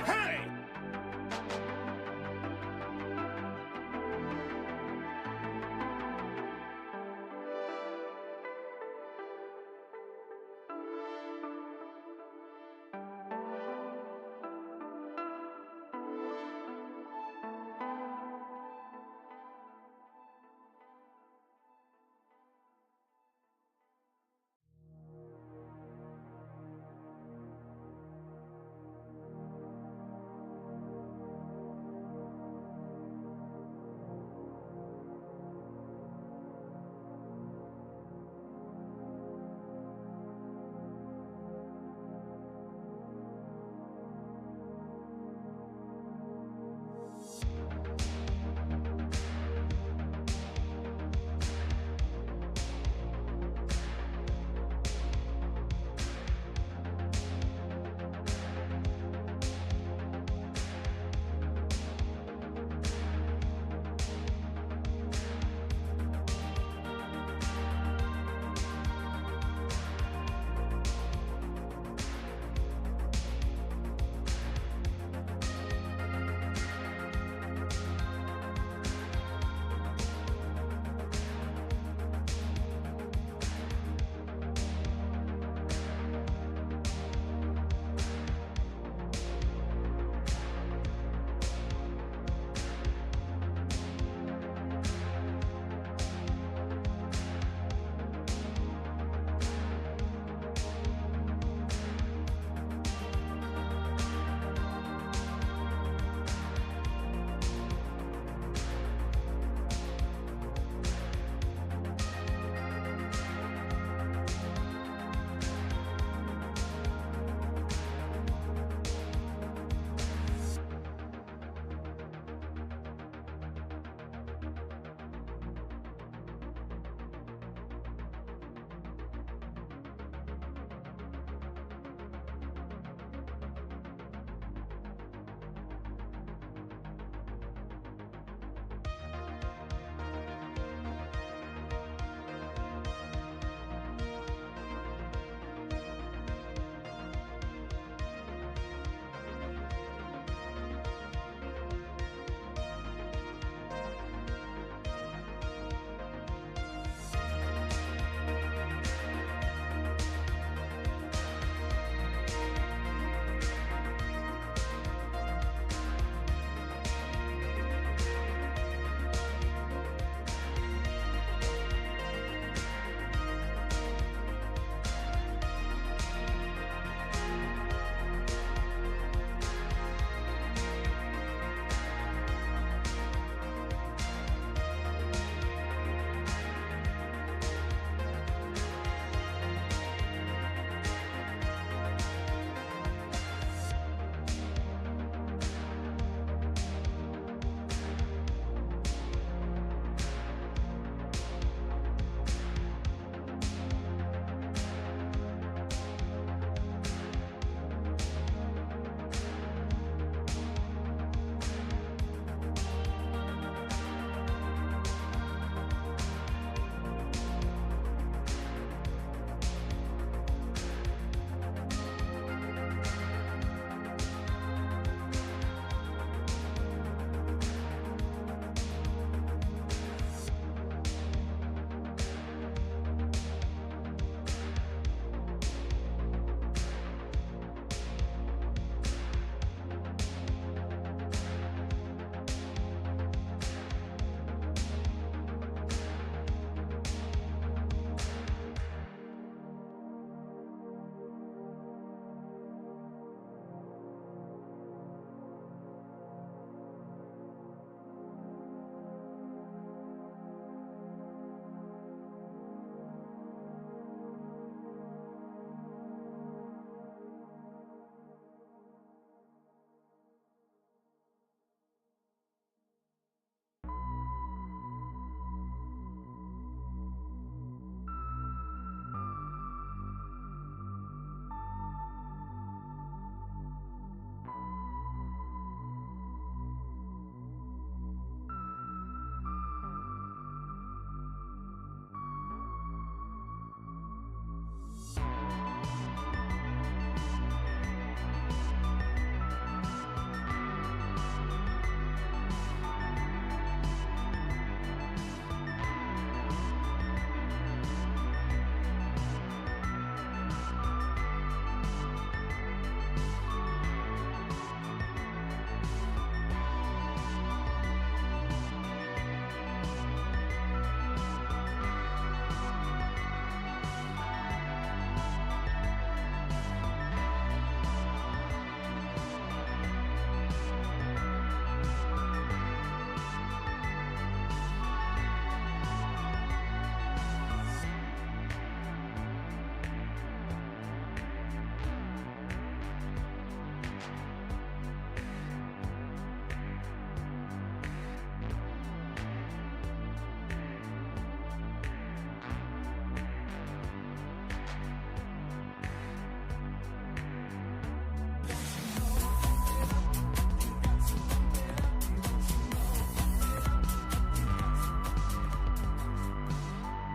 Hey!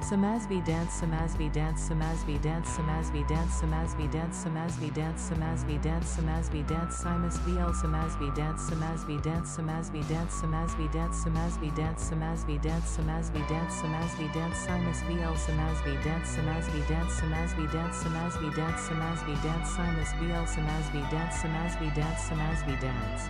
SimasTV dance, SimasTV dance, SimasTV dance, SimasTV dance, SimasTV dance, SimasTV dance, SimasTV dance, SimasTV dance, SimasTV SimasTV dance, SimasTV dance, SimasTV dance, SimasTV dance, SimasTV dance, SimasTV dance, SimasTV dance, SimasTV dance, SimasTV SimasTV dance, SimasTV dance, SimasTV dance, SimasTV dance, SimasTV dance, SimasTV SimasTV dance, SimasTV dance, SimasTV dance.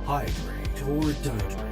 Hydrate or dihydrate.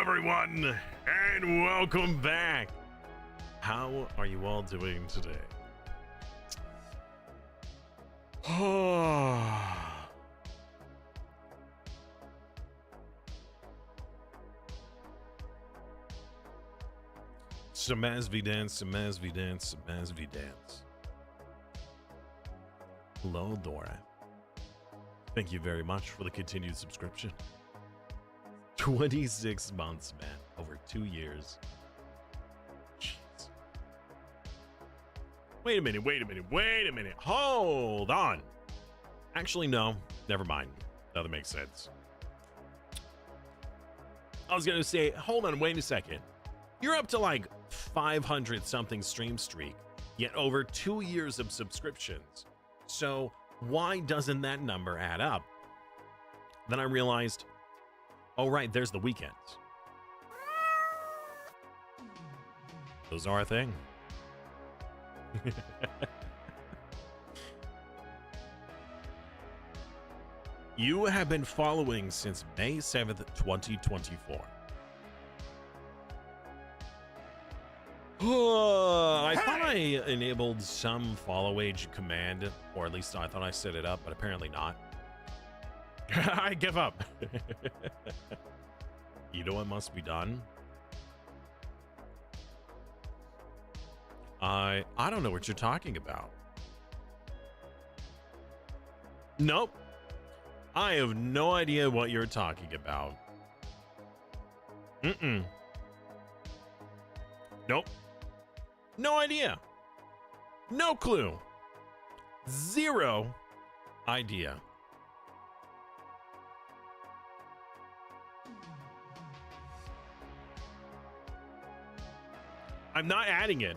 Everyone, and welcome back. How are you all doing today? SimasTV dance, SimasTV dance, SimasTV dance. Hello, Dora. Thank you very much for the continued subscription. 26 months, man. Over 2 years. Jeez. Wait a minute. Hold on. Actually, no. Never mind. That makes sense. I was going to say, hold on, wait a second. You're up to like 500 something stream streak, yet over 2 years of subscriptions. So why doesn't that number add up? Then I realized, oh, right, there's the weekends. Those are a thing. You have been following since May 7th, 2024. I thought I enabled some follow age command, or at least I thought I set it up, but apparently not. I give up. You know what must be done? I don't know what you're talking about. Nope. I have no idea what you're talking about. Nope. No idea. No clue. Zero idea. I'm not adding it.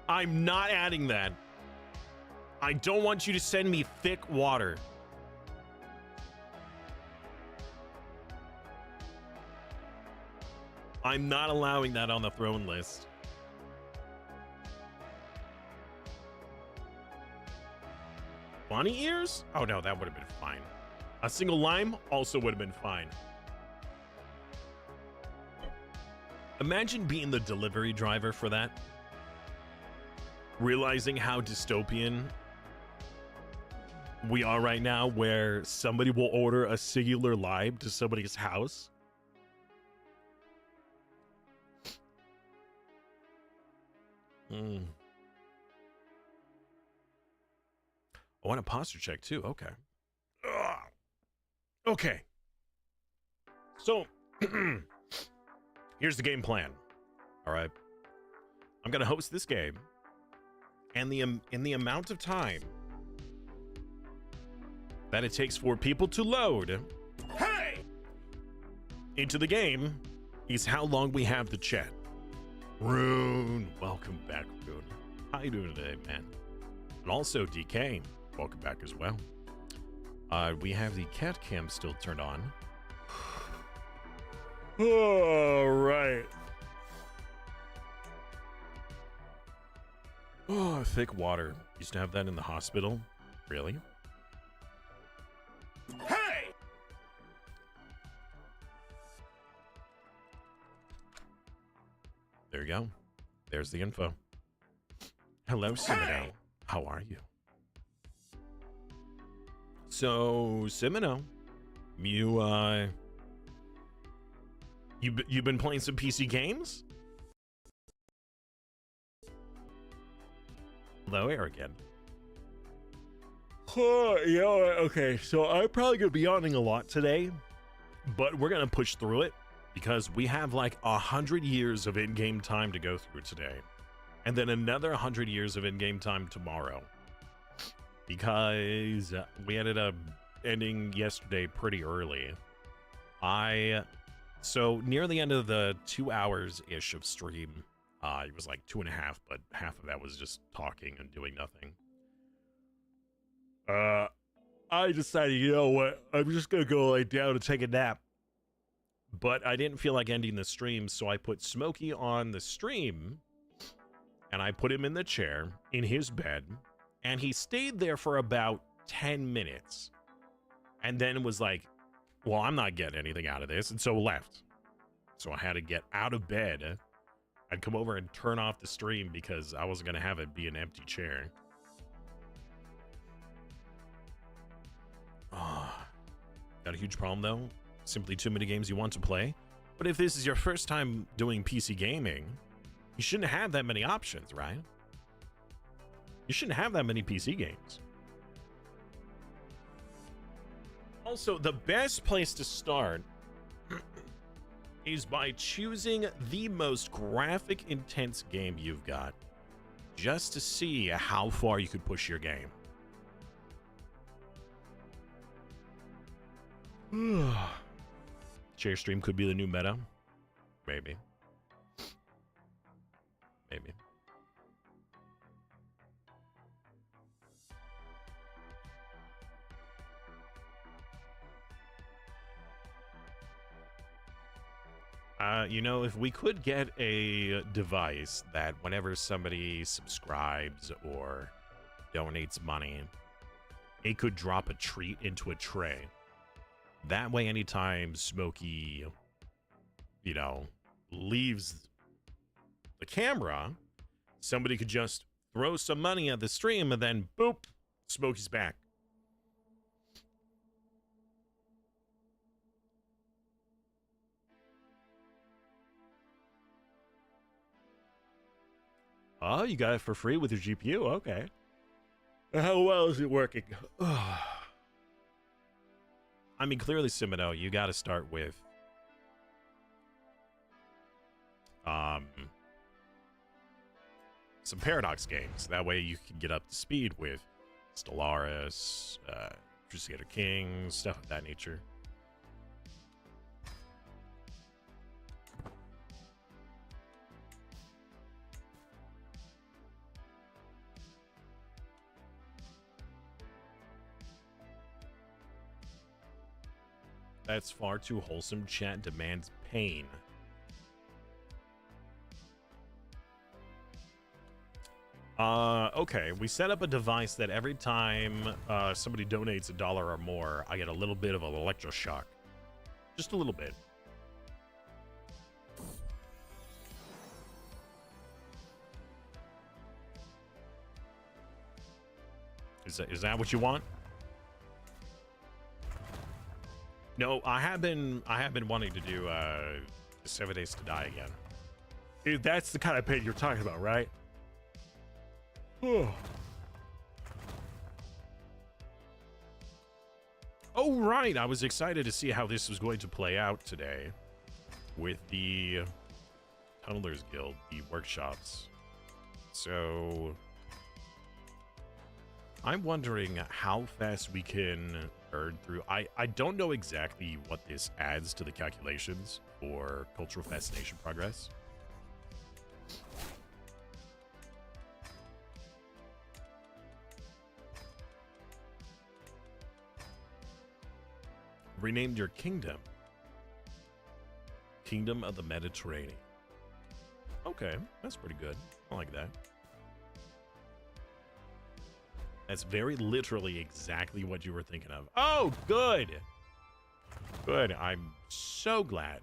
I'm not adding that. I don't want you to send me thick water. I'm not allowing that on the throne list. Bunny ears? Oh no, that would have been fine. A single lime also would have been fine. Imagine being the delivery driver for that. Realizing how dystopian we are right now, where somebody will order a singular lime to somebody's house. I want a posture check too. Okay. Ugh. Okay. So here's the game plan. All right. I'm going to host this game, and in the amount of time that it takes for people to load into the game is how long we have the chat. Rune, welcome back, Rune. How you doing today, man? And also DK, welcome back as well. We have the cat cam still turned on. All right. Oh, thick water. Used to have that in the hospital. Really? Hey! There you go. There's the info. Hello, Simino. Hey! How are you? So, Simino, you've been playing some PC games? Hello, Arrogant. Yeah, okay, so I'm probably gonna be yawning a lot today, but we're gonna push through it because we have like 100 years of in-game time to go through today, and then another 100 years of in-game time tomorrow, because we ended up ending yesterday pretty early. So near the end of the 2 hours-ish of stream, it was like 2.5, but half of that was just talking and doing nothing. I decided, you know what, I'm just gonna go lay down and take a nap. But I didn't feel like ending the stream, so I put Smokey on the stream, and I put him in the chair, in his bed, and he stayed there for about 10 minutes. And then was like, well, I'm not getting anything out of this, and so left. So I had to get out of bed. I'd come over and turn off the stream because I wasn't going to have it be an empty chair. Got a huge problem, though. Simply too many games you want to play. But if this is your first time doing PC gaming, you shouldn't have that many options, right? You shouldn't have that many PC games. Also, the best place to start is by choosing the most graphic intense game you've got, just to see how far you could push your game. Chair stream could be the new meta. Maybe. Maybe. You know, if we could get a device that whenever somebody subscribes or donates money, it could drop a treat into a tray. That way, anytime Smokey, you know, leaves the camera, somebody could just throw some money at the stream and then, boop, Smokey's back. Oh, you got it for free with your GPU? Okay. How well is it working? I mean, clearly, Simino, you got to start with some Paradox games. That way you can get up to speed with Stellaris, Crusader Kings, stuff of that nature. That's far too wholesome. Chat demands pain. Okay, we set up a device that every time somebody donates $1 or more, I get a little bit of an electroshock. Just a little bit. Is that what you want? No, I have been wanting to do 7 Days to Die again. That's the kind of pain you're talking about, right? Oh, right. I was excited to see how this was going to play out today with the Tunnelers Guild, the workshops. So I'm wondering how fast we can burn through. I don't know exactly what this adds to the calculations for cultural fascination progress. Renamed your kingdom. Kingdom of the Mediterranean. Okay, that's pretty good. I like that. That's very literally exactly what you were thinking of. Oh, good. Good. I'm so glad.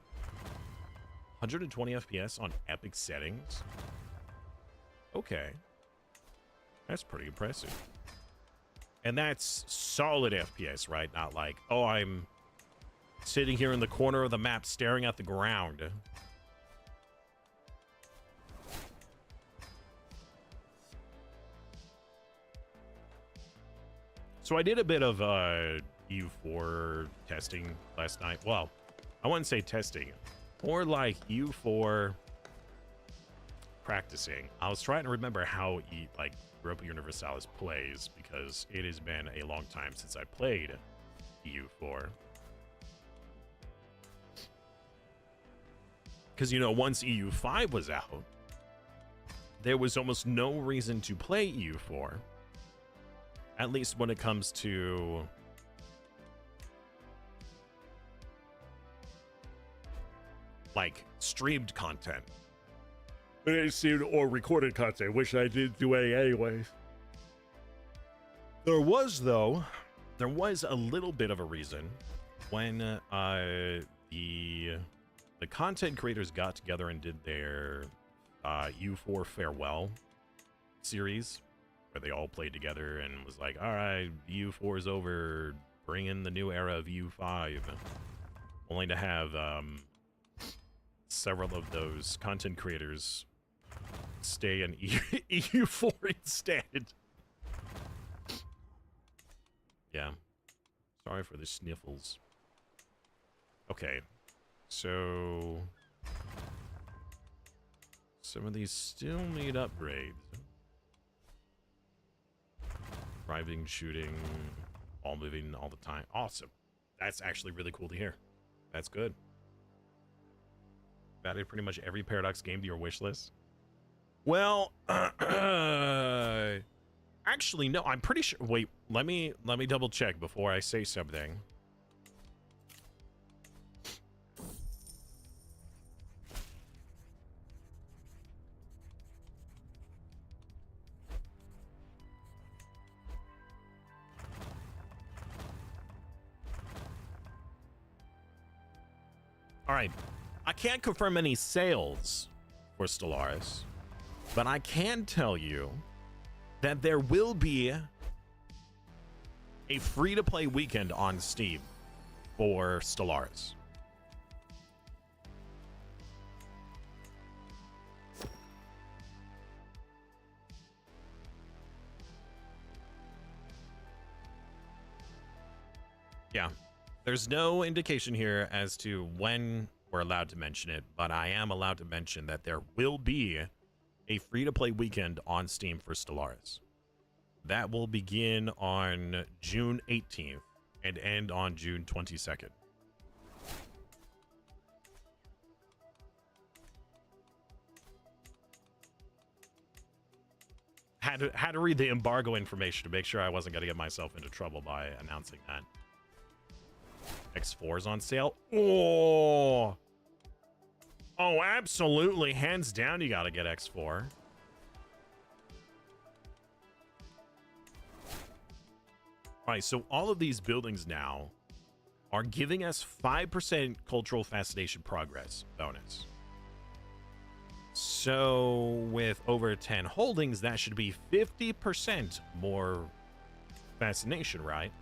120 FPS on epic settings. Okay. That's pretty impressive. And that's solid FPS, right? Not like, oh, I'm sitting here in the corner of the map staring at the ground. So I did a bit of EU4 testing last night. Well, I wouldn't say testing. More like EU4 practicing. I was trying to remember how Europa Universalis plays because it has been a long time since I played EU4. Because, you know, once EU5 was out, there was almost no reason to play EU4. At least when it comes to like streamed content. Or recorded content, which I did do anyways. There was a little bit of a reason when the content creators got together and did their U4 farewell series, where they all played together and was like, all right, U4 is over, bring in the new era of U5, only to have several of those content creators stay in EU4 instead. Yeah. Sorry for the sniffles. Okay. So some of these still need upgrades. Driving, shooting, all moving all the time. Awesome. That's actually really cool to hear. That's good. Added pretty much every Paradox game to your wish list. Well, actually, no, I'm pretty sure. Wait, let me double check before I say something. All right, I can't confirm any sales for Stellaris, but I can tell you that there will be a free-to-play weekend on Steam for Stellaris. Yeah. There's no indication here as to when we're allowed to mention it, but I am allowed to mention that there will be a free-to-play weekend on Steam for Stellaris. That will begin on June 18th and end on June 22nd. Had to read the embargo information to make sure I wasn't going to get myself into trouble by announcing that. X4's on sale. Oh, absolutely. Hands down, you got to get X4. All right, so all of these buildings now are giving us 5% cultural fascination progress bonus. So with over 10 holdings, that should be 50% more fascination, right?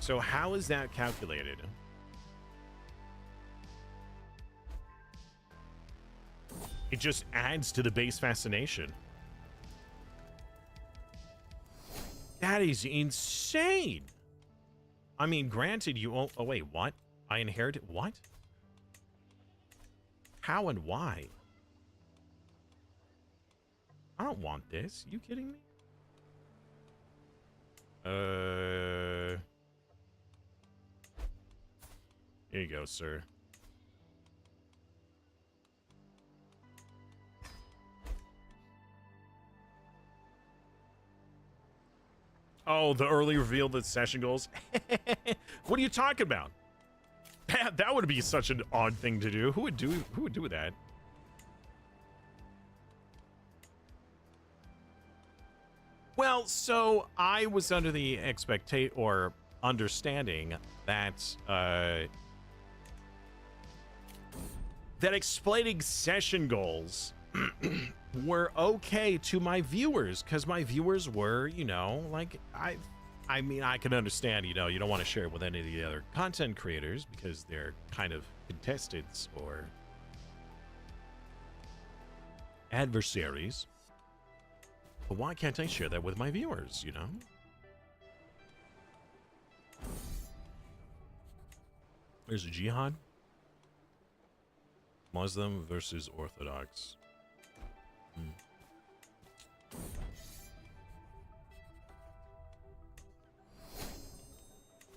So how is that calculated? It just adds to the base fascination. That is insane. I mean, granted, you won't. Oh, wait, what? I inherited. What? How and why? I don't want this. You kidding me? Here you go, sir. Oh, the early reveal that session goals. What are you talking about? That would be such an odd thing to do. Who would do that? Well, so I was under the understanding that that explaining session goals were okay to my viewers, because my viewers were, you know, like, I mean, I can understand, you know, you don't want to share it with any of the other content creators because they're kind of contestants or adversaries. But why can't I share that with my viewers, you know? There's a jihad. Muslim versus Orthodox.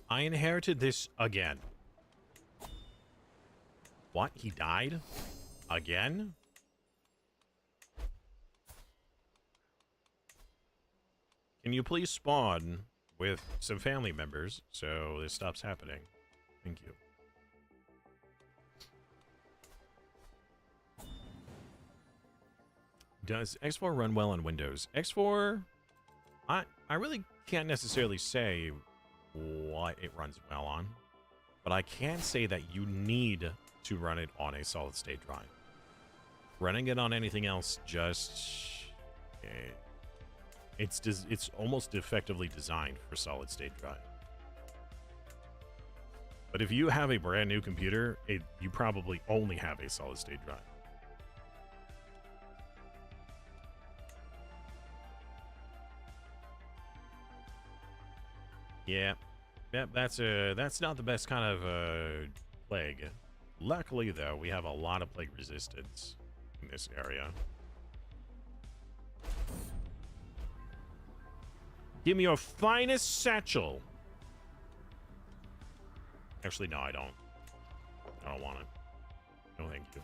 I inherited this again. What? He died? Again? Can you please spawn with some family members so this stops happening? Thank you. Does X4 run well on Windows? X4, I really can't necessarily say what it runs well on, but I can say that you need to run it on a solid state drive. Running it on anything else just it's almost effectively designed for solid state drive. But if you have a brand new computer, you probably only have a solid state drive. Yeah, that's not the best kind of plague. Luckily, though, we have a lot of plague resistance in this area. Give me your finest satchel. Actually, no, I don't. I don't want it. No, thank you.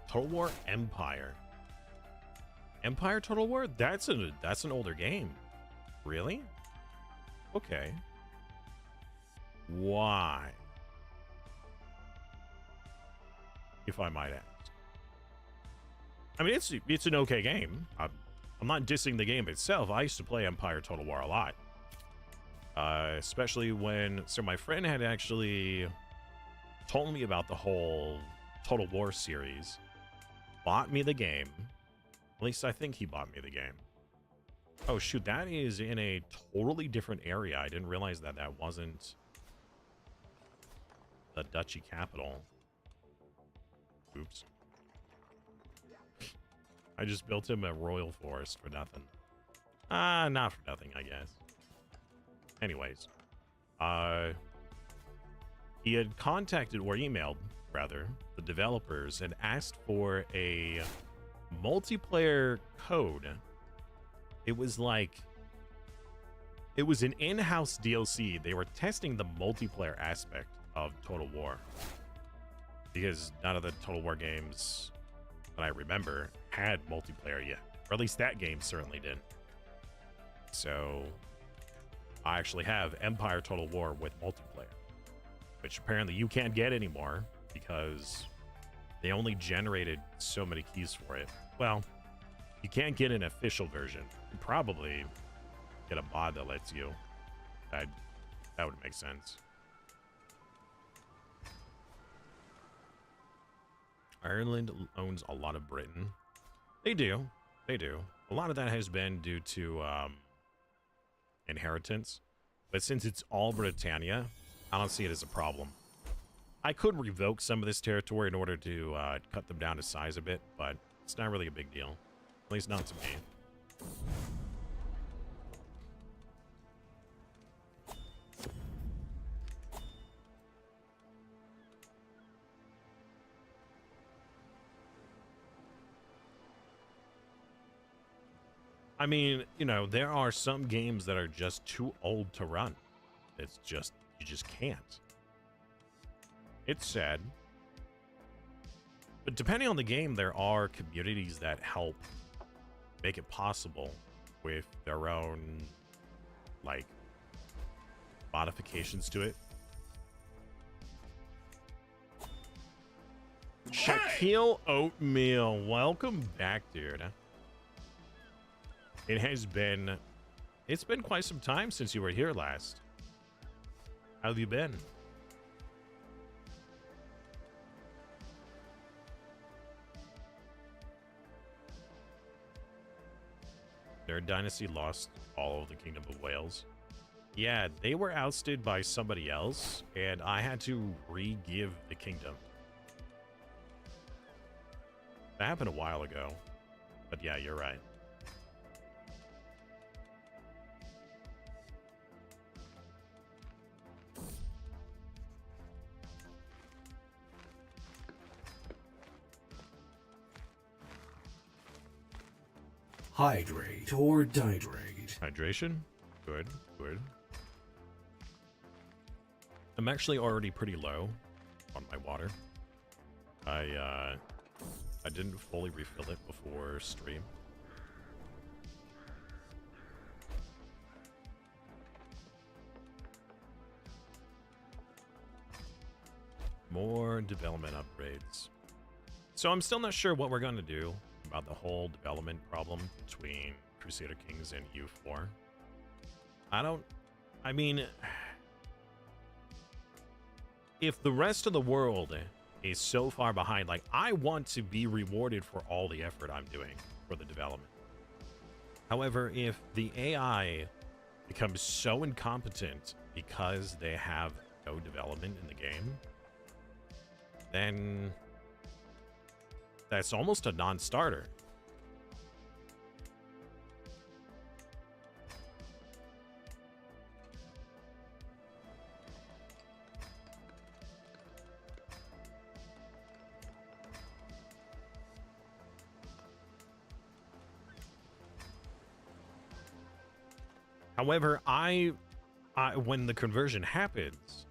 Total War Empire. Empire Total War? That's an older game. Really? Okay. Why? If I might ask. I mean, it's an okay game. I'm not dissing the game itself. I used to play Empire Total War a lot. Especially when... So my friend had actually told me about the whole Total War series. Bought me the game. At least I think he bought me the game. Oh, shoot. That is in a totally different area. I didn't realize that that wasn't the duchy capital. Oops. I just built him a royal forest for nothing. Not for nothing, I guess. Anyways. He had contacted, or emailed, rather, the developers and asked for a multiplayer code. It was like... It was an in-house DLC. They were testing the multiplayer aspect of Total War. Because none of the Total War games that I remember had multiplayer yet. Or at least that game certainly did. So, I actually have Empire Total War with multiplayer. Which apparently you can't get anymore because they only generated so many keys for it. Well, you can't get an official version. You probably get a mod that lets you. That would make sense. Ireland owns a lot of Britain. They do. They do. A lot of that has been due to inheritance. But since it's all Britannia, I don't see it as a problem. I could revoke some of this territory in order to cut them down to size a bit, but it's not really a big deal. At least not to me. I mean, you know, there are some games that are just too old to run. It's just, you just can't. It's sad. But depending on the game, there are communities that help make it possible with their own, like, modifications to it. Shaquille Oatmeal, welcome back, dude. It's been quite some time since you were here last. How have you been? Their dynasty lost all of the Kingdom of Wales. Yeah, they were ousted by somebody else, and I had to re-give the kingdom. That happened a while ago. But yeah, you're right. Hydrate or dihydrate. Hydration? Good, good. I'm actually already pretty low on my water. I didn't fully refill it before stream. More development upgrades. So I'm still not sure what we're going to do about the whole development problem between Crusader Kings and EU4. I mean, if the rest of the world is so far behind, like, I want to be rewarded for all the effort I'm doing for the development. However, if the AI becomes so incompetent because they have no development in the game, then that's almost a non-starter. However, when the conversion happens,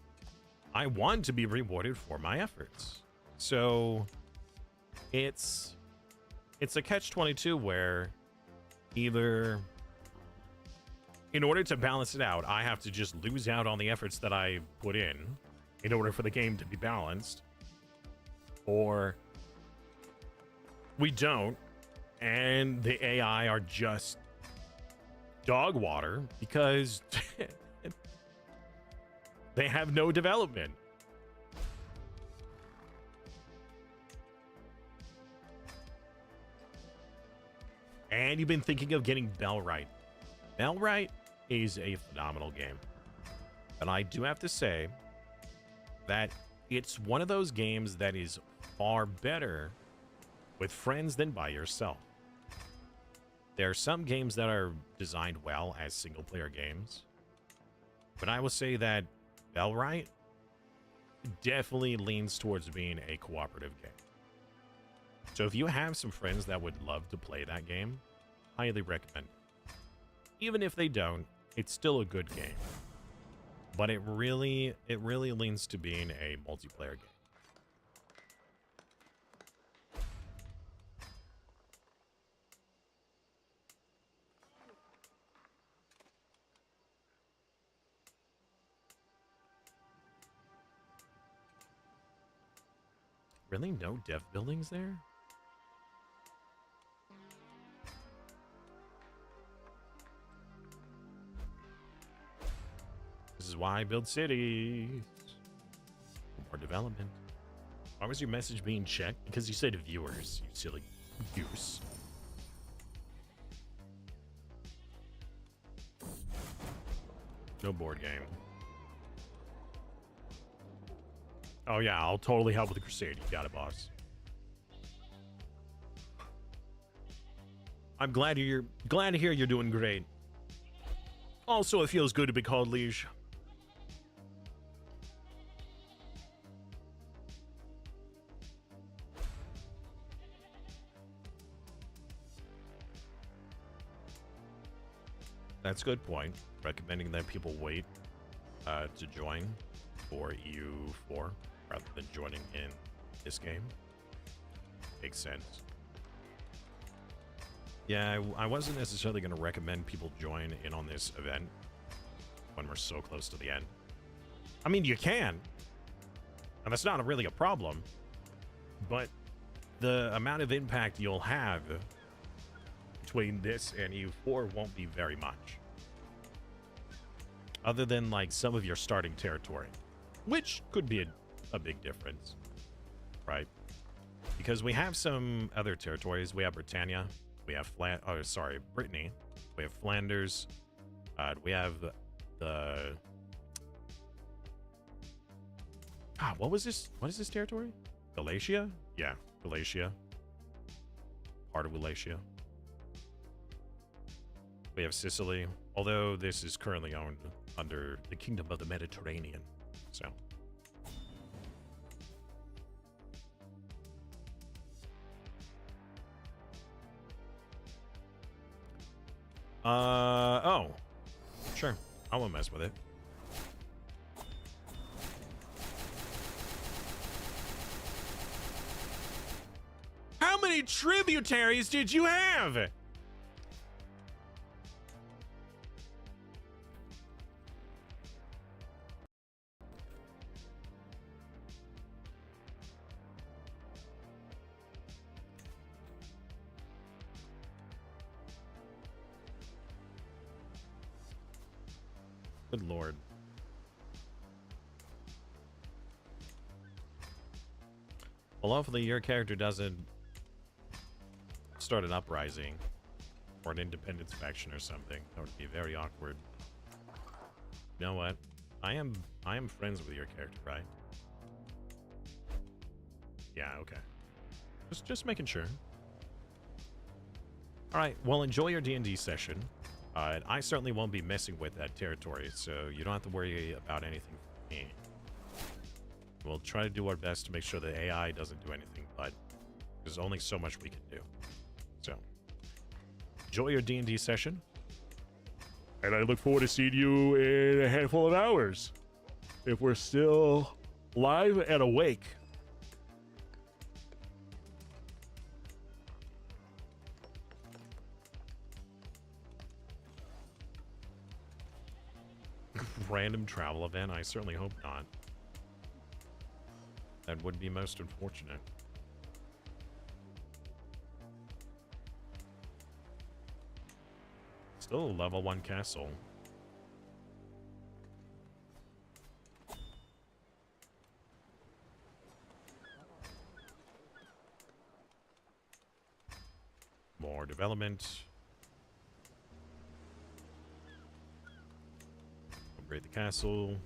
I want to be rewarded for my efforts. So it's a catch-22 where either, in order to balance it out, I have to just lose out on the efforts that I put in order for the game to be balanced, or we don't, and the AI are just dog water because they have no development. And you've been thinking of getting Bellwright. Bellwright is a phenomenal game. But I do have to say that it's one of those games that is far better with friends than by yourself. There are some games that are designed well as single-player games, but I will say that Bellwright definitely leans towards being a cooperative game. So if you have some friends that would love to play that game, highly recommend it. Even if they don't, it's still a good game. But it really leans to being a multiplayer game. Really? No dev buildings there? This is why I build cities. More development. Why was your message being checked? Because you said viewers, you silly goose. No board game. Oh yeah, I'll totally help with the crusade. You got it, boss. I'm glad to hear you're doing great. Also, it feels good to be called liege. That's a good point. Recommending that people wait to join for EU4 rather than joining in this game. Makes sense. Yeah, I wasn't necessarily going to recommend people join in on this event when we're so close to the end. I mean, you can, and that's not really a problem, but the amount of impact you'll have between this and EU4 won't be very much. Other than, like, some of your starting territory, which could be a big difference, right? Because we have some other territories. We have Britannia. We have Brittany. We have Flanders. We have the... what was this? What is this territory? Galatia? Yeah, Galatia. Part of Galatia. We have Sicily, although this is currently owned under the Kingdom of the Mediterranean. So... oh. Sure. I won't mess with it. How many tributaries did you have? Good lord. Well, hopefully your character doesn't start an uprising or an independence faction or something. That would be very awkward. You know what? I am friends with your character, right? Yeah, okay. Just making sure. All right, well, enjoy your D&D session. I certainly won't be messing with that territory, so you don't have to worry about anything for me. We'll try to do our best to make sure the AI doesn't do anything, but there's only so much we can do. So, enjoy your D&D session. And I look forward to seeing you in a handful of hours, if we're still live and awake. Random travel event? I certainly hope not. That would be most unfortunate. Still a level 1 castle. More development. Upgrade the castle.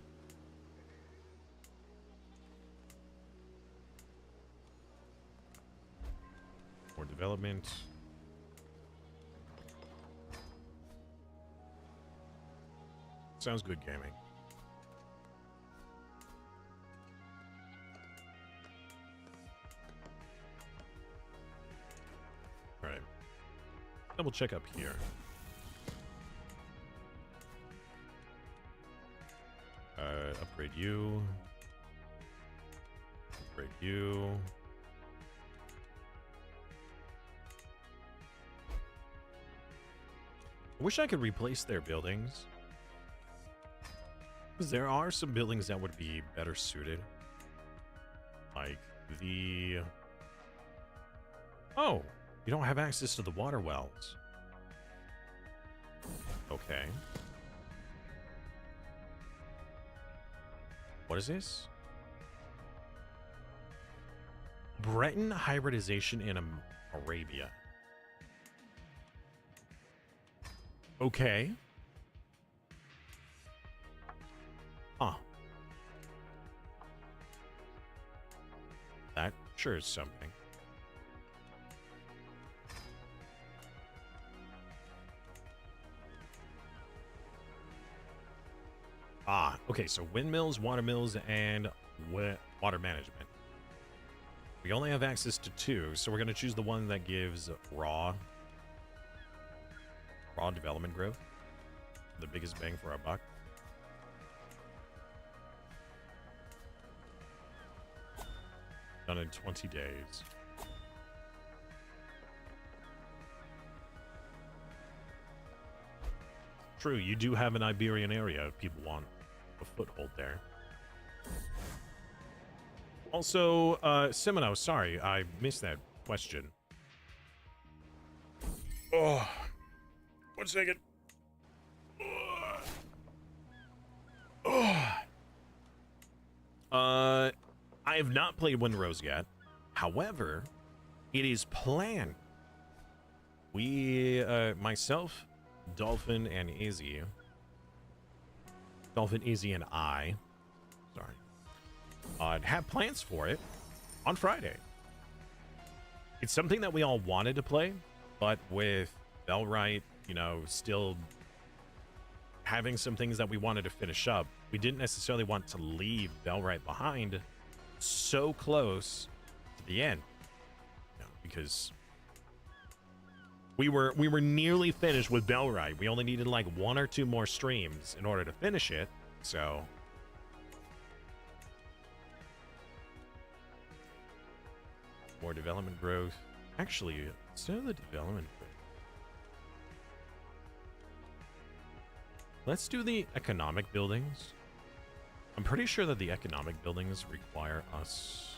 More development. Sounds good gaming. All right. Double check up here. Upgrade you. Upgrade you. I wish I could replace their buildings. Because there are some buildings that would be better suited. Like the... Oh, you don't have access to the water wells. Okay. What is this? Breton hybridization in Arabia. Okay. Huh. That sure is something. Ah, okay, so windmills, water mills, and water management. We only have access to 2, so we're going to choose the one that gives raw development growth. The biggest bang for our buck. Done in 20 days. True, you do have an Iberian area if people want a foothold there. Also, Simino, sorry, I missed that question. Oh, 1 second. I have not played Windrose yet. However, it is planned. We, myself, Dolphin, and Izzy. Dolphin, Izzy, and I. Sorry. Have plans for it on Friday. It's something that we all wanted to play, but with Bellwright, you know, still having some things that we wanted to finish up, we didn't necessarily want to leave Bellwright behind so close to the end, you know, because we were nearly finished with Bellwright. We only needed like 1 or 2 more streams in order to finish it. So more development growth. Actually, instead of the development growth, let's do the economic buildings. I'm pretty sure that the economic buildings require us.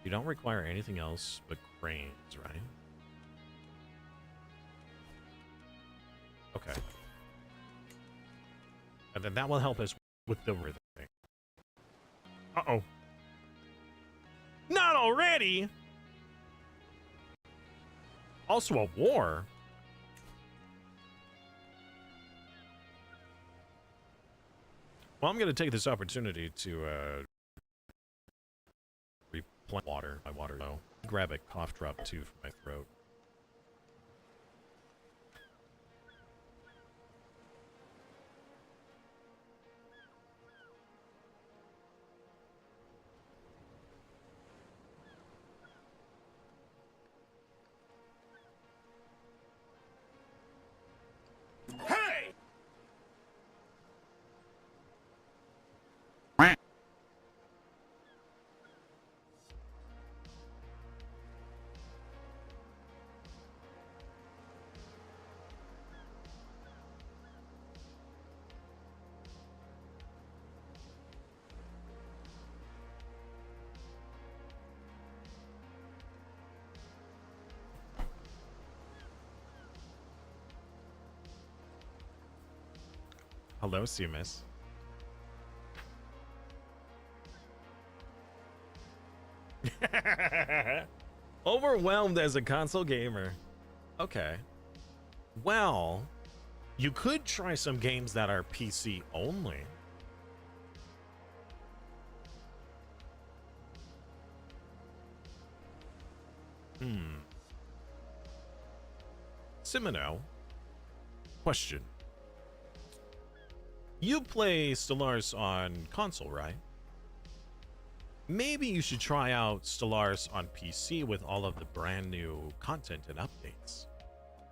You don't require anything else but cranes, right? Okay. And then that will help us with the rhythm thing. Uh-oh. Not already! Also a war? Well, I'm going to take this opportunity to replenish my water low. Grab a cough drop too from my throat. Hey! Hello, Simas. Overwhelmed as a console gamer. Okay. Well, you could try some games that are PC only. Simino. Question. You play Stellaris on console, right? Maybe you should try out Stellaris on PC with all of the brand new content and updates.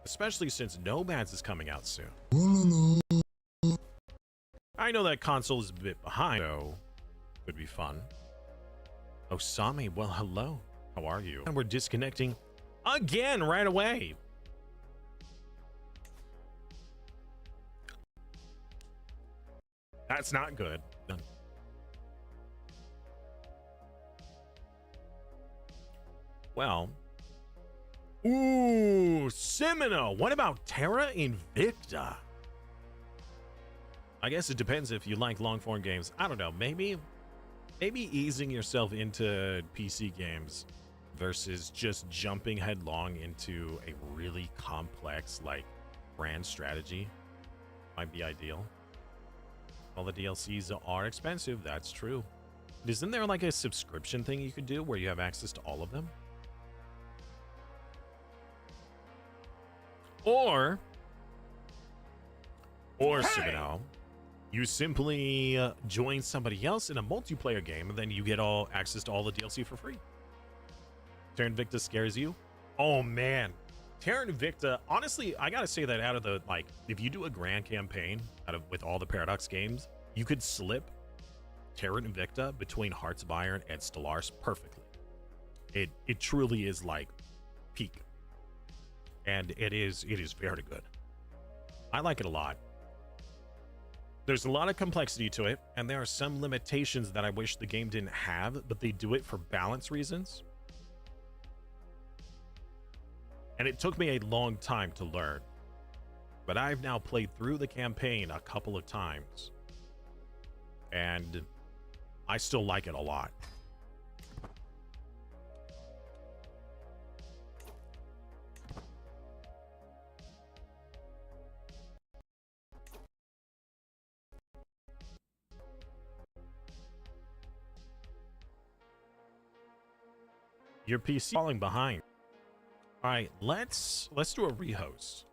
Especially since Nomads is coming out soon. I know that console is a bit behind, so could be fun. Osami, well, hello. How are you? And we're disconnecting again right away. That's not good. Well. Ooh, Semino. What about Terra Invicta? I guess it depends if you like long-form games. I don't know. Maybe easing yourself into PC games versus just jumping headlong into a really complex, like, brand strategy might be ideal. All the DLCs are expensive. That's true. Isn't there like a subscription thing you could do where you have access to all of them? Or Suganao, you simply join somebody else in a multiplayer game, and then you get all access to all the DLC for free. Terra Invicta scares you? Oh man, Terra Invicta. Honestly, I gotta say that out of the if you do a grand campaign with all the Paradox games, you could slip Terra Invicta between Hearts of Iron and Stellaris perfectly. It truly is like peak, and it is very good. I like it a lot. There's a lot of complexity to it, and there are some limitations that I wish the game didn't have, but they do it for balance reasons. And it took me a long time to learn, but I've now played through the campaign a couple of times, and I still like it a lot. Your PC falling behind. All right, let's do a rehost.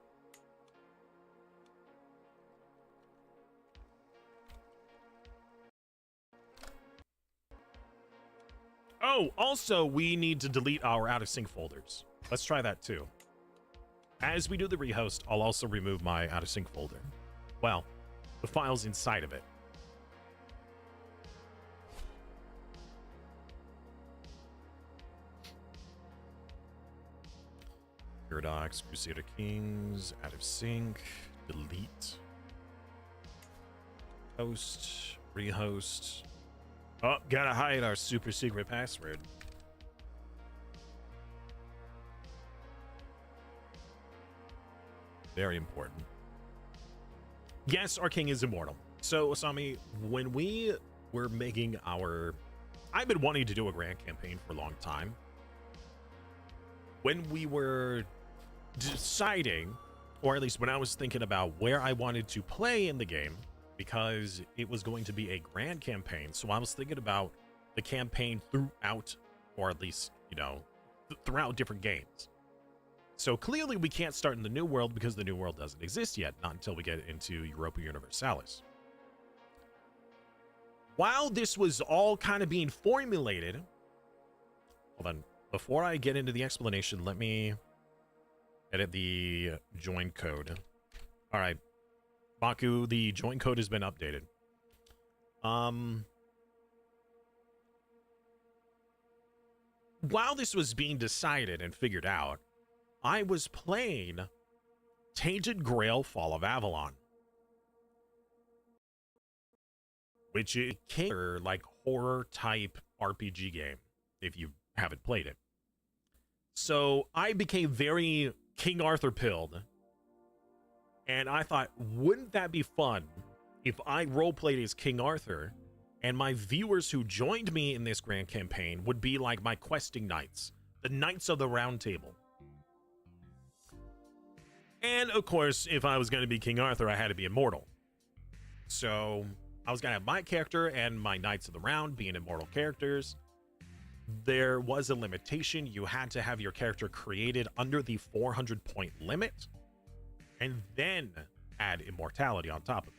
Oh, also we need to delete our out of sync folders. Let's try that too. As we do the rehost, I'll also remove my out of sync folder. Well, the files inside of it. Paradox, Crusader Kings, out of sync, delete, host, rehost. Oh, gotta hide our super secret password. Very important. Yes, our king is immortal. So, Asami, when we were making our... I've been wanting to do a grand campaign for a long time. When we were deciding, or at least when I was thinking about where I wanted to play in the game, because it was going to be a grand campaign, so I was thinking about the campaign throughout, or at least, you know, throughout different games. So clearly we can't start in the New World because the New World doesn't exist yet, not until we get into Europa Universalis. While this was all kind of being formulated, hold on, before I get into the explanation, let me edit the join code. All right, Baku, the join code has been updated. While this was being decided and figured out, I was playing Tainted Grail Fall of Avalon, which is a like horror type RPG game if you haven't played it. So I became very King Arthur pilled, and I thought, wouldn't that be fun if I roleplayed as King Arthur, and my viewers who joined me in this grand campaign would be like my questing knights, the Knights of the Round Table. And of course, if I was going to be King Arthur, I had to be immortal. So I was going to have my character and my Knights of the Round being immortal characters. There was a limitation. You had to have your character created under the 400 point limit, and then add immortality on top of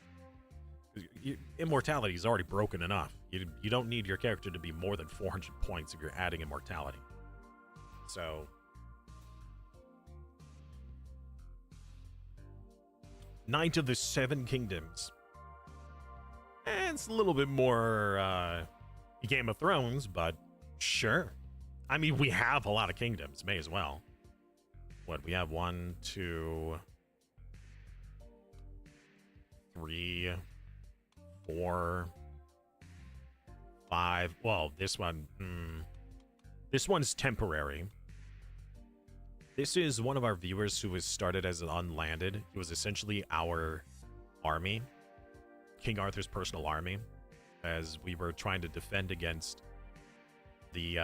it. Immortality is already broken enough. You don't need your character to be more than 400 points if you're adding immortality. So Knight of the Seven Kingdoms. It's a little bit more Game of Thrones, but sure. I mean, we have a lot of kingdoms. May as well. What, we have 1, 2, 3, 4, 5. Well, this one, this one's temporary. This is one of our viewers who was started as an unlanded. He was essentially our army, King Arthur's personal army, as we were trying to defend against the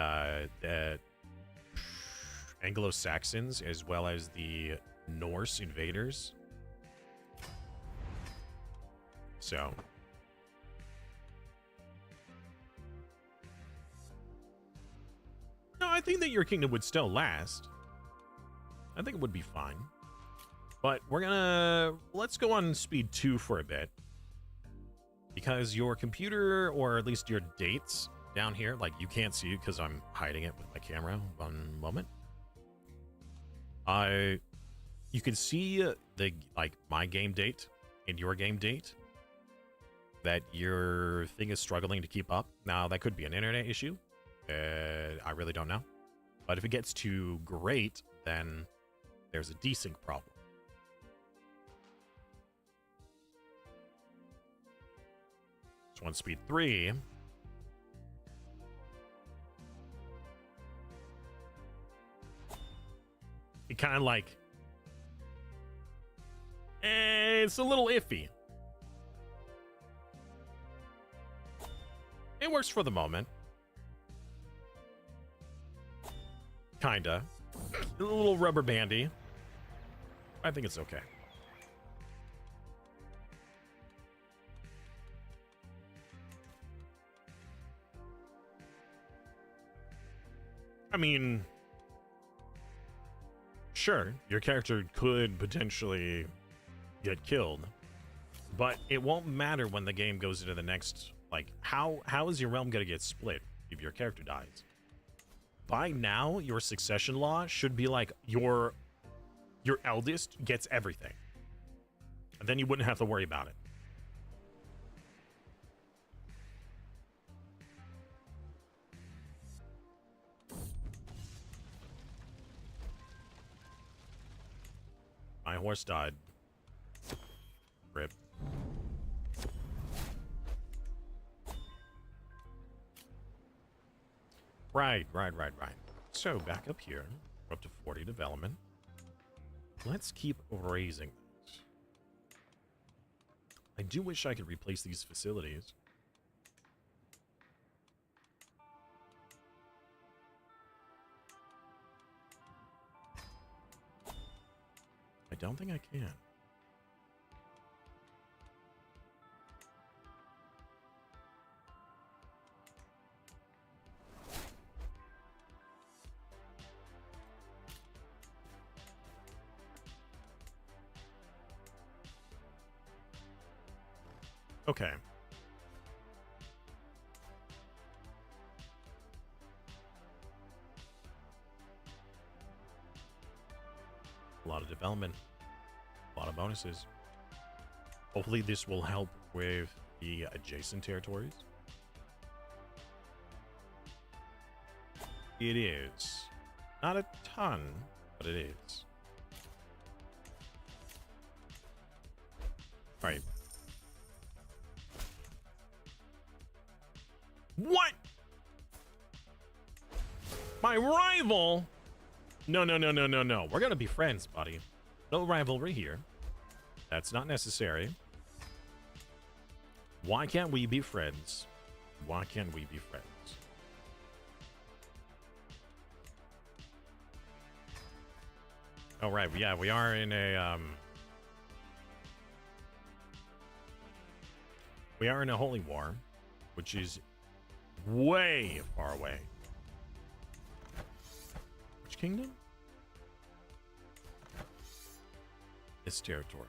Anglo-Saxons as well as the Norse invaders. So I think that your kingdom would still last. I think it would be fine. But let's go on speed 2 for a bit. Because your computer, or at least your dates down here, like you can't see it because I'm hiding it with my camera. One moment. You can see the my game date and your game date. That your thing is struggling to keep up. Now that could be an internet issue. I really don't know. But if it gets too great, then there's a desync problem. So on speed 3, it kind of like, it's a little iffy. It works for the moment. Kinda. A little rubber bandy. I think it's okay. I mean, sure, your character could potentially get killed, but it won't matter when the game goes into the next, like, how is your realm going to get split if your character dies? By now, your succession law should be like your eldest gets everything. And then you wouldn't have to worry about it. My horse died. Rip. Right. So back up here, we're up to 40 development. Let's keep raising this. I do wish I could replace these facilities. I don't think I can. Okay. A lot of development. A lot of bonuses. Hopefully this will help with the adjacent territories. It is. Not a ton, but it is. All right. What? My rival? No. We're gonna be friends, buddy. No rivalry here. That's not necessary. Why can't we be friends? Why can't we be friends? Oh, right. Yeah, we are in a, we are in a holy war, which is way far away. Which kingdom? This territory.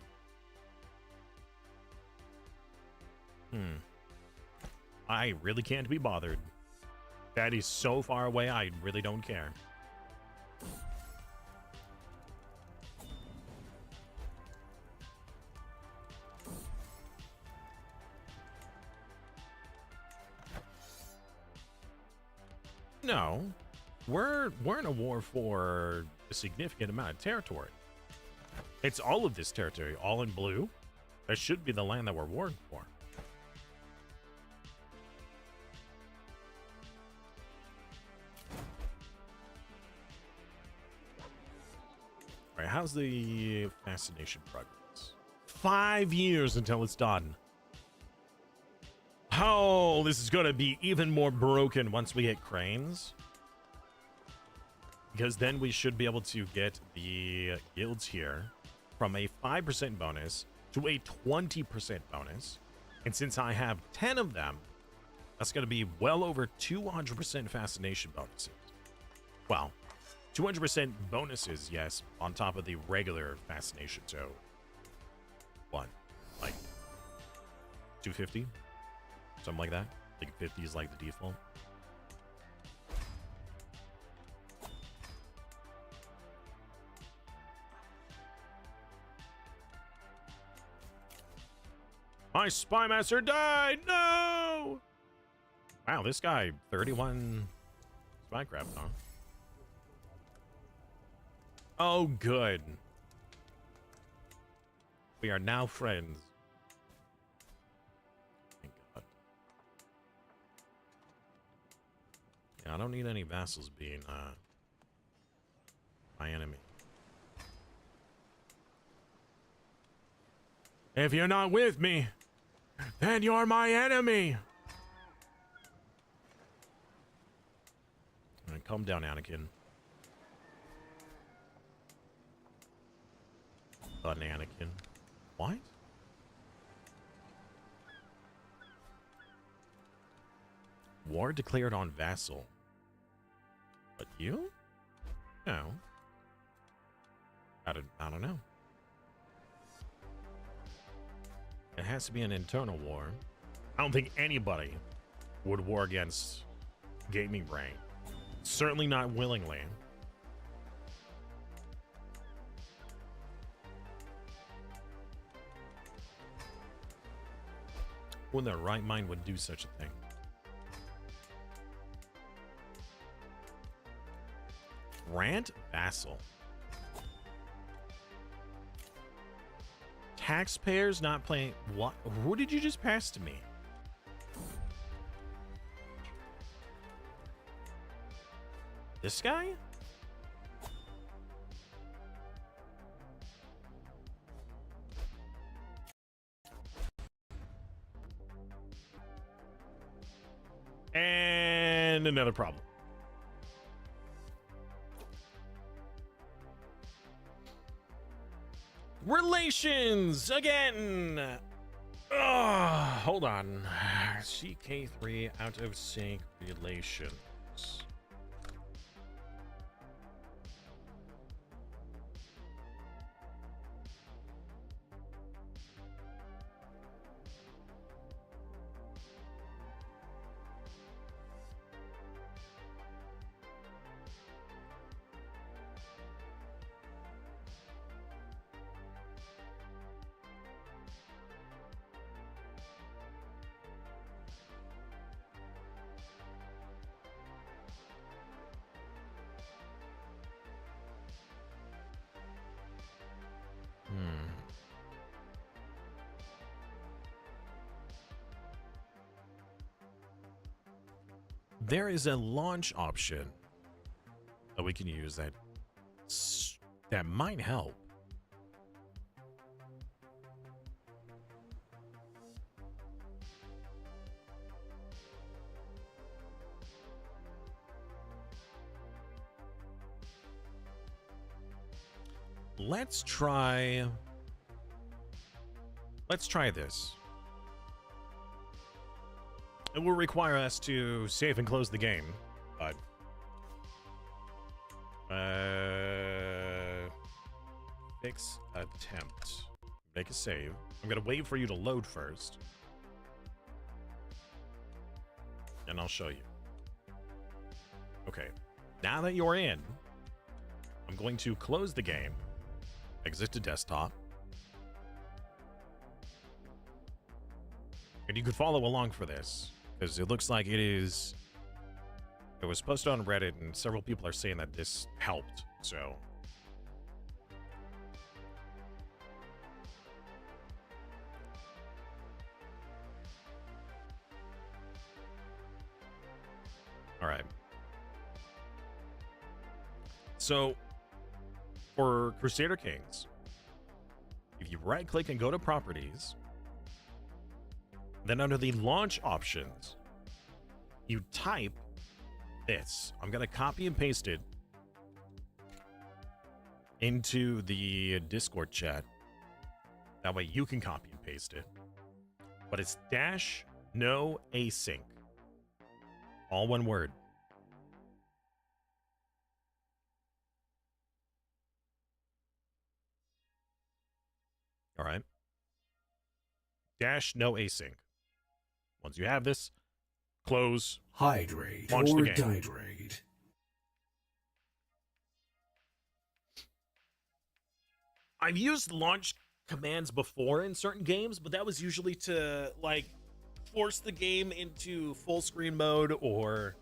I really can't be bothered. That is so far away, I really don't care. No, we're in a war for a significant amount of territory. It's all of this territory, all in blue. That should be the land that we're warring for. All right, how's the fascination progress? 5 years until it's done. Oh, this is going to be even more broken once we hit cranes. Because then we should be able to get the guilds here from a 5% bonus to a 20% bonus. And since I have 10 of them, that's going to be well over 200% fascination bonuses. Well, 200% bonuses, yes, on top of the regular fascination. So, what? Like 250? Something like that? I think 50 is like the default. My spy master died! No! Wow, this guy, 31 spycraft, huh? Oh, good. We are now friends. Thank God. Yeah, I don't need any vassals being my enemy. If you're not with me, then you're my enemy. All right, calm down, Anakin. Anakin. What? War declared on vassal. But you? No. I don't know. It has to be an internal war. I don't think anybody would war against Gaming Brain. Certainly not willingly. Who in their right mind would do such a thing? Grant vassal. Taxpayers not playing. What? Who did you just pass to me? This guy? And another problem. Relations again. Hold on. CK3 out of sync relations. There is a launch option that we can use that might help. Let's try this. It will require us to save and close the game, but fix attempt. Make a save. I'm gonna wait for you to load first, and I'll show you. Okay, now that you're in, I'm going to close the game, exit to desktop, and you could follow along for this. Because it looks like it was posted on Reddit, and several people are saying that this helped, so. All right. So, for Crusader Kings, if you right-click and go to Properties, then under the launch options, you type this. I'm going to copy and paste it into the Discord chat. That way you can copy and paste it. But it's -no async. All one word. dash no async. Once you have this, close, Hydrate launch or the game. dihydrate. I've used launch commands before in certain games, but that was usually to like force the game into full screen mode or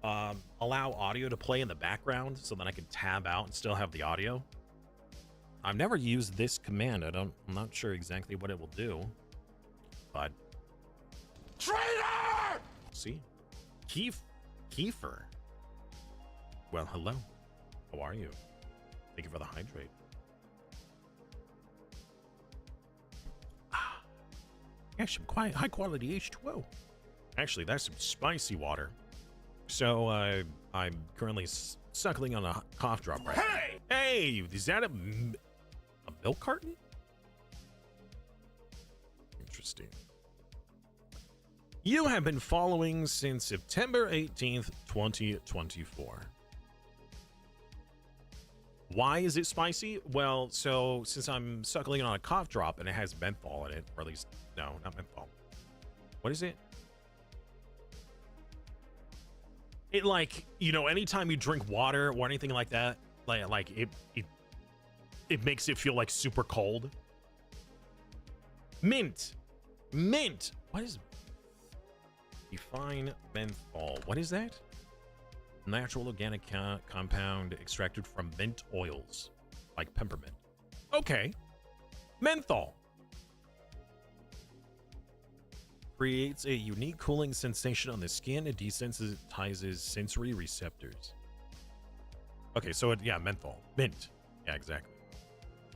allow audio to play in the background so that I can tab out and still have the audio. I've never used this command. I'm not sure exactly what it will do, but Traitor! see, Kiefer. Well, hello. How are you? Thank you for the hydrate. Yeah, some quite high quality H2O. Actually, that's some spicy water. So I'm currently suckling on a cough drop right now. Hey, is that a milk carton? Interesting. You have been following since September 18th, 2024. Why is it spicy? Well, so since I'm suckling on a cough drop and it has menthol in it, or at least, no, not menthol. What is it? It like, you know, anytime you drink water or anything like that, like it makes it feel like super cold. Mint. What is define menthol? What is that? Natural organic compound extracted from mint oils, like peppermint. Okay. Menthol. Creates a unique cooling sensation on the skin and desensitizes sensory receptors. Okay, so yeah, menthol. Mint. Yeah, exactly.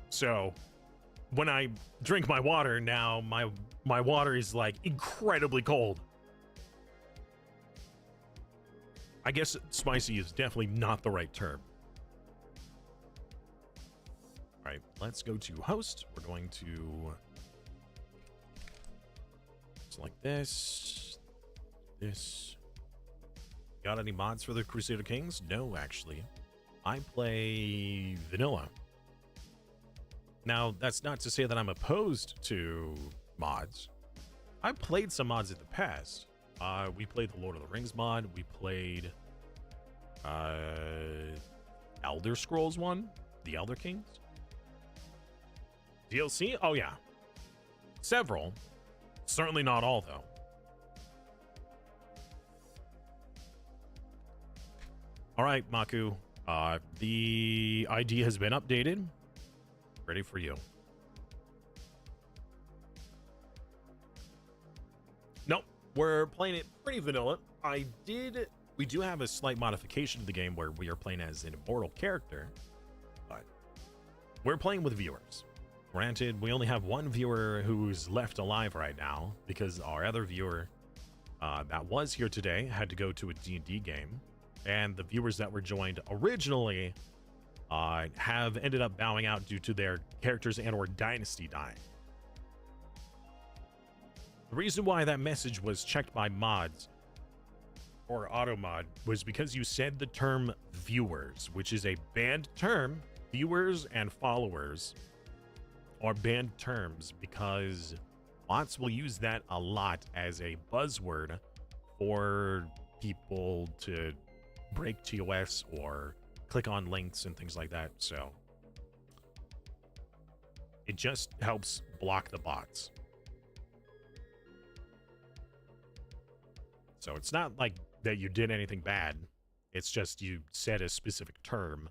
So when I drink my water now, my water is like incredibly cold. I guess spicy is definitely not the right term. All right, let's go to host. We're going to select this. Got any mods for the Crusader Kings? No, actually. I play vanilla. Now, that's not to say that I'm opposed to mods. I've played some mods in the past. We played the Lord of the Rings mod. We played Elder Scrolls one, the Elder Kings. DLC? Oh yeah. Several. Certainly not all, though. All right, Maku. The ID has been updated. Ready for you. Nope. We're playing it pretty vanilla. We do have a slight modification to the game where we are playing as an immortal character, but we're playing with viewers. Granted, we only have one viewer who's left alive right now because our other viewer that was here today had to go to a D&D game, and the viewers that were joined originally have ended up bowing out due to their characters and or dynasty dying. The reason why that message was checked by mods or auto mod was because you said the term viewers, which is a banned term. Viewers and followers are banned terms because bots will use that a lot as a buzzword for people to break TOS or click on links and things like that. So it just helps block the bots. So it's not like that you did anything bad. It's just you said a specific term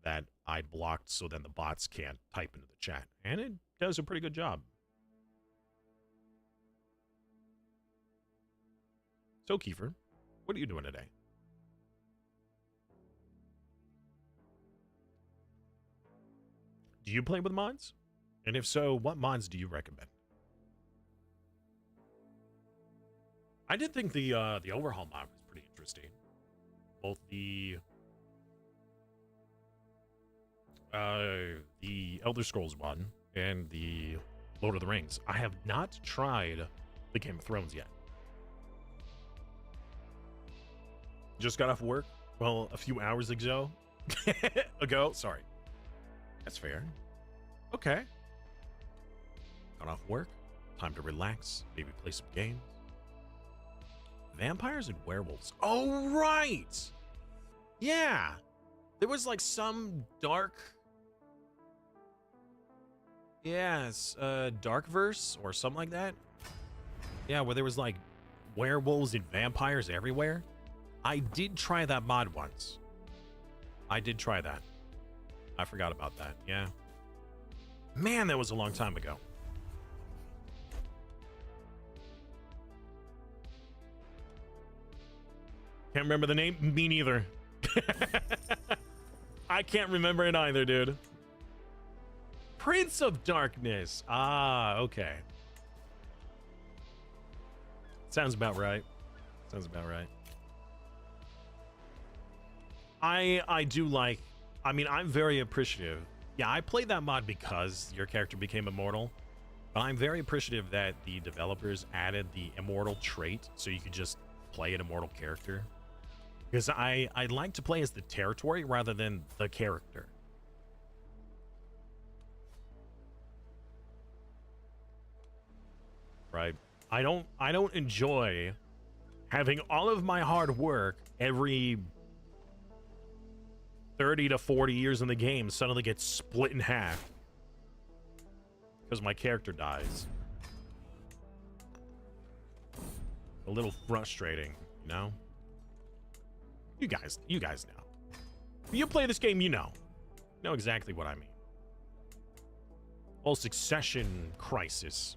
that I blocked so then the bots can't type into the chat. And it does a pretty good job. So, Kiefer, what are you doing today? Do you play with mods? And if so, what mods do you recommend? I did think the overhaul mod was pretty interesting. Both the Elder Scrolls one and the Lord of the Rings. I have not tried the Game of Thrones yet. Just got off work. Well, a few hours ago. Sorry. That's fair. Okay. Got off work. Time to relax, maybe play some games. Vampires and werewolves. Oh, right! Yeah! There was like some dark... Yes, dark verse or something like that. Yeah, where there was like werewolves and vampires everywhere. I did try that mod once. I did try that. I forgot about that, yeah. Man, that was a long time ago. Can't remember the name? Me neither. I can't remember it either, dude. Prince of Darkness. Ah, okay. Sounds about right. Sounds about right. I do like... I mean, I'm very appreciative. Yeah, I played that mod because your character became immortal. But I'm very appreciative that the developers added the immortal trait so you could just play an immortal character. Because I like to play as the territory rather than the character. Right? I don't enjoy having all of my hard work every 30 to 40 years in the game suddenly gets split in half because my character dies. A little frustrating, you know? You guys know. If you play this game, you know exactly what I mean. Whole succession crisis.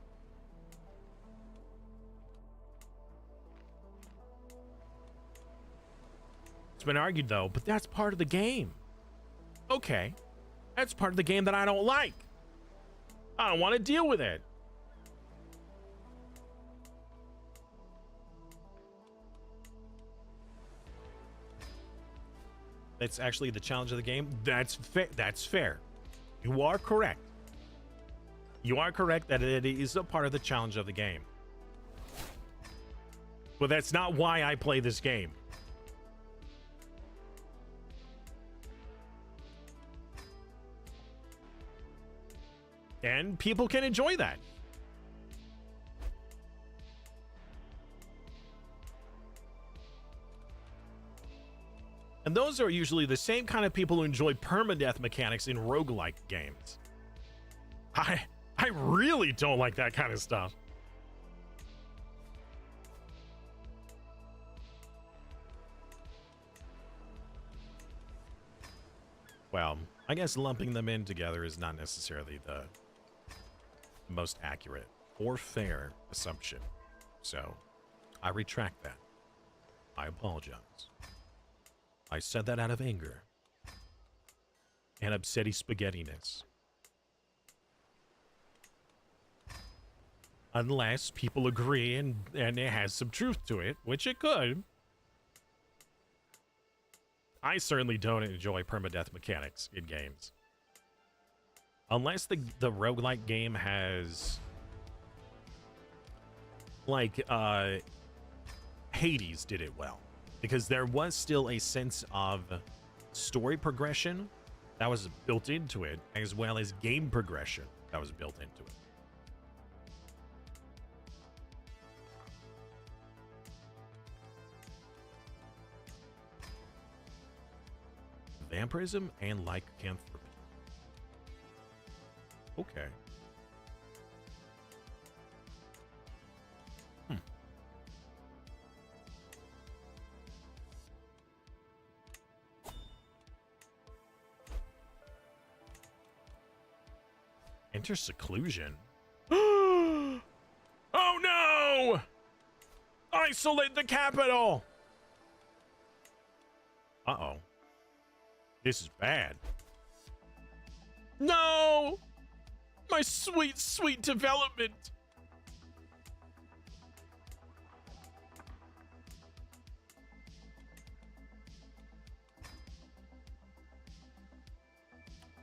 It's been argued, though, but that's part of the game. Okay. That's part of the game that I don't like. I don't want to deal with it. That's actually the challenge of the game. That's fair. You are correct. You are correct that it is a part of the challenge of the game. But that's not why I play this game. And people can enjoy that. And those are usually the same kind of people who enjoy permadeath mechanics in roguelike games. I really don't like that kind of stuff. Well, I guess lumping them in together is not necessarily the most accurate or fair assumption. So, I retract that. I apologize. I said that out of anger and upsetty spaghettiness. Unless people agree and it has some truth to it, which it could. I certainly don't enjoy permadeath mechanics in games. Unless the roguelike game has... like, Hades did it well. Because there was still a sense of story progression that was built into it, as well as game progression that was built into it. Vampirism and lycanthropy. Okay. Enter seclusion. Oh no! Isolate the capital! Uh-oh. This is bad. No! My sweet, sweet development!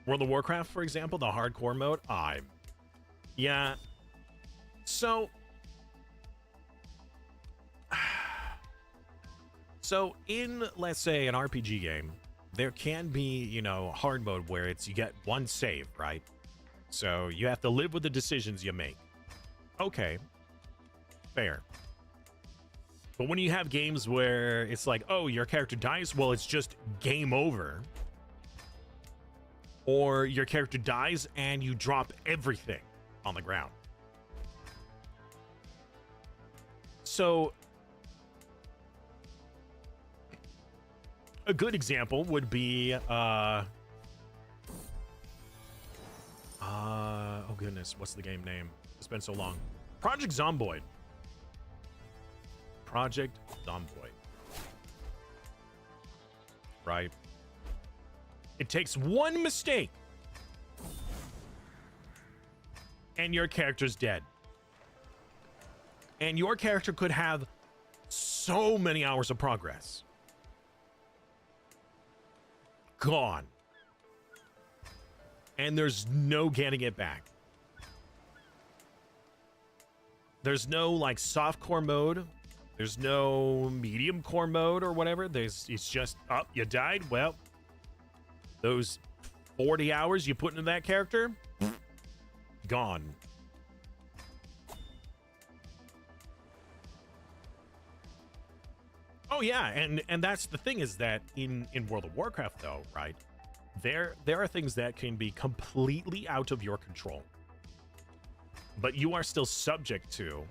World of Warcraft, for example, the hardcore mode. Yeah. So in, let's say, an RPG game, there can be, you know, hard mode where it's you get one save, right? So you have to live with the decisions you make. Okay, fair. But when you have games where it's like, oh, your character dies, well, it's just game over. Or your character dies and you drop everything on the ground. So a good example would be oh goodness, what's the game name? It's been so long. Project Zomboid. Project Zomboid. Right. It takes one mistake and your character's dead. And your character could have so many hours of progress. Gone. And there's no getting it back. There's no like soft core mode. There's no medium core mode or whatever. It's just, oh, you died. Well, those 40 hours you put into that character, gone. Oh yeah, and that's the thing is that in World of Warcraft though, right? There are things that can be completely out of your control. But you are still subject to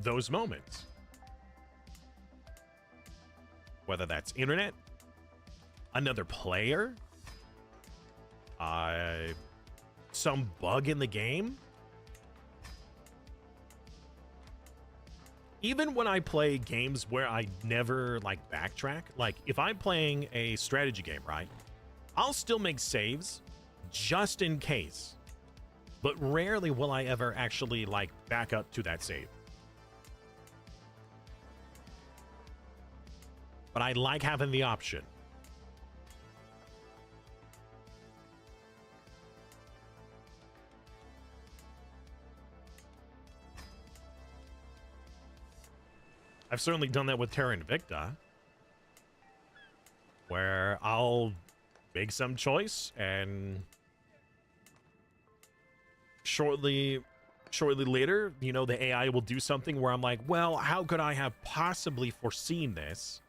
those moments. Whether that's internet, another player, some bug in the game. Even when I play games where I never like backtrack, like if I'm playing a strategy game, right? I'll still make saves just in case. But rarely will I ever actually like back up to that save. But I like having the option. I've certainly done that with Terra Invicta, where I'll make some choice and shortly later, you know, the AI will do something where I'm like, well, how could I have possibly foreseen this?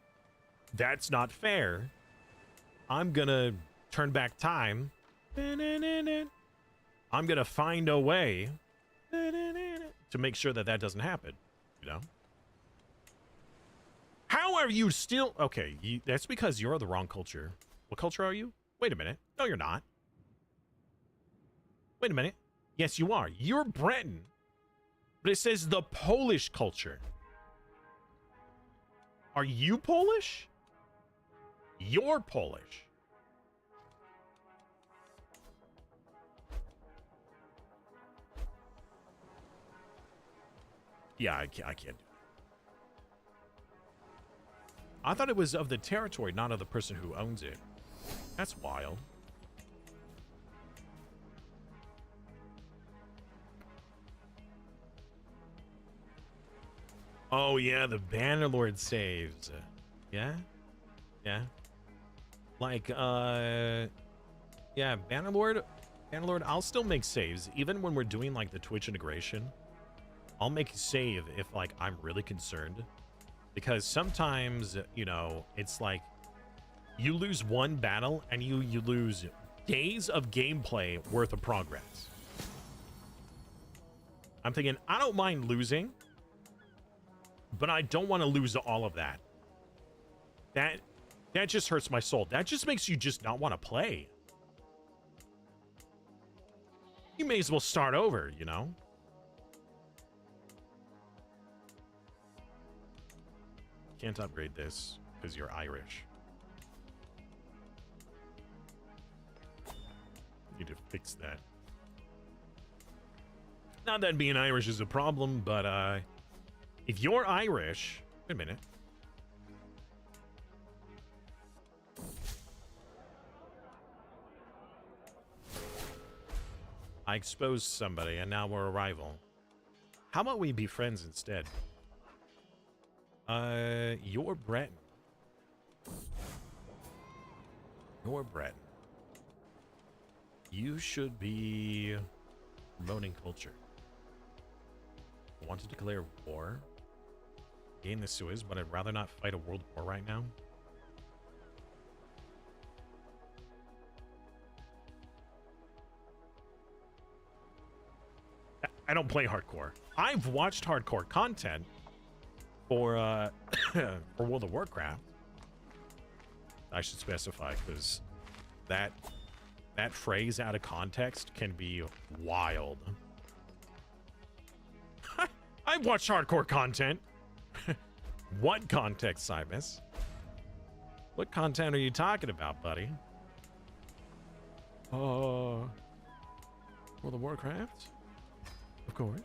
That's not fair. I'm gonna turn back time. I'm gonna find a way to make sure that that doesn't happen, you know? How are you still... Okay, that's because you're the wrong culture. What culture are you? Wait a minute. No, you're not. Wait a minute. Yes, you are. You're Breton. But it says the Polish culture. Are you Polish? You're Polish. Yeah, I can't do it. I thought it was of the territory, not of the person who owns it. That's wild. Oh, yeah, the Bannerlord saves. Yeah? Yeah. Like, yeah, Bannerlord, I'll still make saves. Even when we're doing, like, the Twitch integration, I'll make a save if, like, I'm really concerned. Because sometimes, you know, it's like you lose one battle and you lose days of gameplay worth of progress. I'm thinking, I don't mind losing, but I don't want to lose all of that. That just hurts my soul. That just makes you just not want to play. You may as well start over, you know? Can't upgrade this because you're Irish. Need to fix that. Not that being Irish is a problem, but if you're Irish... Wait a minute. I exposed somebody and now we're a rival. How about we be friends instead? You're Breton. You're Breton. You should be promoting culture. I want to declare war. Gain the Suez, but I'd rather not fight a world war right now. I don't play hardcore. I've watched hardcore content for for World of Warcraft. I should specify, because that phrase out of context can be wild. I've watched hardcore content. What context, Simas? What content are you talking about, buddy? World of Warcraft? Of course.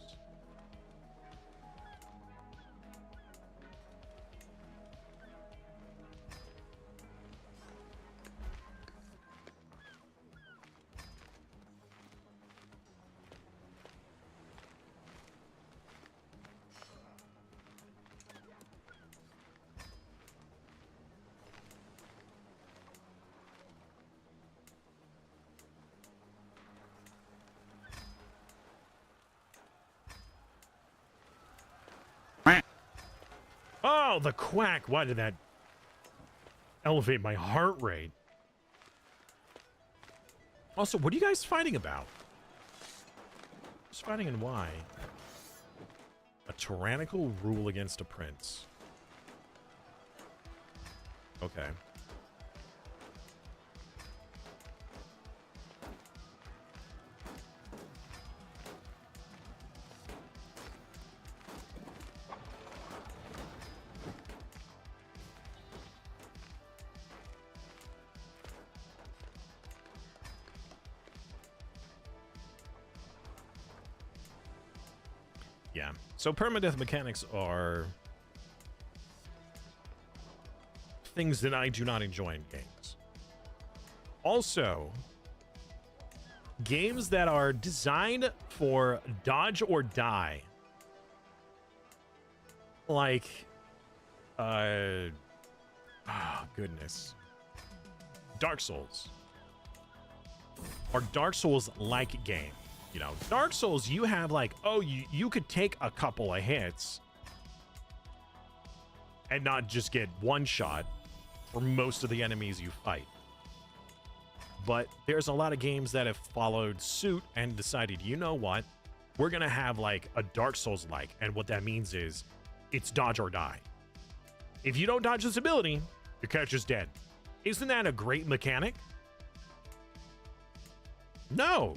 Oh, the quack. Why did that elevate my heart rate? Also, what are you guys fighting about? Who's fighting and why? A tyrannical rule against a prince. Okay. Yeah. So permadeath mechanics are things that I do not enjoy in games. Also, games that are designed for dodge or die. Like, oh goodness. Dark Souls. Or Dark Souls-like game. You know, Dark Souls, you have like, oh, you could take a couple of hits and not just get one shot for most of the enemies you fight. But there's a lot of games that have followed suit and decided, you know what? We're going to have like a Dark Souls-like. And what that means is it's dodge or die. If you don't dodge this ability, your character's dead. Isn't that a great mechanic? No.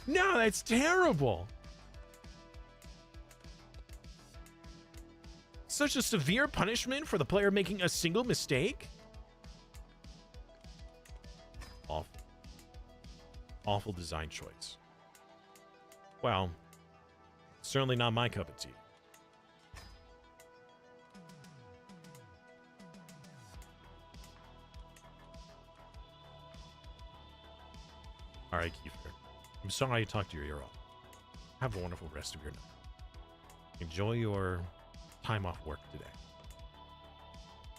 No, that's terrible. Such a severe punishment for the player making a single mistake? Awful. Awful design choice. Well, certainly not my cup of tea. All right, Kiefer. I'm sorry I talked your ear off. Have a wonderful rest of your night. Enjoy your time off work today.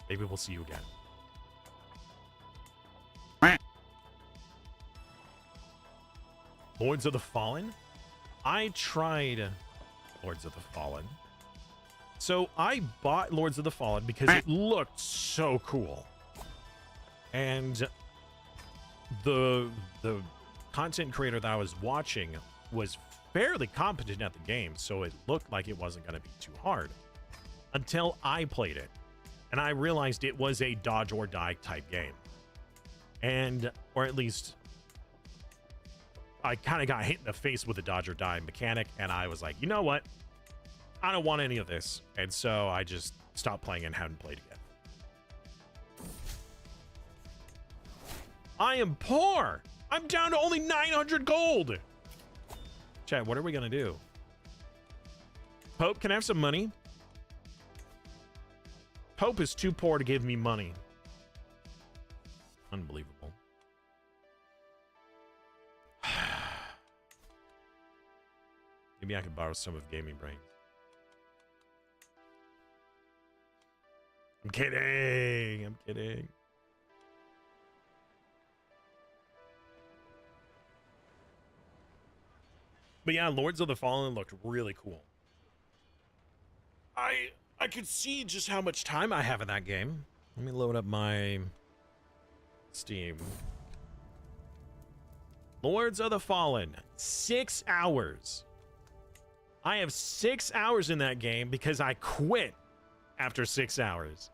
Maybe we'll see you again. Lords of the Fallen? I tried Lords of the Fallen. So I bought Lords of the Fallen because it looked so cool. And the content creator that I was watching was fairly competent at the game, so it looked like it wasn't going to be too hard until I played it, and I realized it was a dodge or die type game, and or at least I kind of got hit in the face with a dodge or die mechanic, and I was like, you know what, I don't want any of this, and so I just stopped playing and haven't played again. I am poor. I'm down to only 900 gold. Chat, what are we going to do? Pope, can I have some money? Pope is too poor to give me money. Unbelievable. Maybe I could borrow some of Gaming Brains. I'm kidding. I'm kidding. But yeah, Lords of the Fallen looked really cool. I could see just how much time I have in that game. Let me load up my Steam. Lords of the Fallen, 6 hours. I have 6 hours in that game because I quit after 6 hours.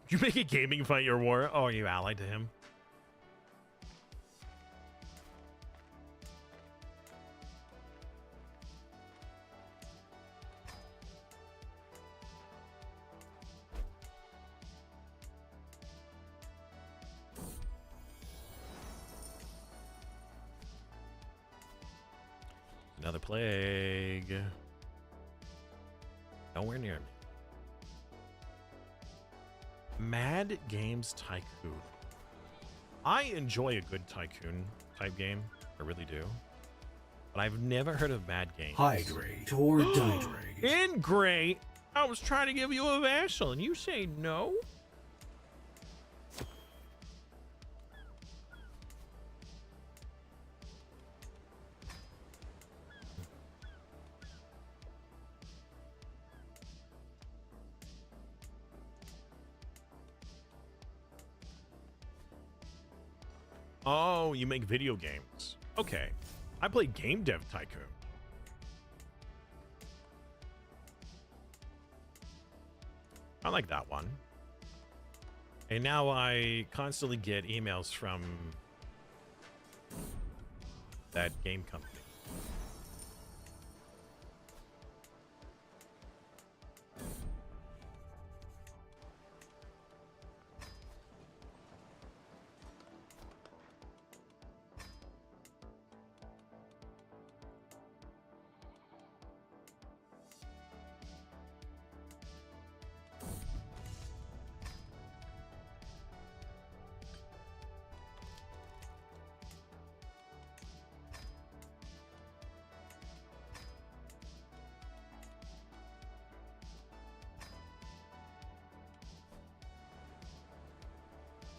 You make a gaming fight your war? Oh, are you allied to him? Another plague. Nowhere near me. Mad Games Tycoon. I enjoy a good tycoon type game. I really do. But I've never heard of Mad Games. Hydrate or dihydrate. In great. I was trying to give you a vassal and you say no? Oh, you make video games. Okay. I play Game Dev Tycoon. I like that one. And now I constantly get emails from that game company.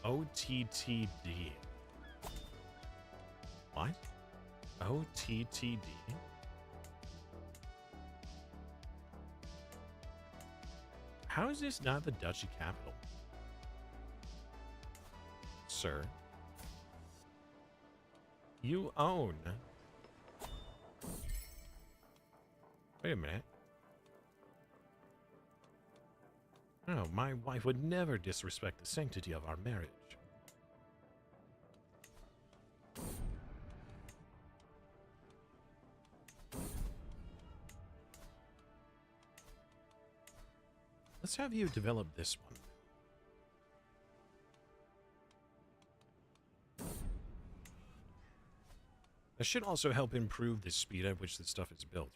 OTTD. What? OTTD? How is this not the Duchy capital? Sir. You own. Wait a minute. No, my wife would never disrespect the sanctity of our marriage. Let's have you develop this one. That should also help improve the speed at which this stuff is built.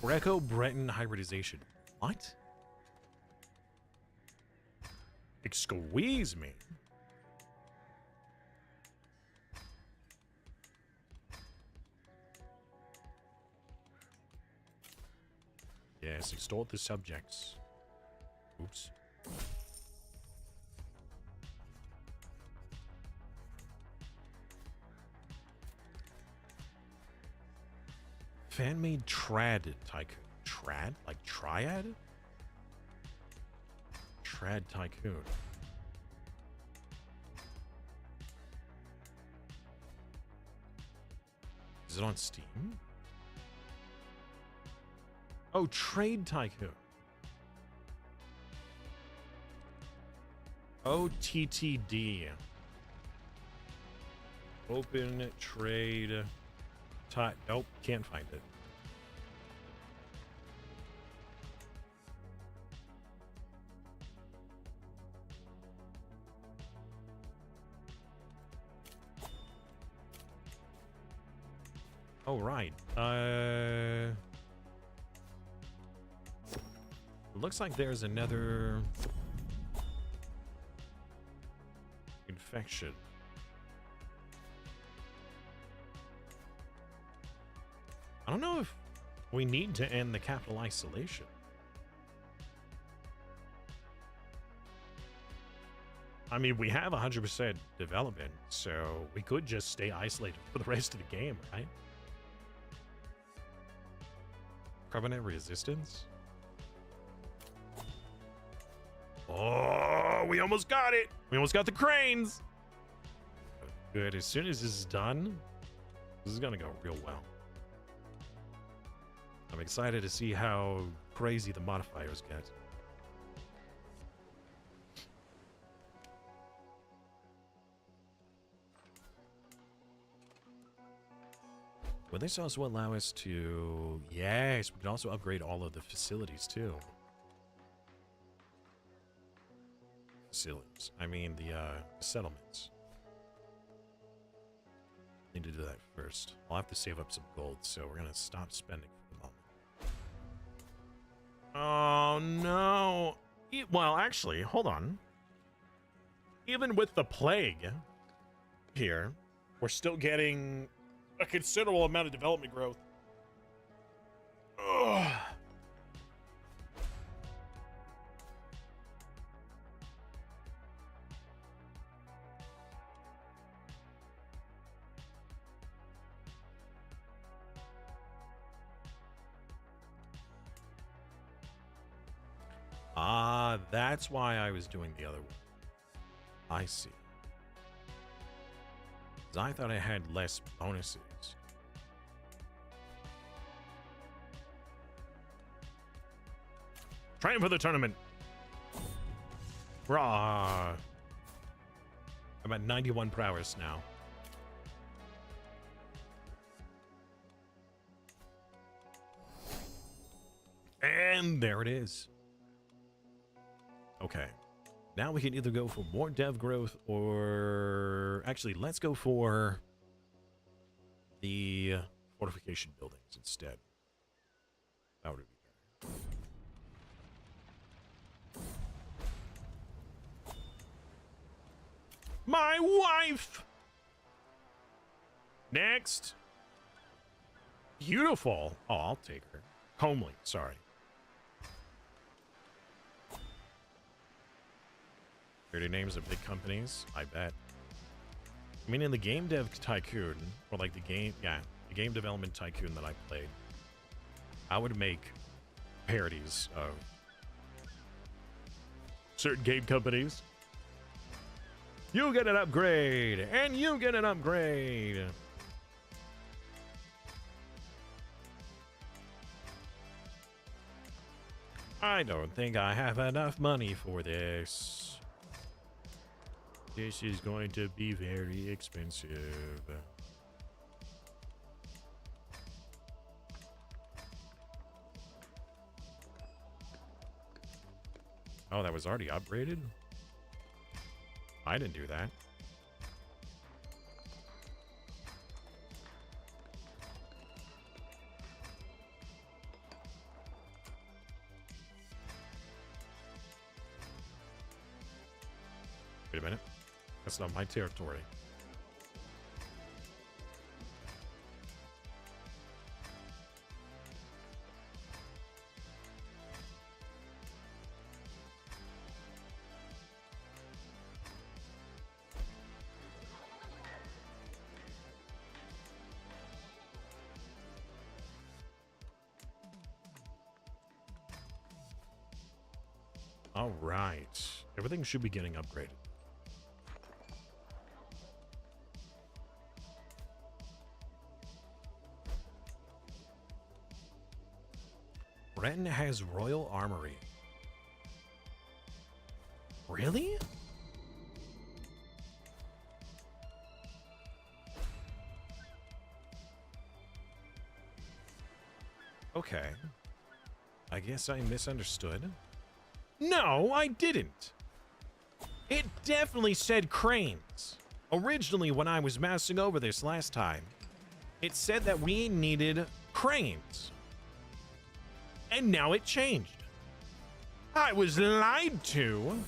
Greco-Breton hybridization. What? Excuse me. Yes, extort the subjects. Oops. Fan-made trad tycoon. Trad? Like triad? Trad tycoon. Is it on Steam? Oh, trade tycoon. OTTD. Open trade. Nope, can't find it. Oh, right. Looks like there's another infection. I don't know if we need to end the capital isolation. I mean, we have 100% development, so we could just stay isolated for the rest of the game, right? Carbonate resistance? Oh, we almost got it. We almost got the cranes. Good. As soon as this is done, this is going to go real well. I'm excited to see how crazy the modifiers get. Will this also allow us to... Yes, we can also upgrade all of the facilities, too. Facilities. I mean, the settlements. Need to do that first. I'll have to save up some gold, so we're going to stop spending for the moment. Oh, no. Well, actually, hold on. Even with the plague here, we're still getting a considerable amount of development growth. Ugh. Ah, that's why I was doing the other one. I see. 'Cause I thought I had less bonuses. Train for the tournament. Rah. I'm at 91 prowess now. And there it is. Okay. Now we can either go for more dev growth or... Actually, let's go for the fortification buildings instead. That would be better. My wife! Next. Beautiful. Oh, I'll take her. Homely, sorry. Dirty names of big companies, I bet. I mean, in the game dev tycoon, or like the game development tycoon that I played, I would make parodies of certain game companies. You get an upgrade, and you get an upgrade. I don't think I have enough money for this. This is going to be very expensive. Oh, that was already upgraded? I didn't do that. Wait a minute. That's not my territory. All right. Everything should be getting upgraded. Ren has Royal Armory. Really? Okay. I guess I misunderstood. No, I didn't. It definitely said cranes. Originally, when I was mousing over this last time, it said that we needed cranes. And now it changed. I was lied to.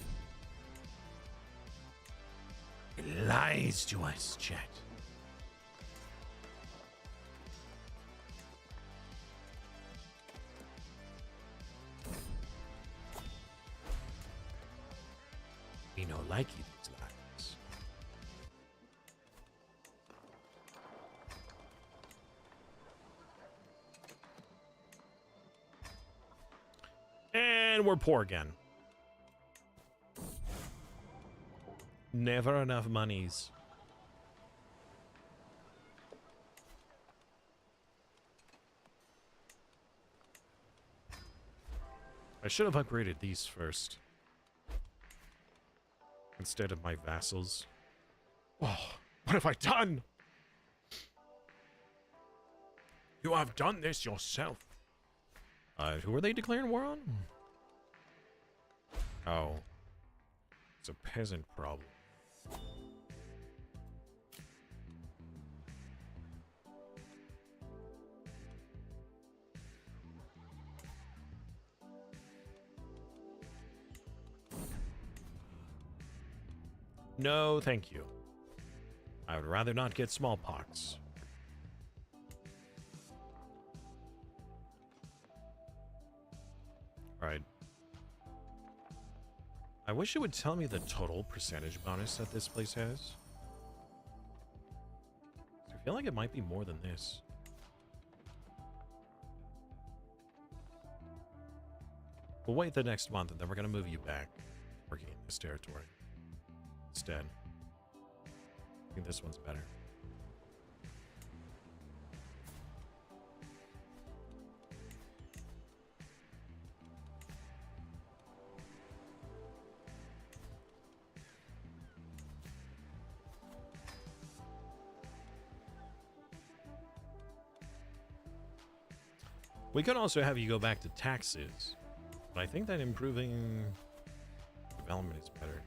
It lies to us, chat. We no likey these lies. And we're poor again. Never enough monies. I should have upgraded these first. Instead of my vassals. Oh, what have I done? You have done this yourself. Who are they declaring war on? Oh. It's a peasant problem. No, thank you. I would rather not get smallpox. Alright. I wish it would tell me the total percentage bonus that this place has. I feel like it might be more than this. We'll wait the next month and then we're going to move you back. Working in this territory. Instead. I think this one's better. We could also have you go back to taxes, but I think that improving development is better.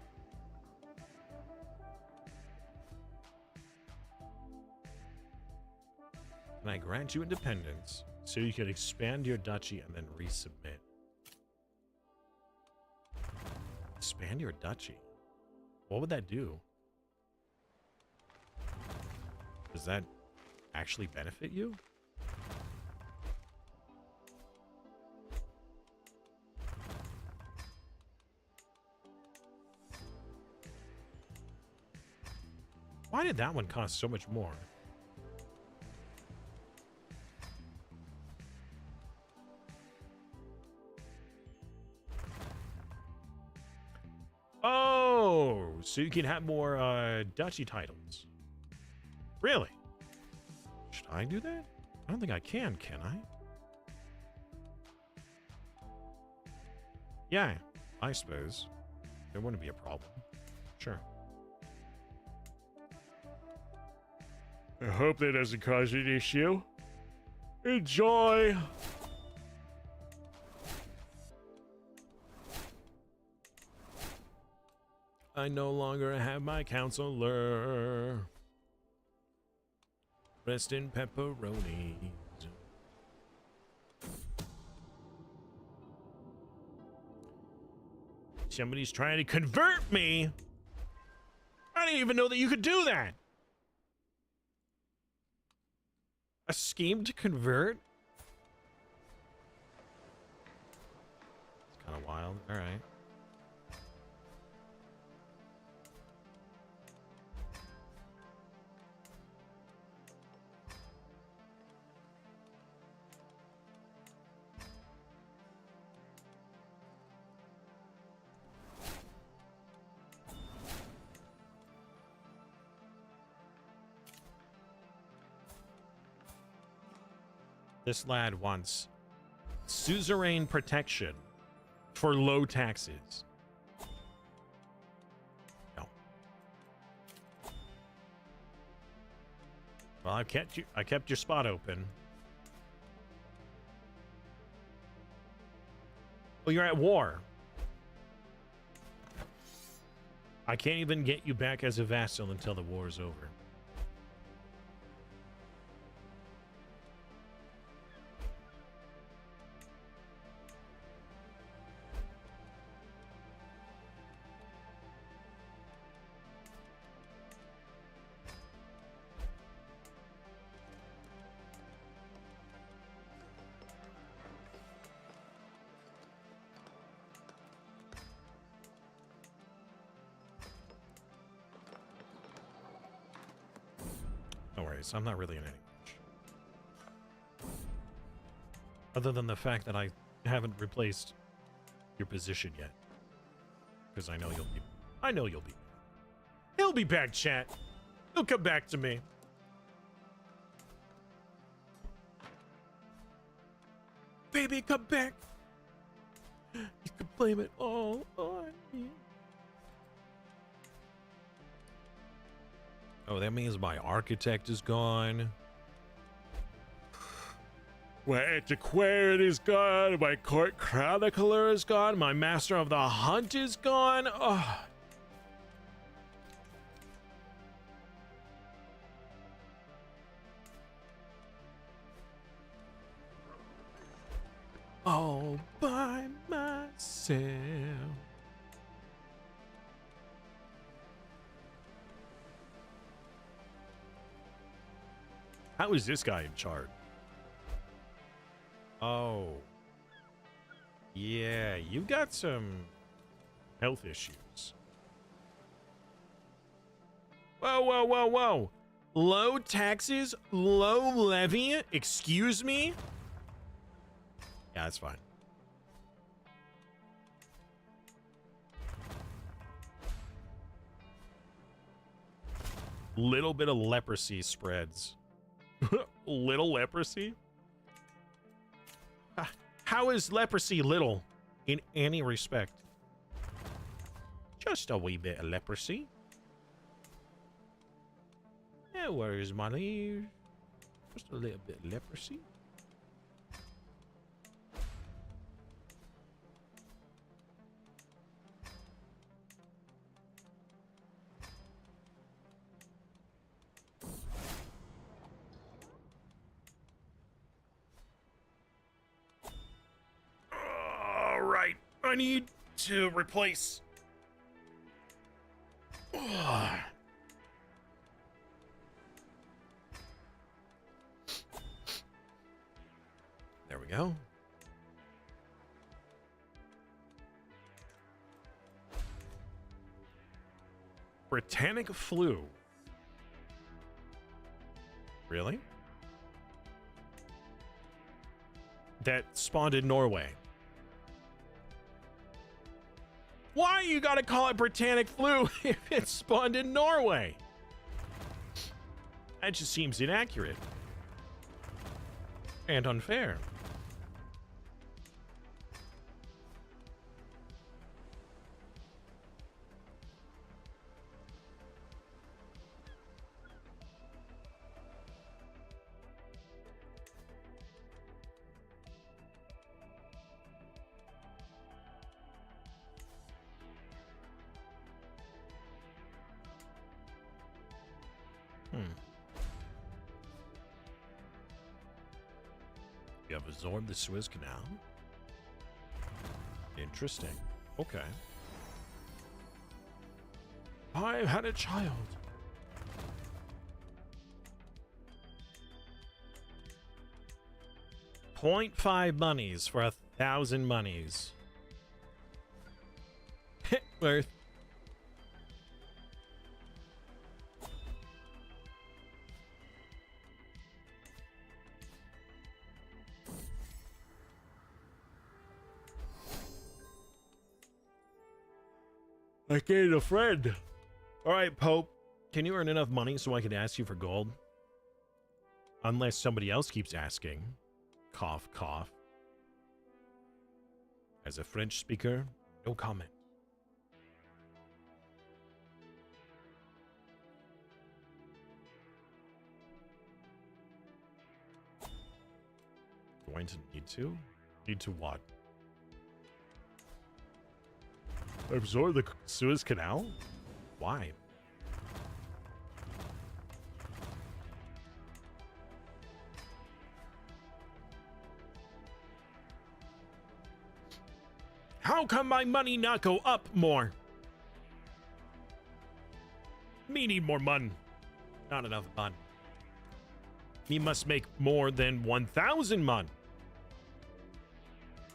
And I grant you independence, so you can expand your duchy and then resubmit. Expand your duchy? What would that do? Does that actually benefit you? Why did that one cost so much more? Oh, so you can have more duchy titles. Really? Should I do that? I don't think I can I? Yeah, I suppose. There wouldn't be a problem. Sure. I hope that doesn't cause an issue. Enjoy! I no longer have my counselor. Rest in pepperonis. Somebody's trying to convert me! I didn't even know that you could do that! A scheme to convert? It's kind of wild. All right. This lad wants suzerain protection for low taxes. No. Well, I kept your spot open. Well, you're at war. I can't even get you back as a vassal until the war is over. No worries, I'm not really in any rush. Other than the fact that I haven't replaced your position yet. Because I know you'll be... He'll be back, chat. He'll come back to me. Baby, come back. You can blame it all on me. Oh, that means my architect is gone. My antiquarian is gone. My court chronicler is gone. My master of the hunt is gone. Oh. All by myself. How is this guy in charge? Oh. Yeah, you got some health issues. Whoa, whoa, whoa, whoa. Low taxes, low levy, excuse me? Yeah, that's fine. Little bit of leprosy spreads. Little leprosy? How is leprosy little in any respect? Just a wee bit of leprosy. Yeah, where is my leave? Just a little bit of leprosy. I need to replace. There we go. Britannic flu. Really? That spawned in Norway. Why you gotta call it Britannic flu if it spawned in Norway? That just seems inaccurate. And unfair. You have absorbed the Suez Canal? Interesting. Okay. I've had a child. .5 monies for 1,000 monies. Worth. I gained a friend. All right, Pope. Can you earn enough money so I can ask you for gold? Unless somebody else keeps asking. Cough, cough. As a French speaker, no comment. Going to need to? Need to what? Absorb the Suez Canal? Why? How come my money not go up more? Me need more mun. Not enough mun. Me must make more than 1,000 mun.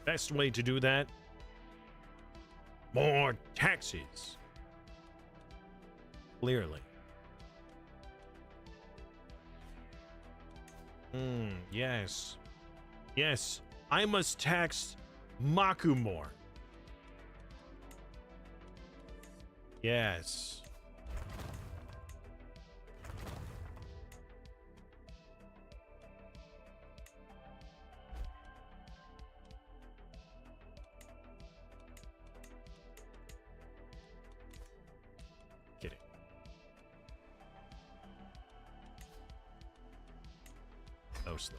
Best way to do that? More taxes. Clearly. Yes. Yes. I must tax Maku more. Yes. Kidding. Mostly.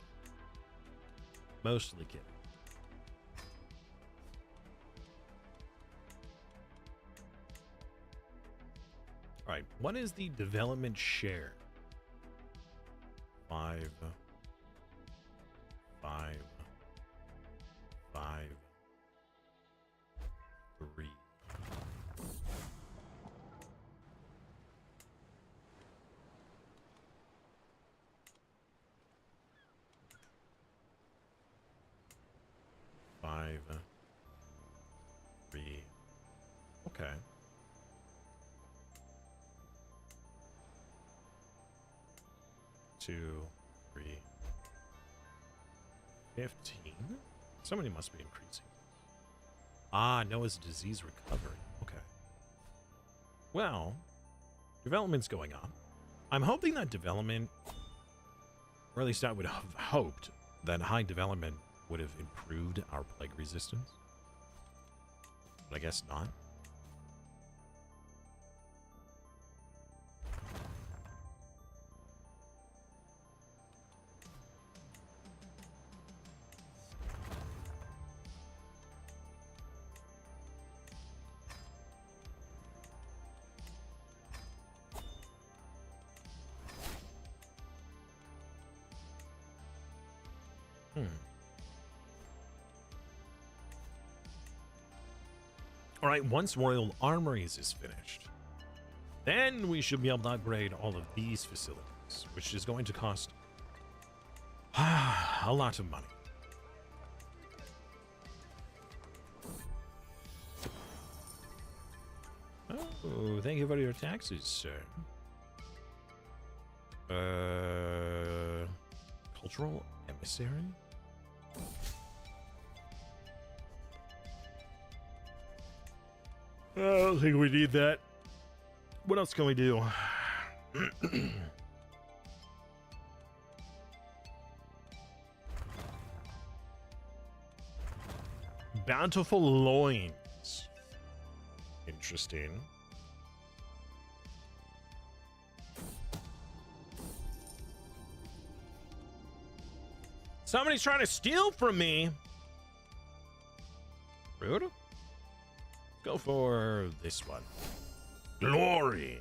Mostly kidding. All right, what is the development share? 5, 5, 5, 3. Five, 3. Okay. 2, 3, 15. Somebody must be increasing. Ah, Noah's disease recovery. Okay. Well, development's going on. I'm hoping that development, or at least I would have hoped that high development would have improved our plague resistance. But I guess not. All right, once Royal Armories is finished, then we should be able to upgrade all of these facilities, which is going to cost a lot of money. Oh, thank you for your taxes, sir. Cultural emissary? I don't think we need that. What else can we do? Bountiful loins. Interesting. Somebody's trying to steal from me. Rude. Go for this one. Glory.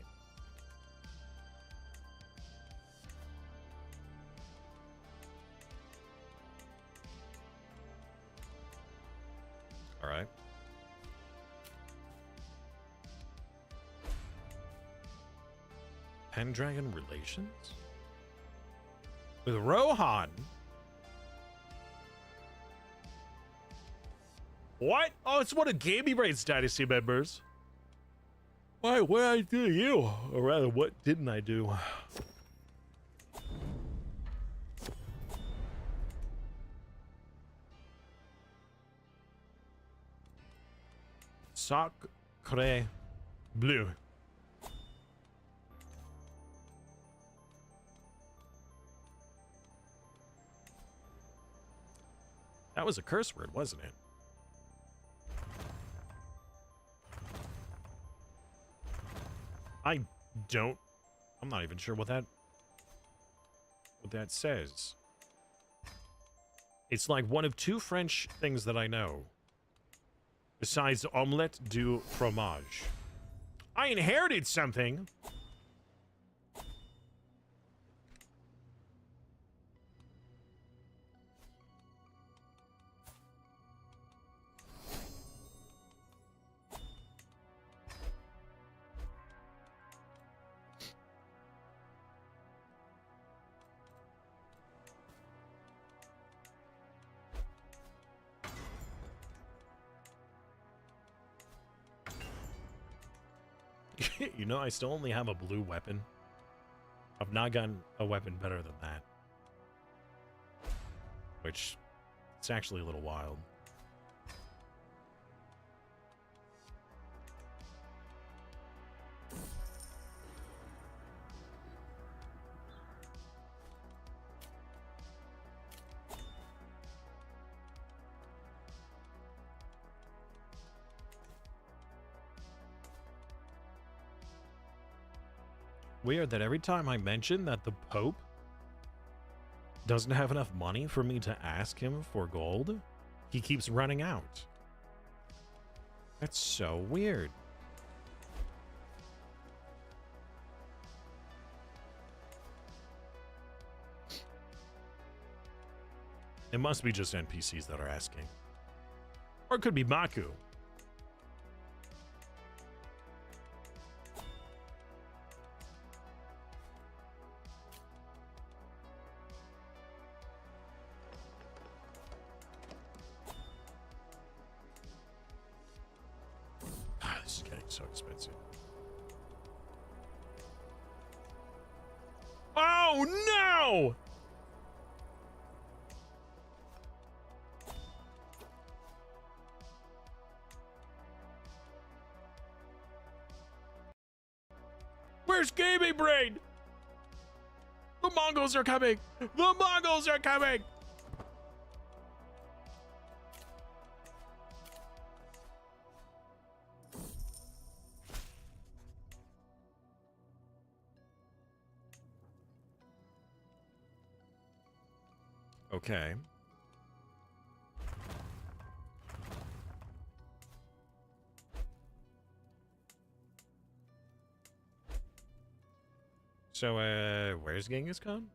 All right. Pendragon relations? With Rohan? What? Oh, it's one of Gamey Brain's Dynasty members. Why? What did I do to you? Or rather, what didn't I do? Sacre bleu. That was a curse word, wasn't it? I'm not even sure what that says. It's like one of two French things that I know. Besides omelette du fromage. I inherited something. You know, I still only have a blue weapon. I've not gotten a weapon better than that. which it's actually a little wild. Weird that every time I mention that the Pope doesn't have enough money for me to ask him for gold, he keeps running out. That's so weird. It must be just NPCs that are asking. Or it could be Baku. This is getting so expensive. Oh no! Where's Gaming Brain? The Mongols are coming! The Mongols are coming! Okay. So, where's Genghis Khan?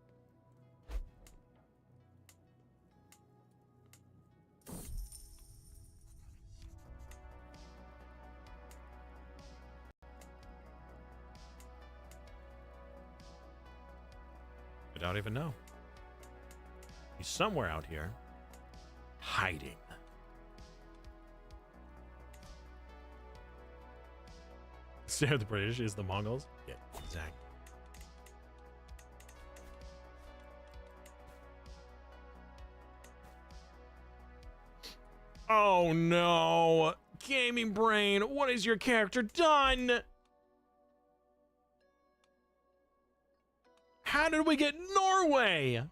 I don't even know. He's somewhere out here, hiding. So the British is the Mongols? Yeah, exactly. Oh no! Gaming Brain, what has your character done? How did we get Norway?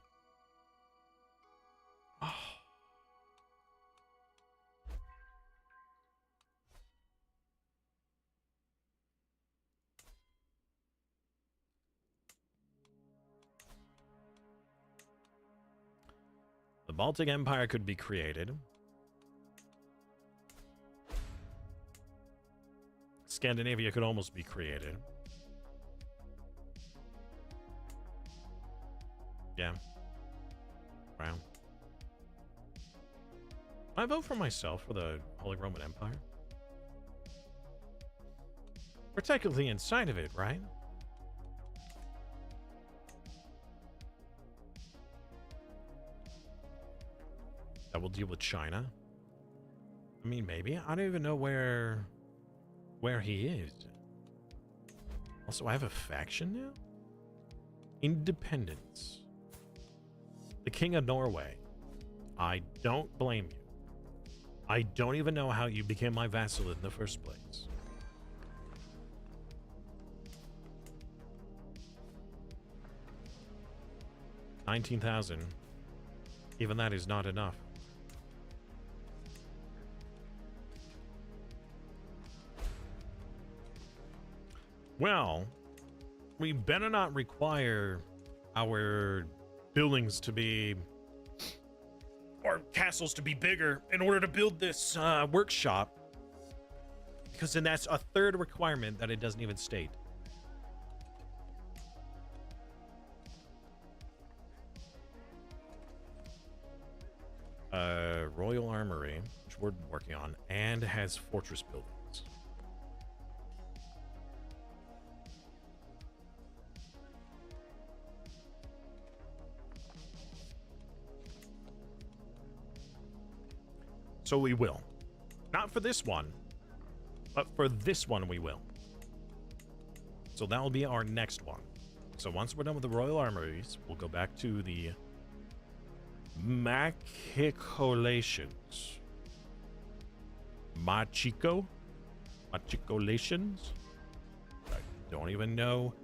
Oh. The Baltic Empire could be created. Scandinavia could almost be created. Yeah. Wow. I vote for myself for the Holy Roman Empire. We're technically inside of it, right? That will deal with China. I mean, maybe. I don't even know where he is. Also, I have a faction now? Independence. The King of Norway. I don't blame you. I don't even know how you became my vassal in the first place. $19,000. Even that is not enough. Well, we better not require our buildings to be, or castles to be bigger in order to build this workshop, because then that's a third requirement that it doesn't even state. Royal Armory, which we're working on, and has fortress buildings. So we will. Not for this one, but for this one we will. So that will be our next one. So once we're done with the Royal Armories, we'll go back to the Machicolations. Machicolations? I don't even know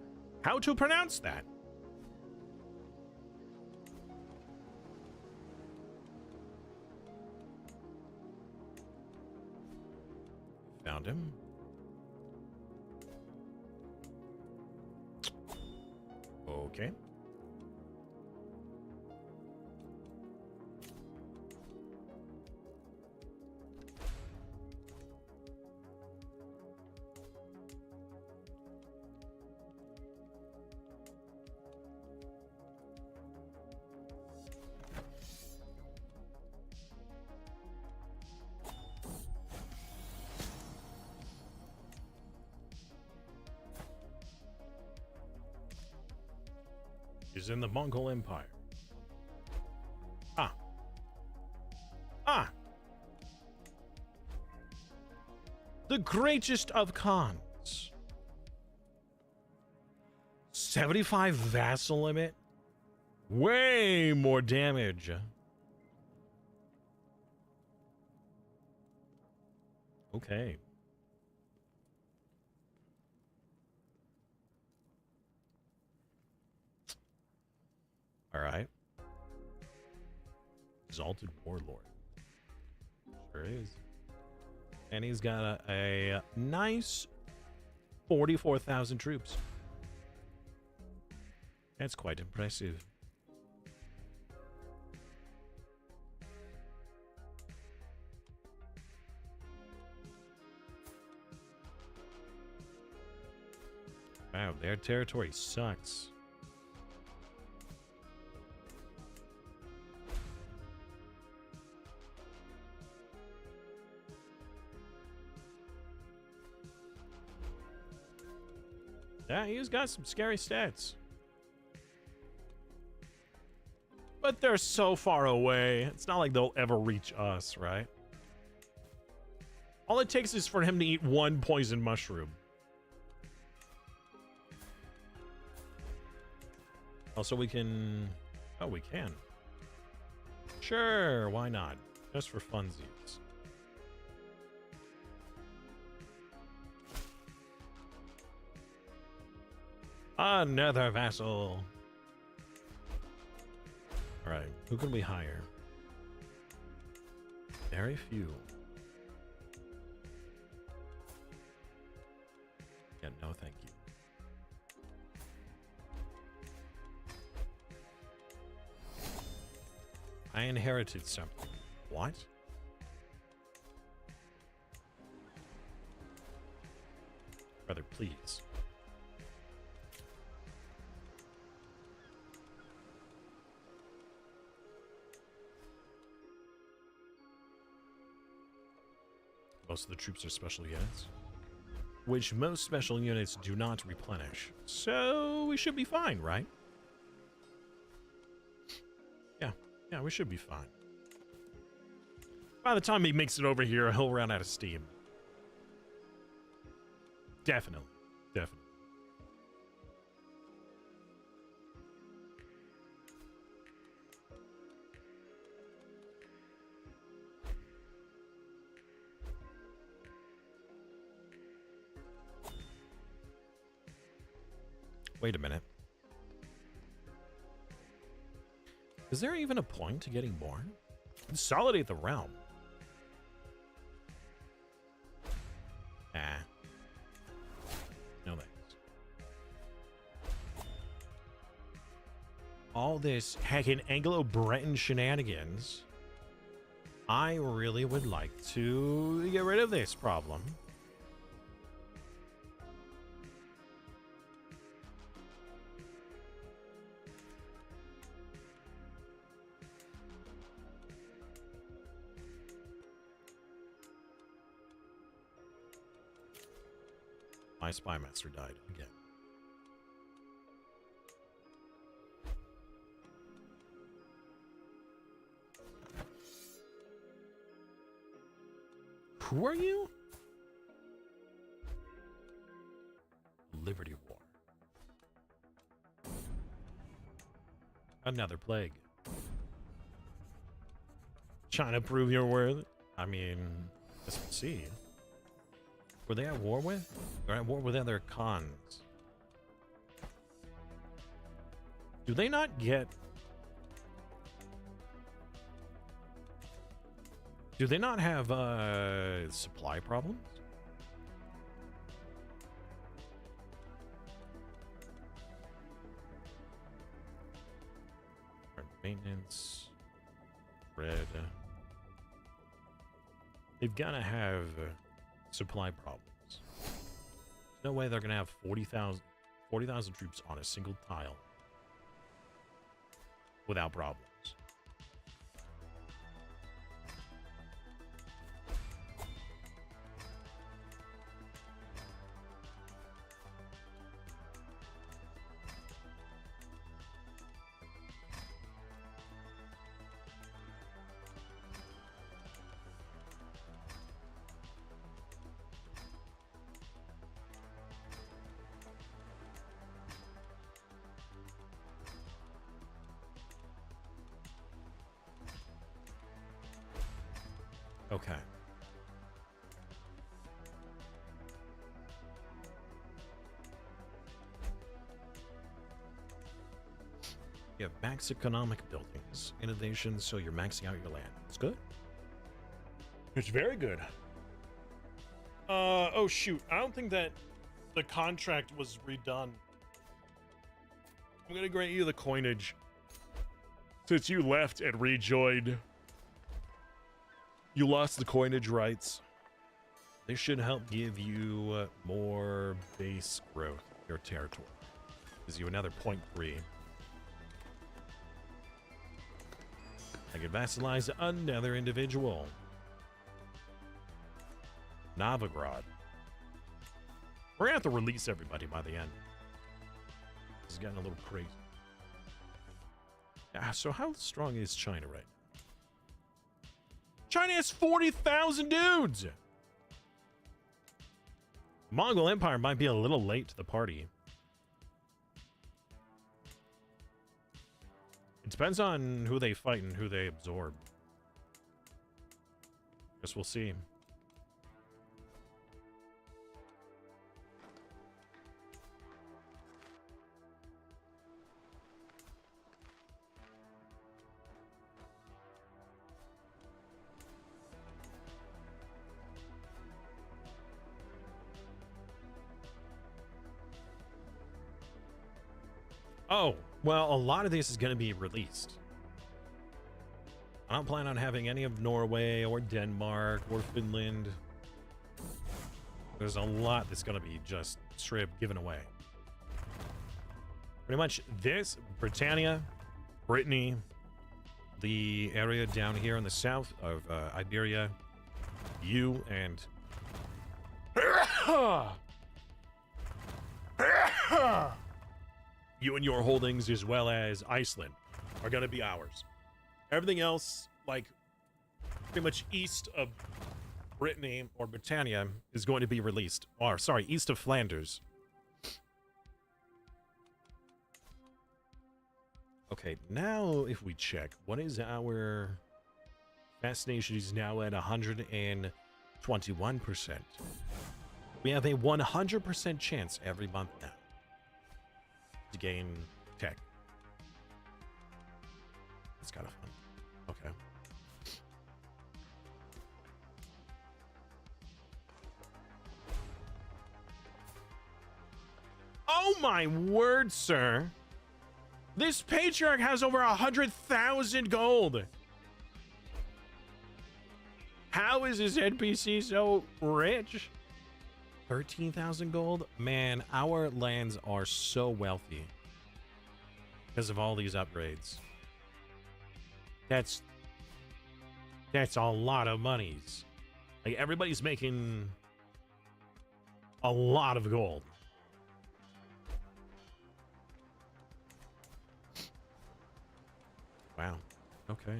how to pronounce that. Found him. Okay. Is in the Mongol Empire. Ah. The greatest of Khans. 75 vassal limit. Way more damage. Okay. All right. Exalted Warlord. Sure is. And he's got a nice 44,000 troops. That's quite impressive. Wow, their territory sucks. Yeah, he's got some scary stats. But they're so far away. It's not like they'll ever reach us, right? All it takes is for him to eat one poison mushroom. Also, we can... Oh, we can. Sure, why not? Just for funsies. Another vassal. All right, who can we hire? Very few. Yeah, no, thank you. I inherited something. What? Brother, please. Most of the troops are special units, which most special units do not replenish. So we should be fine, right? Yeah, we should be fine. By the time he makes it over here, he'll run out of steam. Definitely. Wait a minute. Is there even a point to getting born? Consolidate the realm. Ah. No thanks. All this heckin' Anglo-Breton shenanigans. I really would like to get rid of this problem. My spy master died again. Who are you? Liberty War. Another plague. Trying to prove your worth. I mean, let's see. Were they at war with? They're at war with other cons. Do they not get... Do they not have supply problems? Maintenance. Red. They've got to have supply problems. No way they're going to have 40,000 troops on a single tile without problems. Okay. You have max economic buildings, innovation, so you're maxing out your land. It's good. It's very good. Oh shoot, I don't think that the contract was redone. I'm gonna grant you the coinage since you left and rejoined. You lost the coinage rights. This should help give you more base growth in your territory. Gives you another 0.3. I can vassalize another individual. Novigrad. We're gonna have to release everybody by the end. This is getting a little crazy. So how strong is China right now? China has 40,000 dudes! Mongol Empire might be a little late to the party. It depends on who they fight and who they absorb. Guess we'll see. Oh, well, a lot of this is going to be released. I don't plan on having any of Norway or Denmark or Finland. There's a lot that's going to be just straight given away. Pretty much this, Britannia, Brittany, the area down here in the south of Iberia, you and... you and your holdings, as well as Iceland, are going to be ours. Everything else, like pretty much east of Brittany or Britannia, is going to be released. Or, sorry, east of Flanders. Okay, now if we check, what is our fascination is now at 121%. We have a 100% chance every month now to gain tech. It's kind of fun. Okay. Oh my word, sir. This patriarch has over 100,000 gold. How is this NPC so rich? 13,000 gold? Man, our lands are so wealthy because of all these upgrades. That's a lot of monies. Like, everybody's making a lot of gold. Wow. Okay.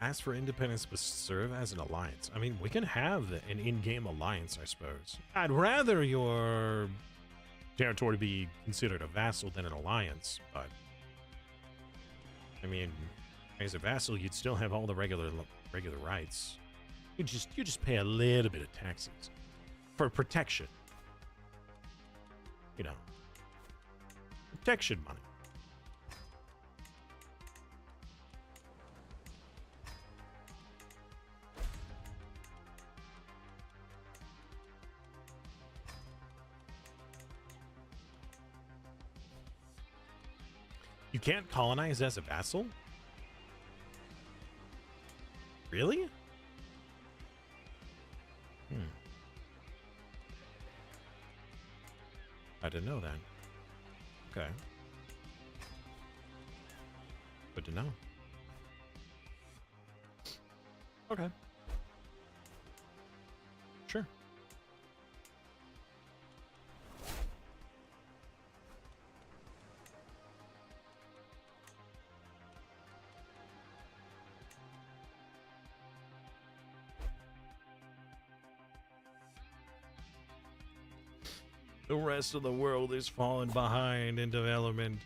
Ask for independence but serve as an alliance. I mean, we can have an in-game alliance, I suppose. I'd rather your territory to be considered a vassal than an alliance, but I mean, as a vassal, you'd still have all the regular rights. You just pay a little bit of taxes for protection. You know, protection money. You can't colonize as a vassal? Really? I didn't know that. Okay. Good to know. Okay. Sure. The rest of the world is falling behind in development.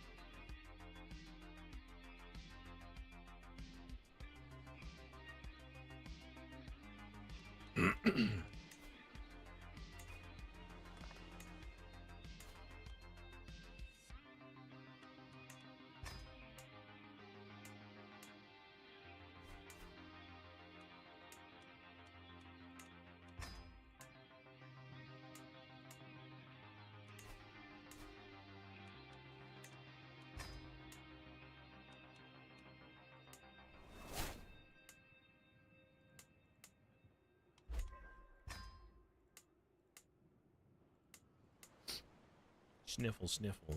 Sniffle, sniffle.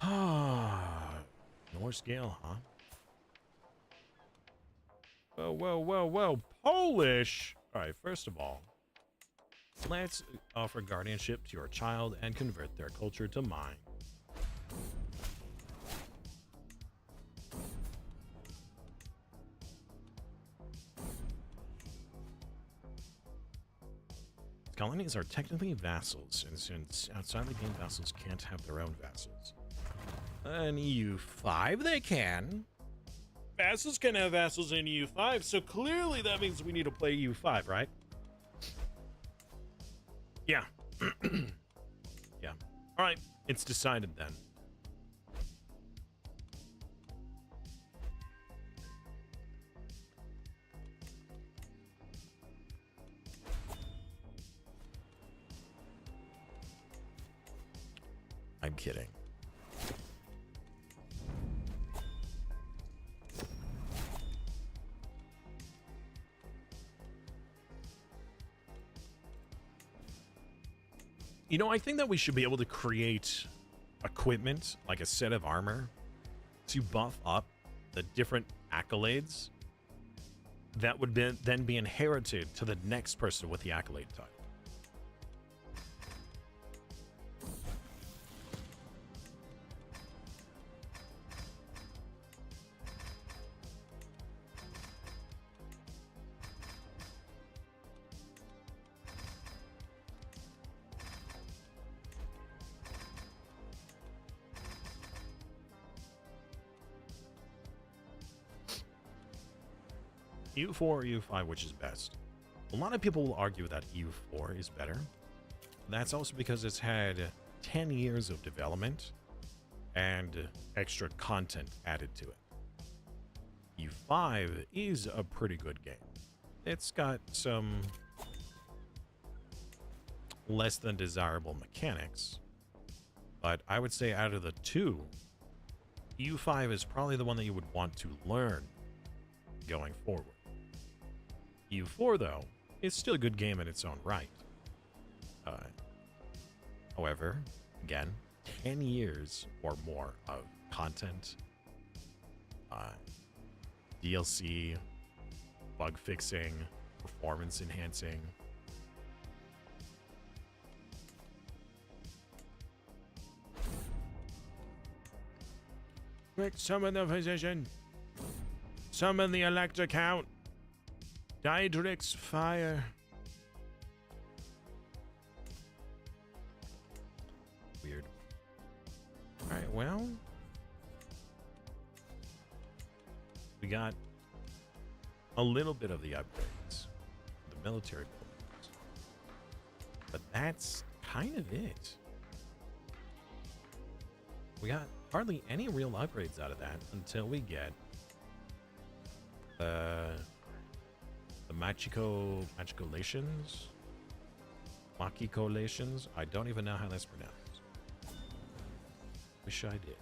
Ah, Norse scale, huh? Whoa, whoa, whoa, whoa. Polish! Alright, first of all, let's offer guardianship to your child and convert their culture to mine. Colonies are technically vassals, and since outside the game vassals can't have their own vassals. In EU5 they can. Vassals can have vassals in EU5, so clearly that means we need to play EU5, right? Yeah. Yeah. Alright, it's decided then. I'm kidding. You know, I think that we should be able to create equipment, like a set of armor, to buff up the different accolades that would then be inherited to the next person with the accolade type. EU4 or EU5, which is best? A lot of people will argue that EU4 is better. That's also because it's had 10 years of development and extra content added to it. EU5 is a pretty good game. It's got some less than desirable mechanics, but I would say out of the two, EU5 is probably the one that you would want to learn going forward. EU4, though, is still a good game in its own right. However, again, 10 years or more of content, DLC, bug fixing, performance enhancing. Quick, summon the physician. Summon the elector count. Daedric's fire. Weird. Alright, well. We got a little bit of the upgrades. The military buildings. But that's kind of it. We got hardly any real upgrades out of that until we get the Machicolations. I don't even know how that's pronounced. Wish I did.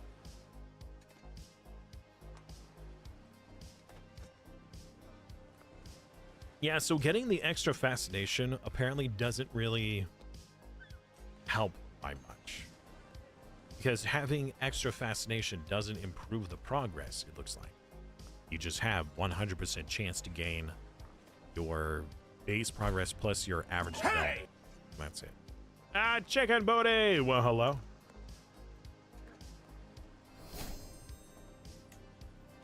Yeah, so getting the extra fascination apparently doesn't really help by much. Because having extra fascination doesn't improve the progress, it looks like. You just have 100% chance to gain your base progress plus your average development. That's it. Ah, chicken booty! Well, hello.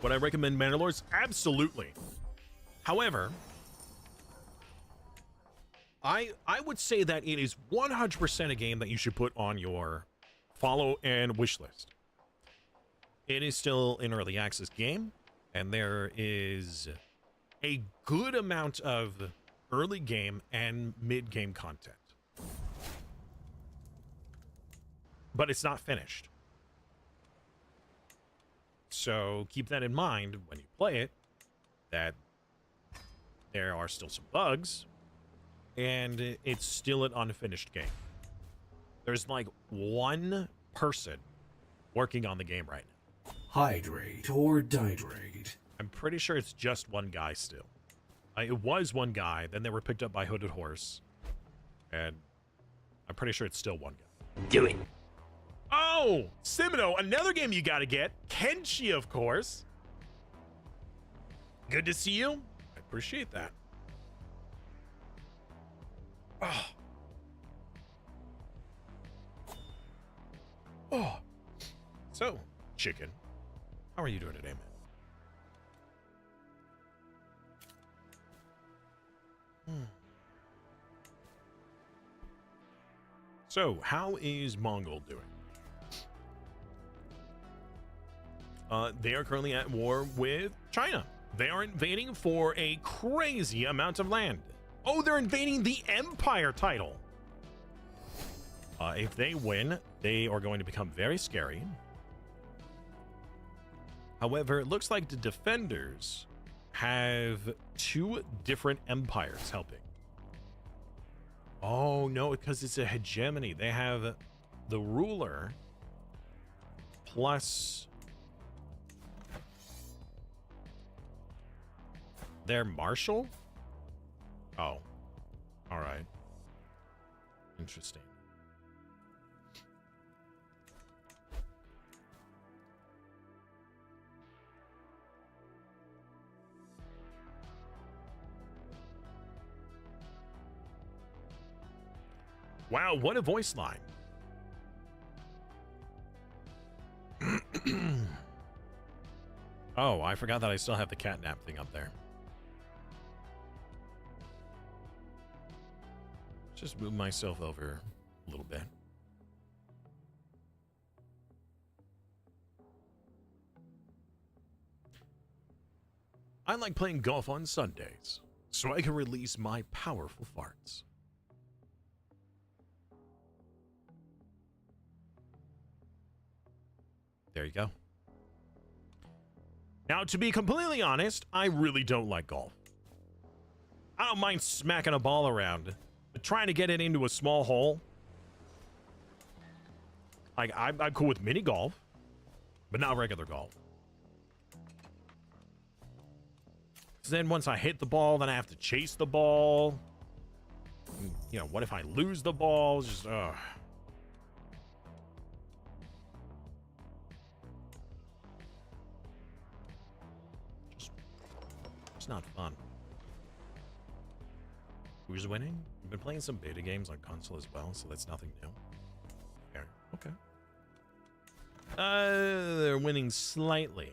Would I recommend Mandalores? Absolutely. However, I would say that it is 100% a game that you should put on your follow and wish list. It is still an early access game, and there is a good amount of early game and mid game content. But it's not finished. So keep that in mind when you play it, that there are still some bugs, and it's still an unfinished game. There's like one person working on the game right now. Hydrate or dihydrate. I'm pretty sure it's just one guy still. It was one guy, then they were picked up by Hooded Horse, and I'm pretty sure it's still one guy. Do it. Oh, Simino, another game you gotta get. Kenshi, of course. Good to see you. I appreciate that. Oh. Oh. So, chicken, how are you doing today, man? So, how is Mongol doing? They are currently at war with China. They are invading for a crazy amount of land. Oh, they're invading the Empire title. If they win, they are going to become very scary. However, it looks like the defenders have two different empires helping. Oh, no, because it's a hegemony. They have the ruler plus their marshal? Oh, all right. Interesting. Wow, what a voice line. Oh, I forgot that I still have the catnap thing up there. Just move myself over a little bit. I like playing golf on Sundays, so I can release my powerful farts. There you go. Now, to be completely honest, I really don't like golf. I don't mind smacking a ball around, but trying to get it into a small hole. Like, I'm cool with mini golf, but not regular golf. So then once I hit the ball, then I have to chase the ball. And, you know, what if I lose the ball? It's just, It's not fun. Who's winning? I've been playing some beta games on console as well, so that's nothing new. Okay. They're winning slightly.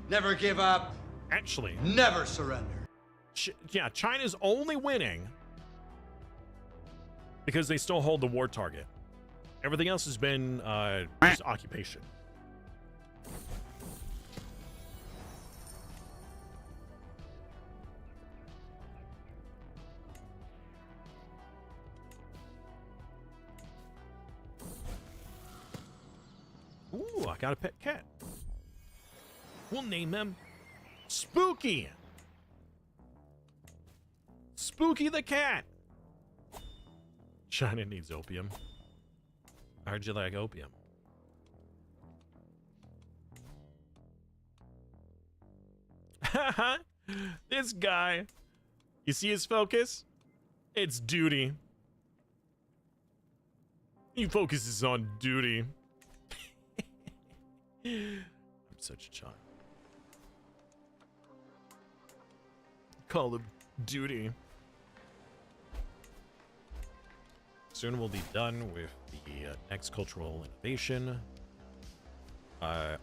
Never give up. Actually, Never surrender. Yeah, China's only winning because they still hold the war target. Everything else has been just occupation. Ooh, I got a pet cat. We'll name him Spooky. Spooky the cat. China needs opium. I heard you like opium. Haha. This guy. You see his focus? It's duty. He focuses on duty. I'm such a child. Call of Duty. Soon we'll be done with the next cultural innovation.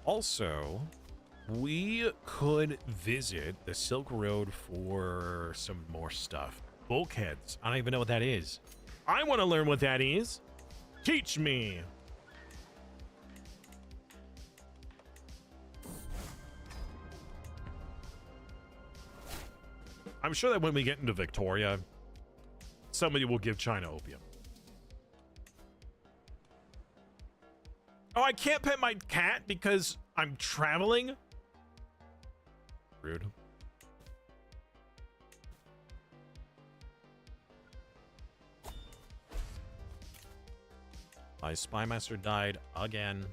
Also, we could visit the Silk Road for some more stuff. Bulkheads. I don't even know what that is. I want to learn what that is. Teach me. I'm sure that when we get into Victoria, somebody will give China opium. Oh, I can't pet my cat because I'm traveling? Rude. My spy master died again.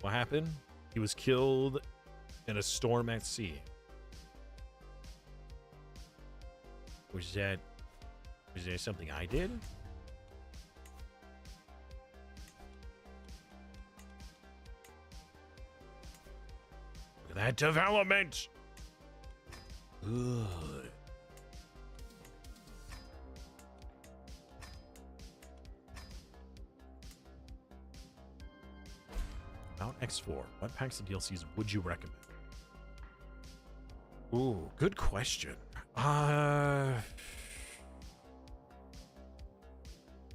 What happened? He was killed in a storm at sea. Was there something I did? Look at that development. Good. About X4, what packs of DLCs would you recommend? Ooh, good question.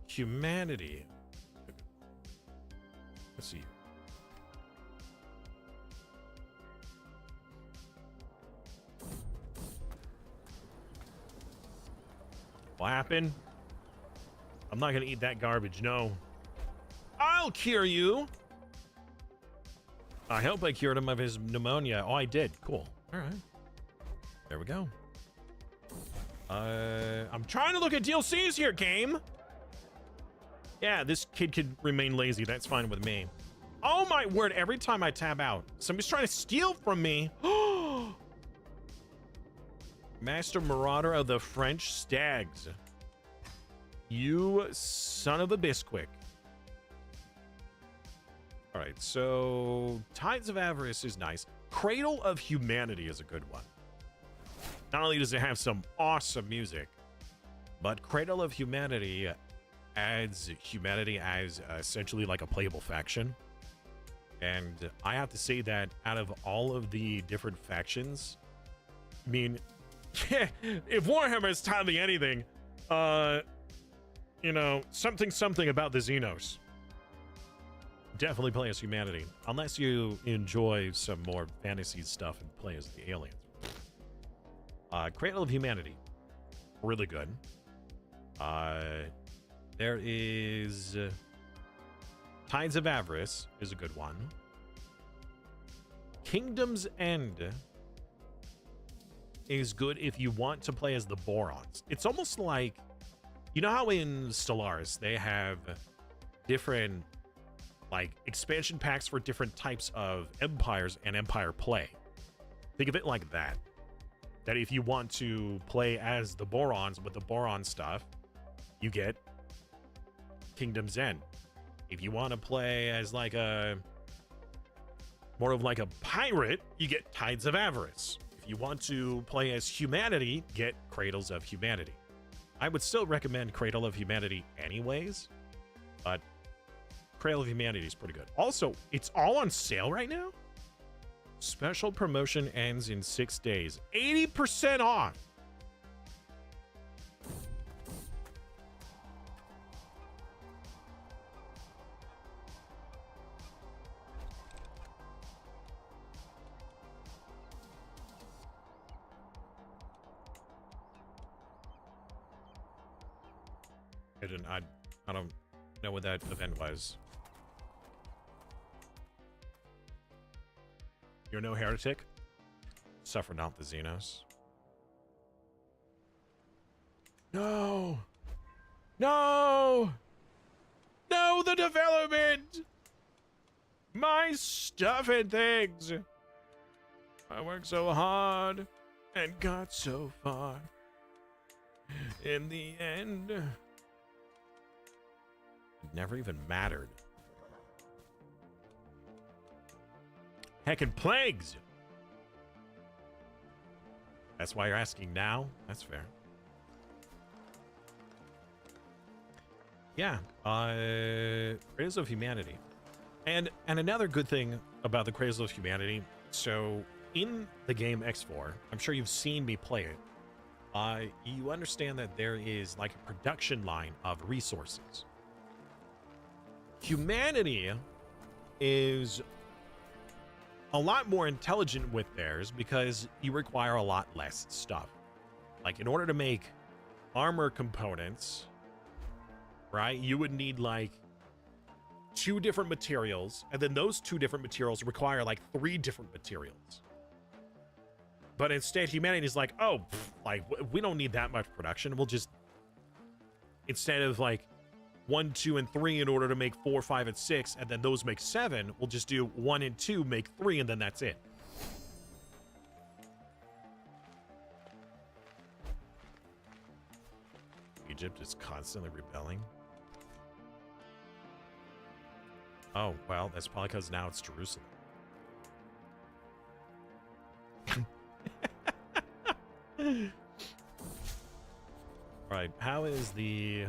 Humanity. Let's see. What happened? I'm not gonna eat that garbage, no. I'll cure you. I hope I cured him of his pneumonia. Oh, I did. Cool. All right. There we go. I'm trying to look at DLCs here, game. Yeah, this kid could remain lazy. That's fine with me. Oh my word, every time I tab out, somebody's trying to steal from me. Master Marauder of the French Stags. You son of a bisquick. All right, so Tides of Avarice is nice. Cradle of Humanity is a good one. Not only does it have some awesome music, but Cradle of Humanity adds humanity as essentially like a playable faction. And I have to say that out of all of the different factions, I mean, if Warhammer has taught me anything, you know, something about the Xenos. Definitely play as humanity, unless you enjoy some more fantasy stuff and play as the aliens. Cradle of Humanity, really good. There is Tides of Avarice is a good one. Kingdom's End is good if you want to play as the Borons. It's almost like, you know how in Stellaris they have different like expansion packs for different types of empires and empire play. Think of it like that. That if you want to play as the Borons with the Boron stuff, you get Kingdom's End. If you want to play as like a more of like a pirate, you get Tides of Avarice. If you want to play as humanity, get Cradles of Humanity. I would still recommend Cradle of Humanity anyways, but Cradle of Humanity is pretty good. Also, it's all on sale right now. Special promotion ends in 6 days. 80% off. I don't know what that event was. You're no heretic? Suffer not the Xenos. No! No! No, the development! My stuff and things! I worked so hard and got so far. In the end, it never even mattered. Heckin' plagues! That's why you're asking now? That's fair. Yeah, Cradles of Humanity. And another good thing about the Cradles of Humanity, so in the game X4, I'm sure you've seen me play it, you understand that there is like a production line of resources. Humanity is a lot more intelligent with theirs because you require a lot less stuff. Like in order to make armor components, right, you would need like 2 different materials, and then those 2 different materials require like 3 different materials. But instead, humanity is like, oh, like we don't need that much production. We'll just, instead of like 1, 2, and 3 in order to make 4, 5, and 6, and then those make 7, we'll just do 1 and 2, make 3, and then that's it. Egypt is constantly rebelling. Oh, well, that's probably because now it's Jerusalem. Right, how is the...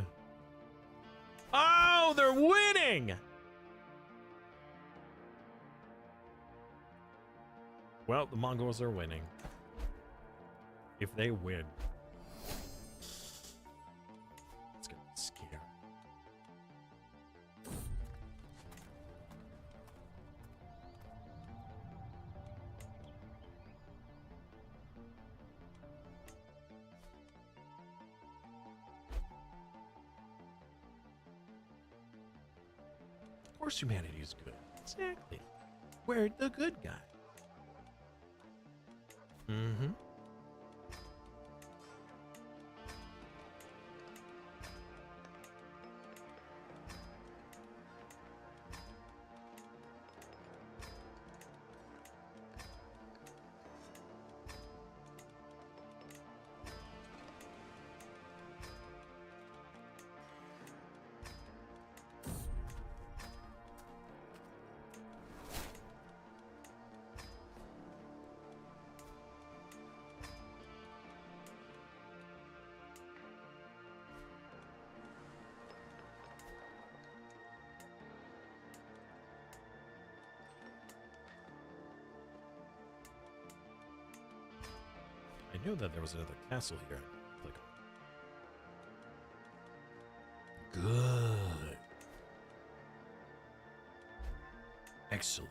Oh, they're winning! Well, the Mongols are winning. If they win. It's gonna be scary. Of course humanity is good. Exactly. We're the good guy. Mm-hmm. I knew that there was another castle here. Click on. Good. Excellent.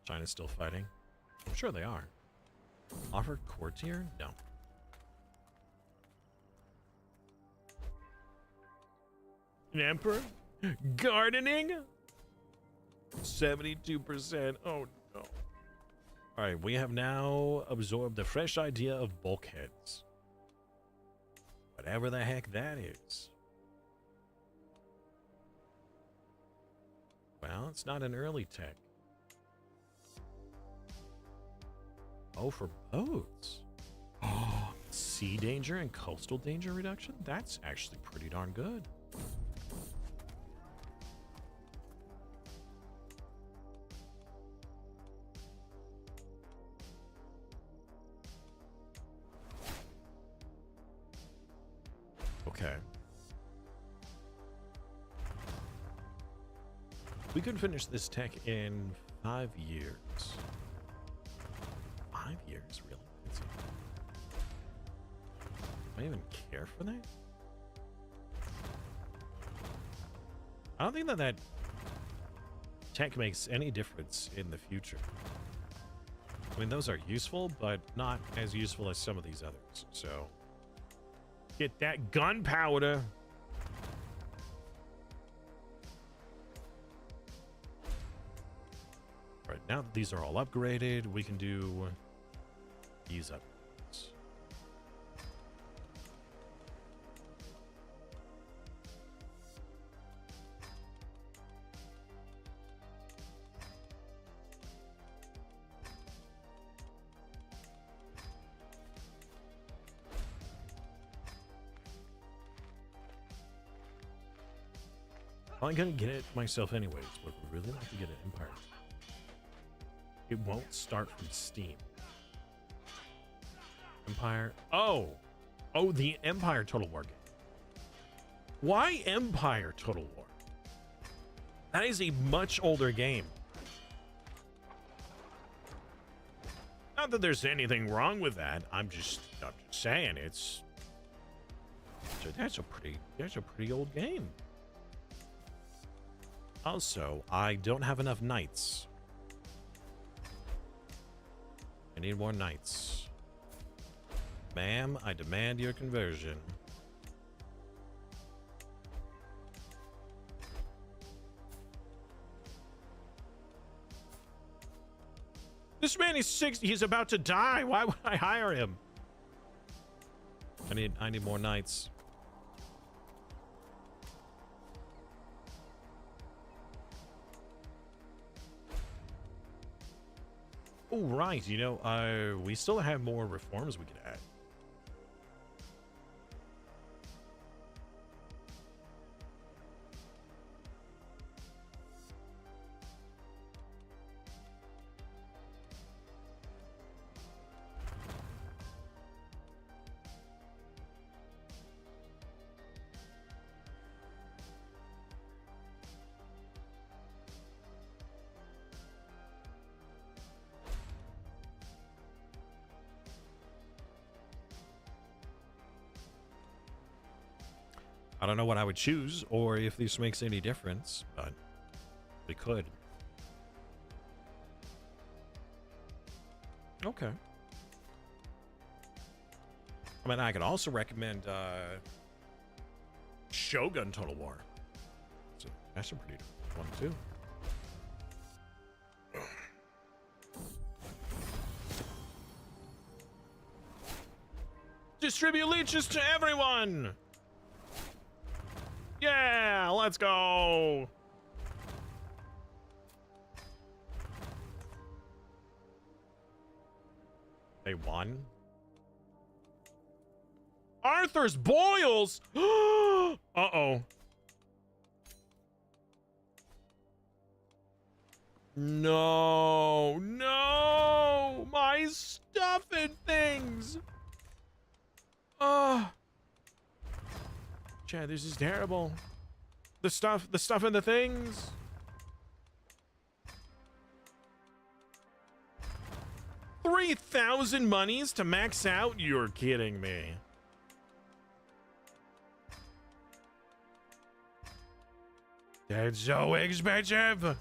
China's still fighting. I'm sure they are. Offer courtier? No. An emperor? Gardening? 72%. Oh no. Alright, we have now absorbed the fresh idea of bulkheads. Whatever the heck that is. Well, it's not an early tech. Oh, for boats. Oh, sea danger and coastal danger reduction. That's actually pretty darn good. Okay. We could finish this tech in 5 years. 5 years, really? Do I even care for that? I don't think that tech makes any difference in the future. I mean, those are useful, but not as useful as some of these others. So, get that gunpowder. Right, now that these are all upgraded, we can do these upgrades. I'm gonna get it myself anyways, but we really like to get an Empire. It won't start from Steam. Empire. Oh, the Empire Total War game. Why Empire Total War? That is a much older game. Not that there's anything wrong with that. I'm just saying that's a pretty old game. Also, I don't have enough knights. I need more knights. Ma'am, I demand your conversion. This man is 60. He's about to die. Why would I hire him? I need more knights. Oh, right. You know, we still have more reforms we could add. I don't know what I would choose or if this makes any difference, but we could. Okay. I mean, I could also recommend Shogun Total War. So that's a pretty good one too. Distribute leeches to everyone! Yeah, let's go. They won. Arthur's boils. Uh-oh. No, my stuff and things. Chad, this is terrible. The stuff and the things. $3,000 monies to max out? You're kidding me. That's so expensive.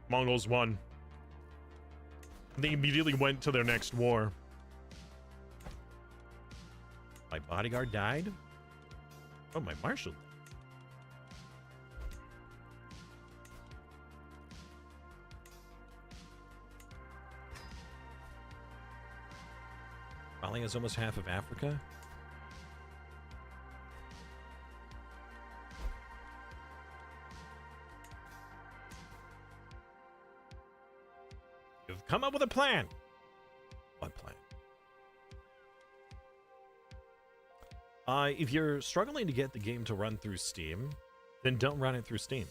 Mongols won. They immediately went to their next war. My bodyguard died? Oh, my marshal. Mali is almost half of Africa. You've come up with a plan. What plan? If you're struggling to get the game to run through Steam, then don't run it through Steam.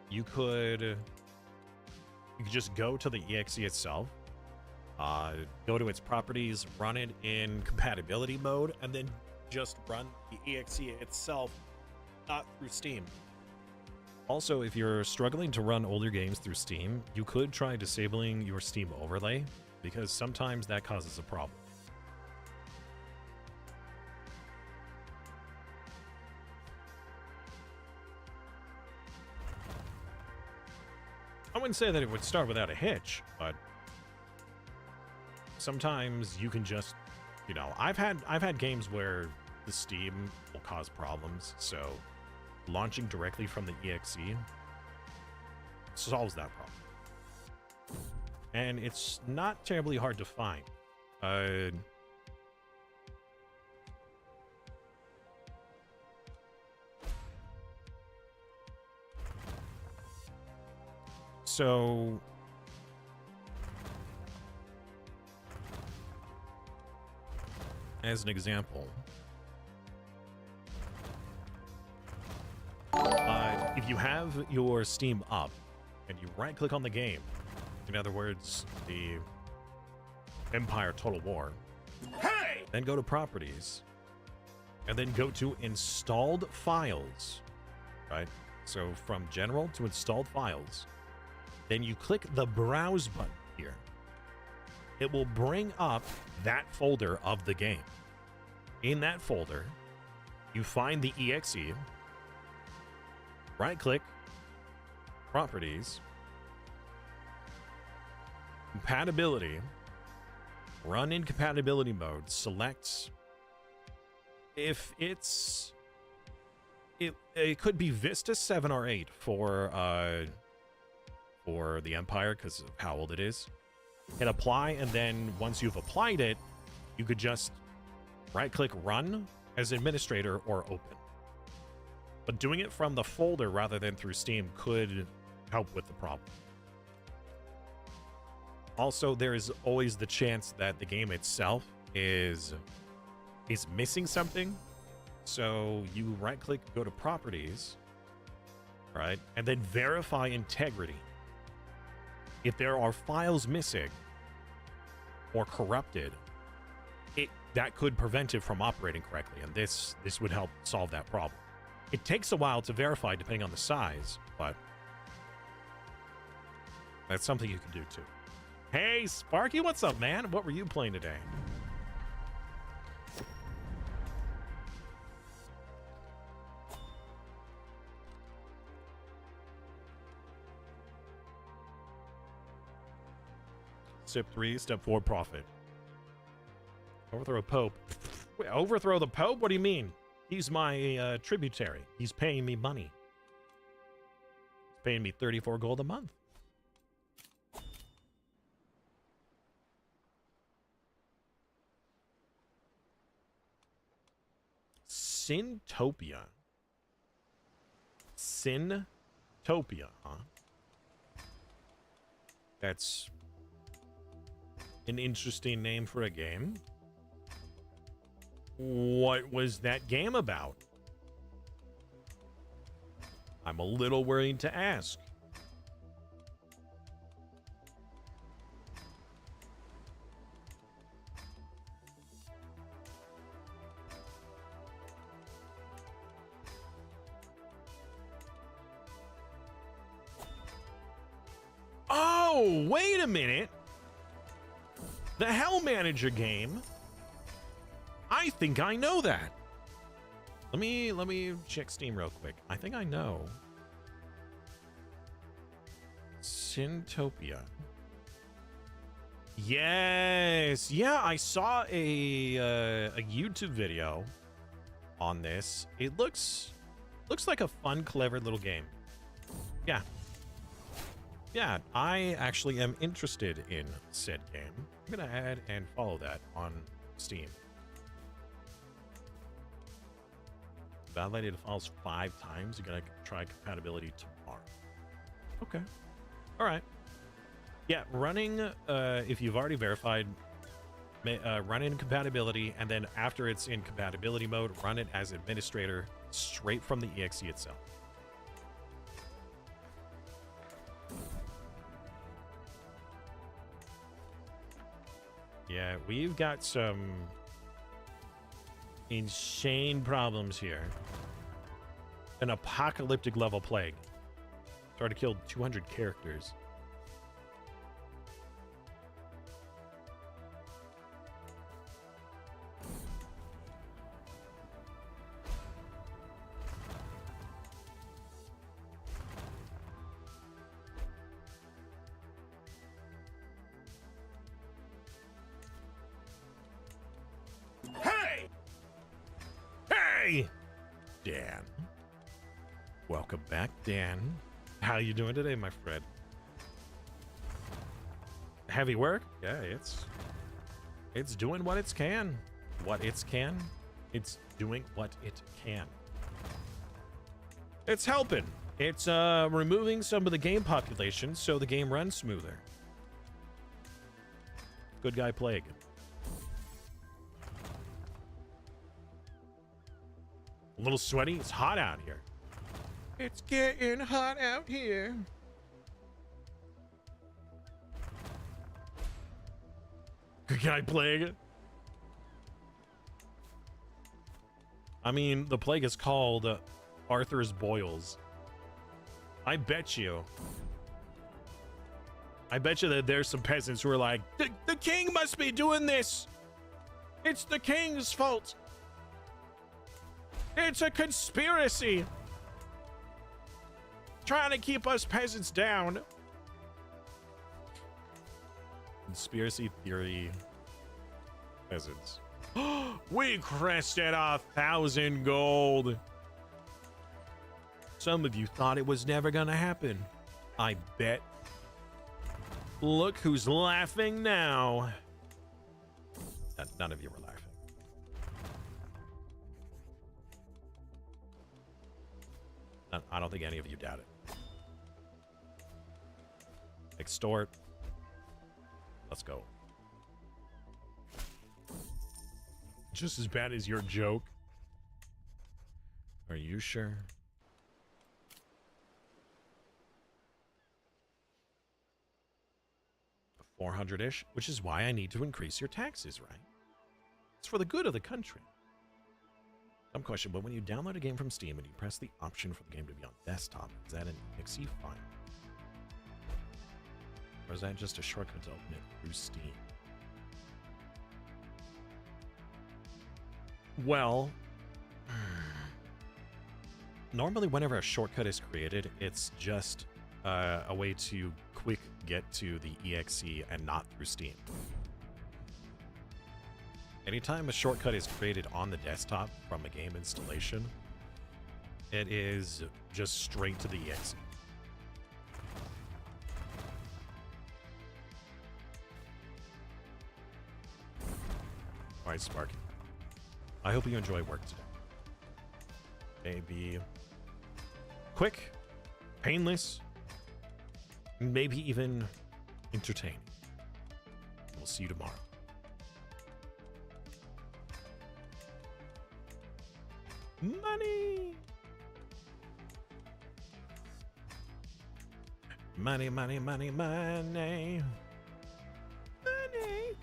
You could just go to the exe itself, go to its properties, run it in compatibility mode, and then just run the exe itself, not through Steam. Also, if you're struggling to run older games through Steam, you could try disabling your Steam overlay, because sometimes that causes a problem. I wouldn't say that it would start without a hitch, but sometimes you can just, you know, I've had games where the Steam will cause problems, so launching directly from the exe solves that problem. And it's not terribly hard to find. So as an example, if you have your Steam up and you right click on the game, in other words, the Empire Total War, hey! Then go to properties and then go to installed files, right? So from general to installed files, then you click the browse button here. It will bring up that folder of the game. In that folder, you find the exe, right click, properties, compatibility, run in compatibility mode, select if it could be Vista 7 or 8 for the Empire because of how old it is. Hit apply, and then once you've applied it, you could just right click run as administrator or open. But doing it from the folder rather than through Steam could help with the problem. Also, there is always the chance that the game itself is missing something. So you right click, go to properties, right? And then verify integrity. If there are files missing or corrupted, that could prevent it from operating correctly, and this would help solve that problem. It takes a while to verify depending on the size, but that's something you can do too. Hey, Sparky, what's up, man? What were you playing today? Step 3, step 4, profit. Overthrow Pope. Wait, overthrow the Pope? What do you mean? He's my tributary. He's paying me money. He's paying me 34 gold a month. Syntopia. Syntopia, huh? That's an interesting name for a game. What was that game about? I'm a little worried to ask. Oh, wait a minute. The Hell Manager game. I think I know that. Let me check Steam real quick. I think I know. Syntopia. Yes. Yeah, I saw a YouTube video on this. It looks like a fun, clever little game. Yeah. Yeah, I actually am interested in said game. I'm gonna add and follow that on Steam. Validated files 5 times. You're gonna try compatibility tomorrow. Okay. All right. Yeah, running, if you've already verified, run in compatibility, and then after it's in compatibility mode, run it as administrator straight from the EXE itself. Yeah, we've got some insane problems here. An apocalyptic level plague. Tried to kill 200 characters. Hey! Hey! Dan. Welcome back, Dan. How you doing today, my friend? Heavy work? Yeah, it's doing what it can. It's doing what it can. It's helping. It's removing some of the game population so the game runs smoother. Good guy Plague. A little sweaty. It's hot out here. It's getting hot out here. Good guy Plague. I mean, the plague is called Arthur's Boils. I bet you that there's some peasants who are like, the king must be doing this. It's the king's fault. It's a conspiracy. Trying to keep us peasants down. Conspiracy theory peasants. We crested 1,000 gold. Some of you thought it was never gonna happen. I bet. Look who's laughing now. None of you were laughing. I don't think any of you doubt it. Extort. Let's go. Just as bad as your joke. Are you sure? 400-ish, which is why I need to increase your taxes, right? It's for the good of the country. Dumb question, but when you download a game from Steam and you press the option for the game to be on desktop, is that an exe file? Or is that just a shortcut to open it through Steam? Well, normally whenever a shortcut is created, it's just a way to quick get to the exe and not through Steam. Anytime a shortcut is created on the desktop from a game installation, it is just straight to the exe. All right, Sparky. I hope you enjoy work today. Maybe quick, painless, maybe even entertaining. We'll see you tomorrow. Money! Money, money, money, money. Money!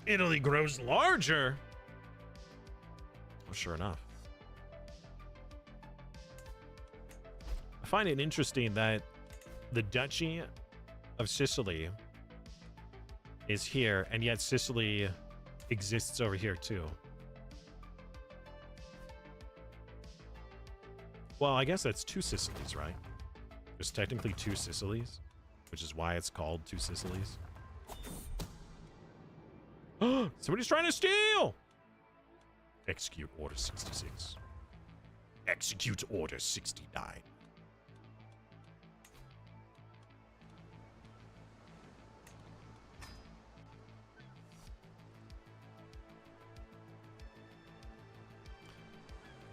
Italy grows larger. Well, sure enough. I find it interesting that the Duchy of Sicily is here, and yet Sicily exists over here too. Well, I guess that's two Sicilies, right? There's technically two Sicilies, which is why it's called two Sicilies. Somebody's trying to steal! Execute Order 66. Execute Order 69.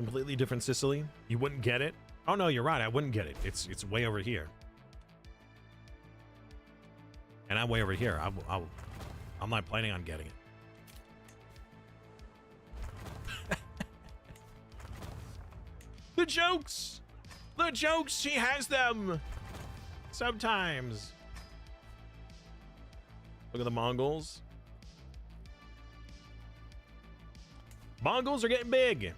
Completely different Sicily. You wouldn't get it? Oh no, you're right. I wouldn't get it. It's way over here. And I'm way over here. I'm not planning on getting it. The jokes! The jokes! She has them! Sometimes. Look at the Mongols. Mongols are getting big.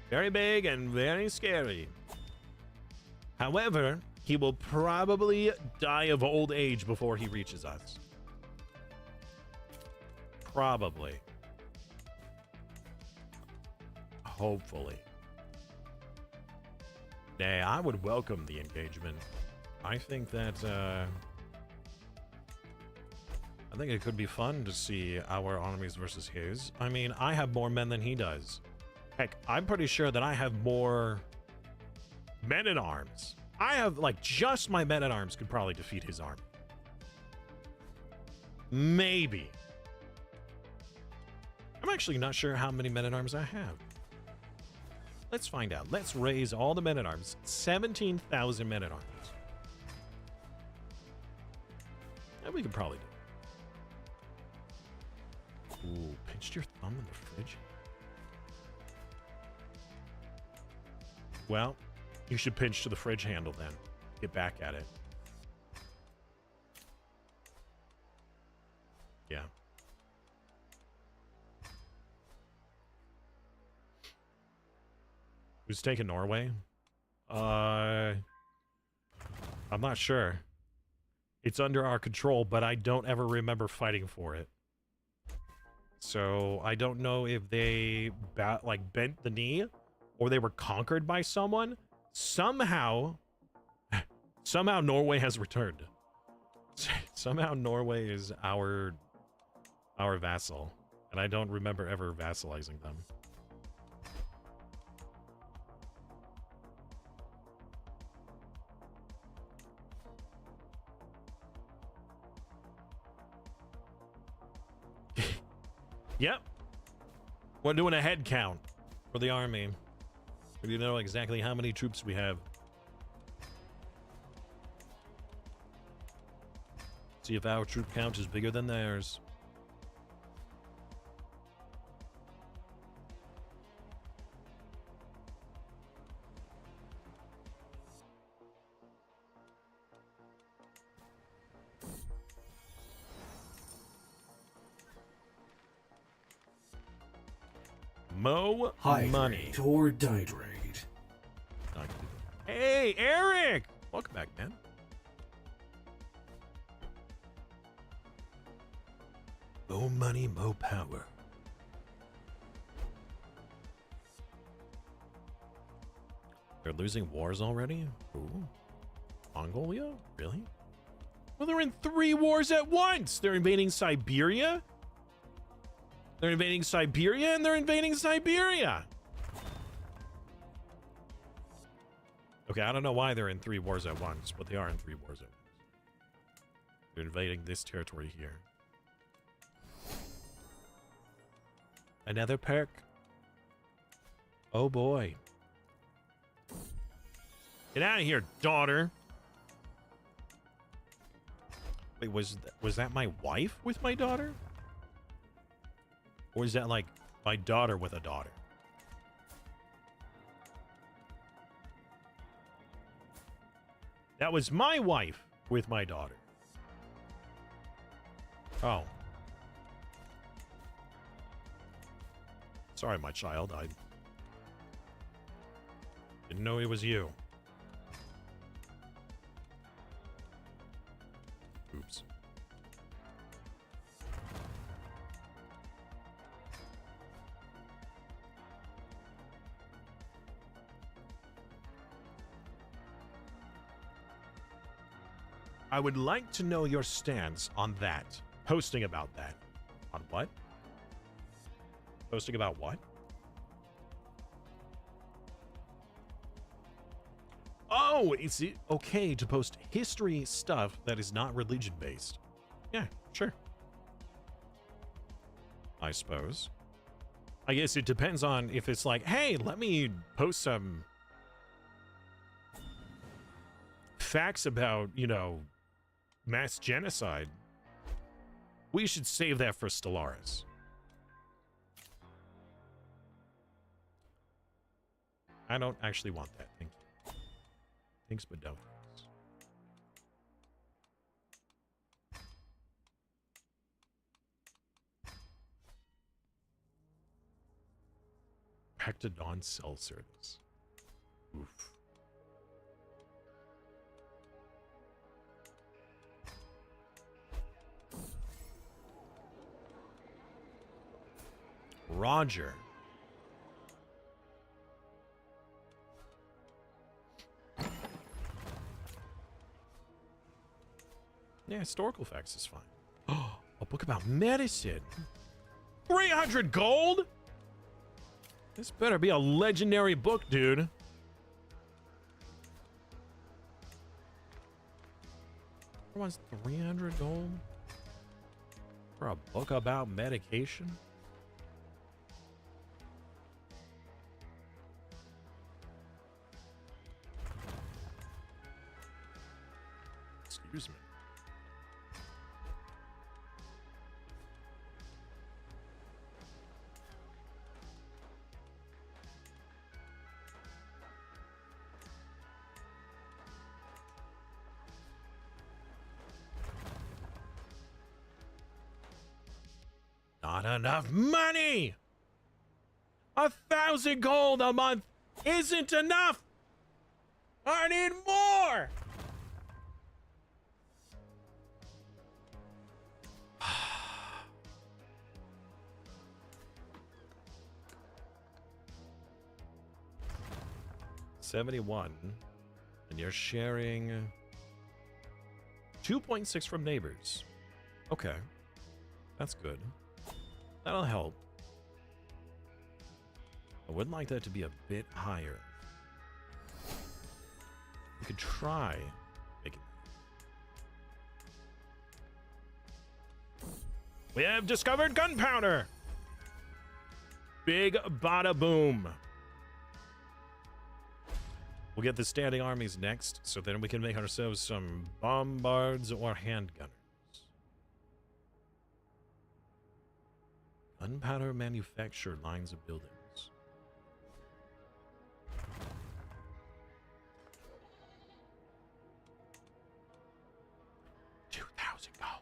Very big and very scary. However, he will probably die of old age before he reaches us. Probably. Hopefully. Nay, I would welcome the engagement. I think that, I think it could be fun to see our armies versus his. I mean, I have more men than he does. Heck, I'm pretty sure that I have more men-at-arms. I have, like, just my men-at-arms could probably defeat his army. Maybe. I'm actually not sure how many men-at-arms I have. Let's find out. Let's raise all the men-at-arms. 17,000 men-at-arms. And we could probably do it. Ooh, pinched your thumb in the fridge? Well, you should pinch to the fridge handle then. Get back at it. Yeah. Who's taking Norway? I'm not sure. It's under our control, but I don't ever remember fighting for it. So I don't know if they bent the knee or they were conquered by someone. Somehow Norway has returned. Somehow Norway is our vassal, and I don't remember ever vassalizing them. Yep. We're doing a head count for the army. We need to know exactly how many troops we have. See if our troop count is bigger than theirs. Mo money. Hydrate or dihydrate. Hey, Eric! Welcome back, man. Mo money, mo power. They're losing wars already? Ooh. Mongolia? Really? Well, they're in 3 wars at once! They're invading Siberia? They're invading Siberia, and they're invading Siberia! Okay, I don't know why they're in 3 wars at once, but they are in 3 wars at once. They're invading this territory here. Another perk? Oh boy. Get out of here, daughter! Wait, was that my wife with my daughter? Or is that like my daughter with a daughter? That was my wife with my daughter. Oh. Sorry, my child. I didn't know it was you. Oops. I would like to know your stance on that. Posting about that. On what? Posting about what? Oh, is it okay to post history stuff that is not religion-based? Yeah, sure. I suppose. I guess it depends on if it's like, hey, let me post some facts about, you know, mass genocide. We should save that for Stellaris. I don't actually want that. Thank you. Thanks, but no. Back to non-cell service. Oof. Roger. Yeah, historical facts is fine. Oh, a book about medicine. 300 gold? This better be a legendary book, dude. Everyone's 300 gold for a book about medication? Excuse me. Not enough money! 1,000 gold a month isn't enough! I need more! $71, and you're sharing 2.6 from neighbors. Okay, that's good. That'll help. I would like that to be a bit higher. We could try making that. We have discovered gunpowder! Big bada boom. We'll get the standing armies next, so then we can make ourselves some bombards or handgunners. Gunpowder manufacture lines of buildings. $2,000 gold.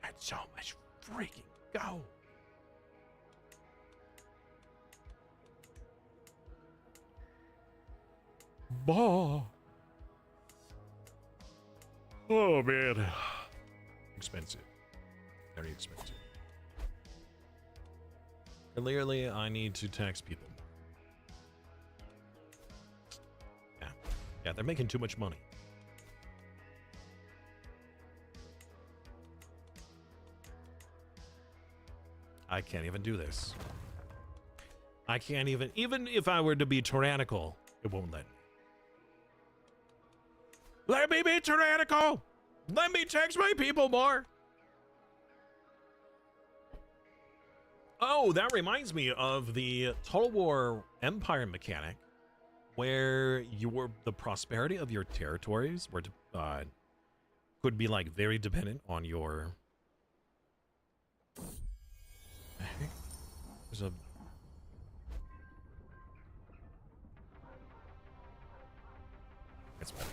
That's so much freaking gold. Bah. Oh man. Expensive. Very expensive. Clearly, I need to tax people more. Yeah, they're making too much money. I can't even do this. I can't even if I were to be tyrannical, it won't let me. Let me be tyrannical! Let me tax my people more! Oh, that reminds me of the Total War Empire mechanic, where the prosperity of your territories were could be like very dependent on your. There's a. That's better.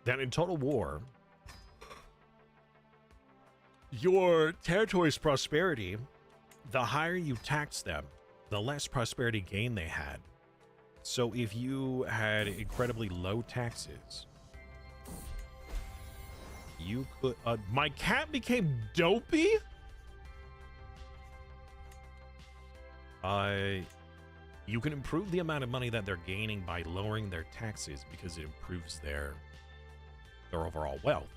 That in Total War, your territory's prosperity, the higher you tax them, the less prosperity gain they had. So if you had incredibly low taxes, you could... my cat became dopey? You can improve the amount of money that they're gaining by lowering their taxes because it improves their overall wealth.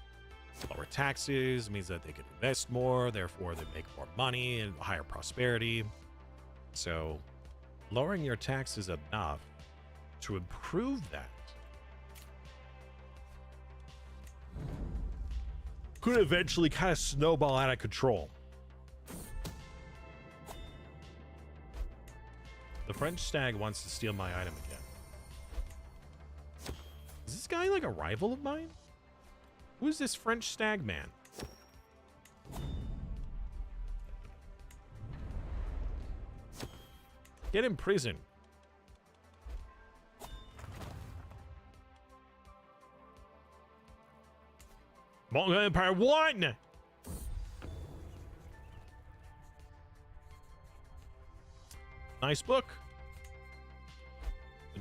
Lower taxes means that they can invest more, therefore they make more money and higher prosperity. So lowering your taxes enough to improve that could eventually kind of snowball out of control. The French stag wants to steal my item again. Is this guy like a rival of mine? Who's this French stag man? Get in prison. Mongol Empire 1! Nice book.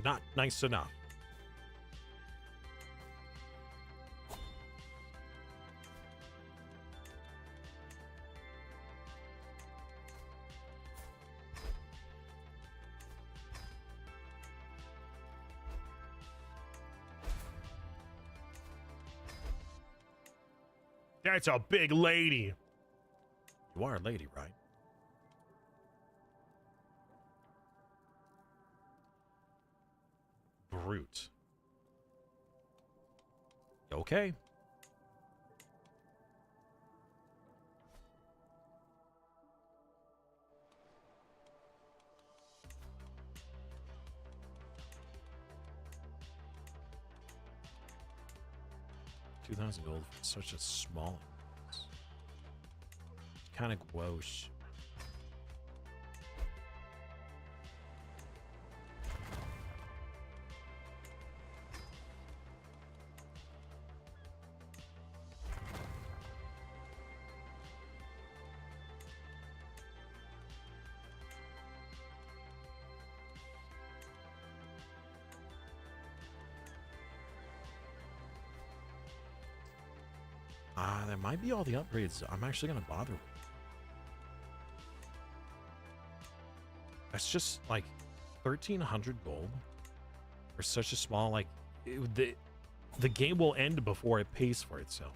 Not nice enough. That's a big lady. You are a lady, right? Brute. Okay. $2,000 gold for such a small. Kind of gross. There might be all the upgrades I'm actually going to bother with. That's just like 1,300 gold for such a small, like, the game will end before it pays for itself,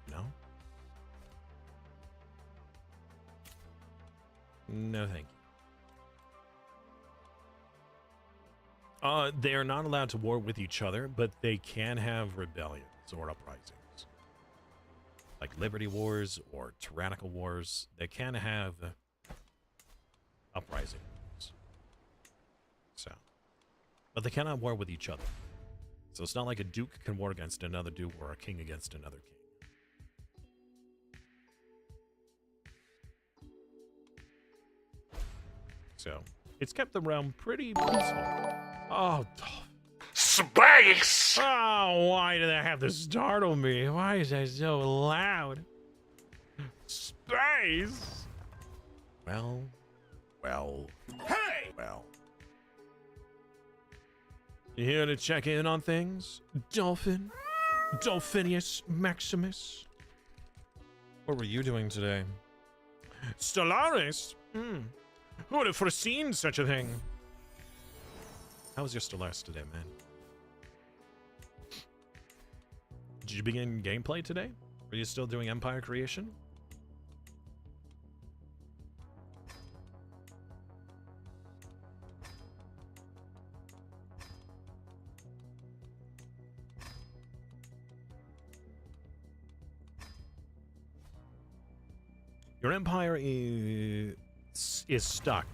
you know? No, thank you. They are not allowed to war with each other, but they can have rebellions or uprisings. Like Liberty Wars or Tyrannical Wars, they can have uprisings. So, but they cannot war with each other. So it's not like a duke can war against another duke or a king against another king. So it's kept the realm pretty peaceful. Oh, space! Oh, why did that have to startle me? Why is that so loud? Space! Well. Hey! Well. You here to check in on things? Dolphin? Dolphinius Maximus? What were you doing today? Stellaris? Who would have foreseen such a thing? How was your Stellaris today, man? Did you begin gameplay today? Are you still doing Empire creation? Your Empire is stuck.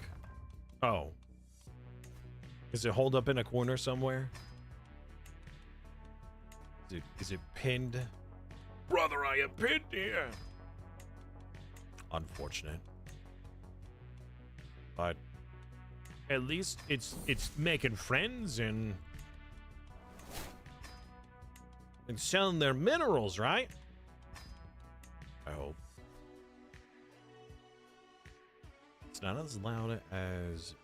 Oh. Is it holed up in a corner somewhere? Is it pinned? Brother, I am pinned here. Unfortunate. But at least it's making friends and selling their minerals, right? I hope. It's not as loud as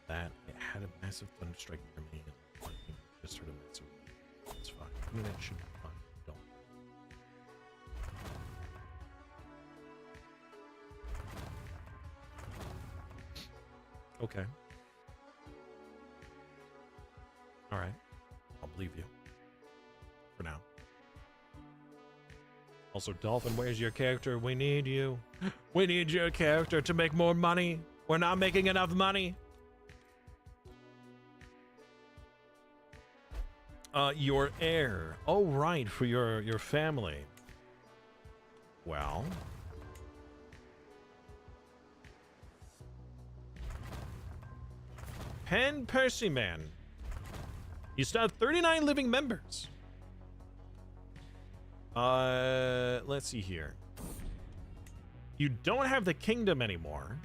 that. It had a massive thunderstrike near me. I just heard a massive. It's fine. I mean, that should be fine. Don't. Okay. All right. I'll believe you. For now. Also, Dolphin, where's your character? We need you. We need your character to make more money. We're not making enough money. Your heir. Oh, right, for your family. Well. Pen Percyman. You still have 39 living members. Let's see here. You don't have the kingdom anymore.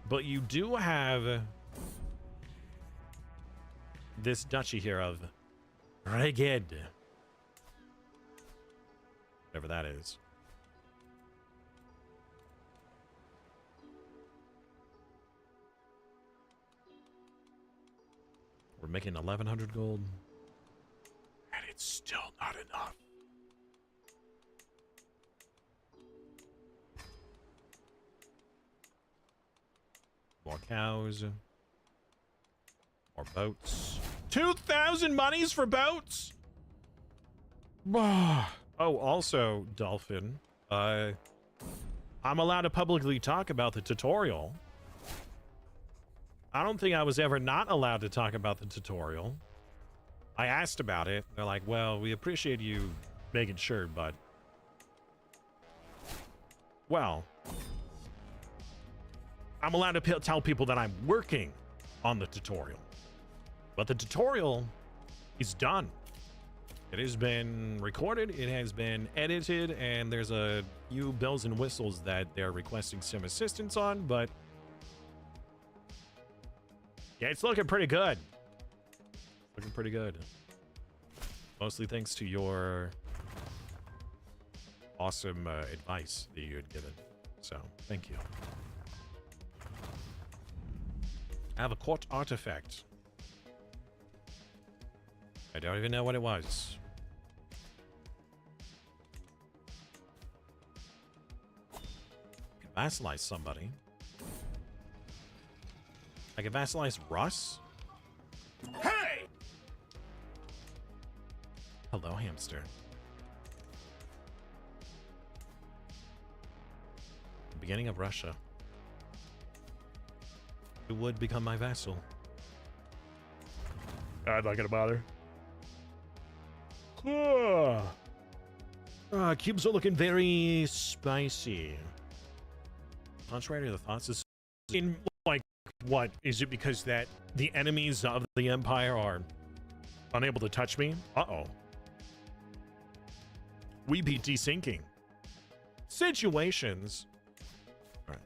But you do have this duchy here of Reged. Whatever that is. We're making 1,100 gold. And it's still not enough. More cows. More boats. 2,000 monies for boats? Oh, also, Dolphin. I'm allowed to publicly talk about the tutorial. I don't think I was ever not allowed to talk about the tutorial. I asked about it. They're like, well, we appreciate you making sure, but... Well... I'm allowed to tell people that I'm working on the tutorial. But the tutorial is done. It has been recorded, it has been edited, and there's a few bells and whistles that they're requesting some assistance on, but... Yeah, it's looking pretty good. Looking pretty good. Mostly thanks to your awesome advice that you had given. So, thank you. I have a court artifact. I don't even know what it was. I can vassalize somebody. I can vassalize Russ? Hey! Hello, hamster. The beginning of Russia. Who would become my vassal? I'm not gonna bother. Cubes are looking very spicy. Contrary to the thoughts is in like what? Is it because that the enemies of the Empire are unable to touch me? Uh-oh. We be desyncing. Situations. All right.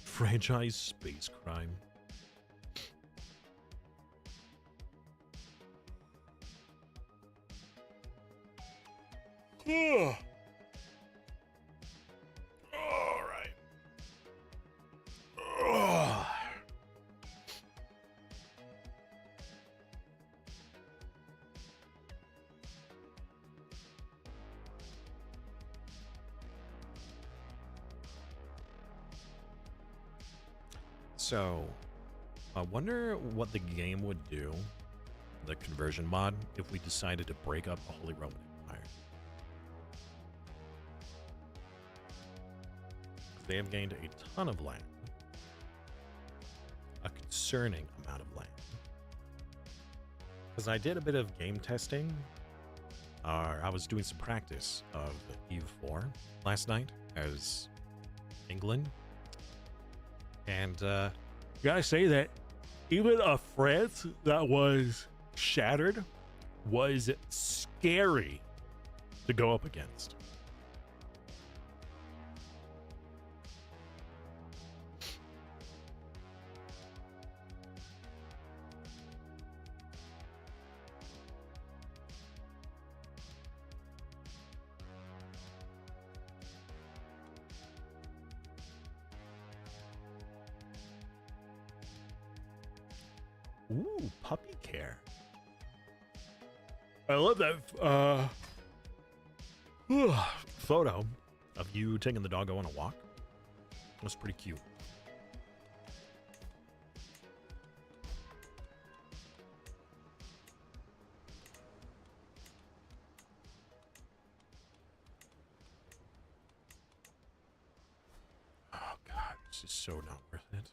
Franchise space crime. All right. So, I wonder what the game would do, the conversion mod, if we decided to break up the Holy Roman Empire. They have gained a ton of land. A concerning amount of land. Because I did a bit of game testing. I was doing some practice of Eve 4 last night as England. And gotta say that even a France that was shattered was scary to go up against. Ooh, puppy care. I love that photo of you taking the doggo on a walk. It was pretty cute. Oh god, this is so not worth it.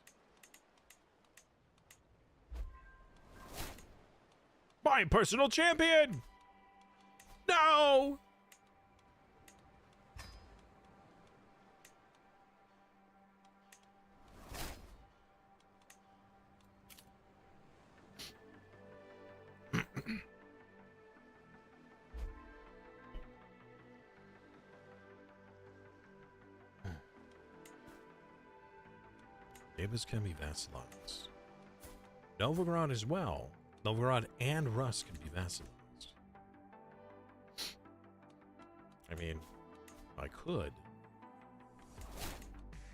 My personal champion! No! Davis can be vassalized. Novgorod as well. Novgorod and Rus can be vassalized. I mean, I could.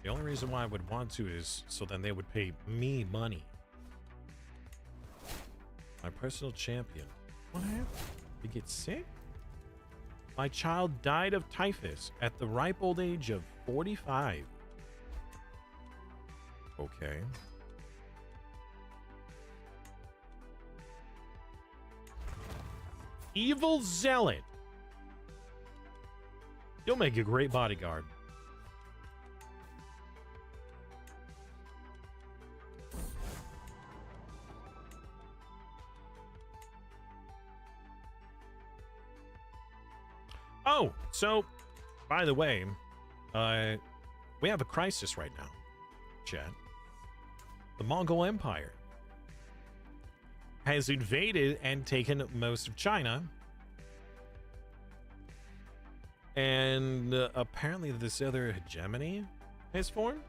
The only reason why I would want to is so then they would pay me money. My personal champion. What happened? Did he get sick? My child died of typhus at the ripe old age of 45. Okay. Evil Zealot. You'll make a great bodyguard. Oh, so, by the way, we have a crisis right now, chat. The Mongol Empire has invaded and taken most of China. And apparently this other hegemony has formed.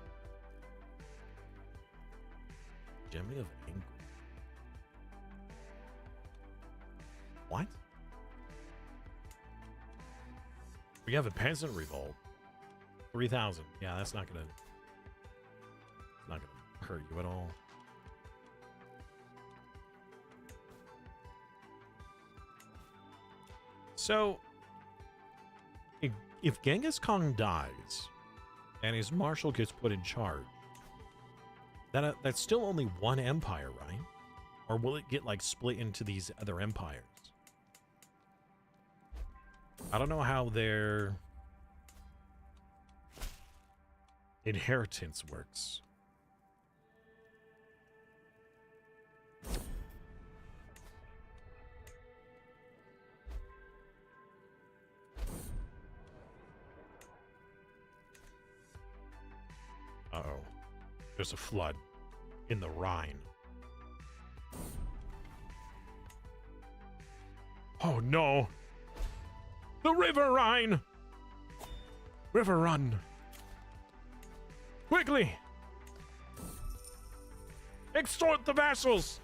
Hegemony of England. What? We have a peasant revolt. 3,000. Yeah, that's not gonna hurt you at all. So, if Genghis Khan dies and his marshal gets put in charge, that's still only one empire, right? Or will it get like split into these other empires? I don't know how their inheritance works. Uh-oh. There's a flood in the Rhine. Oh no! The River Rhine! River run! Quickly! Extort the vassals!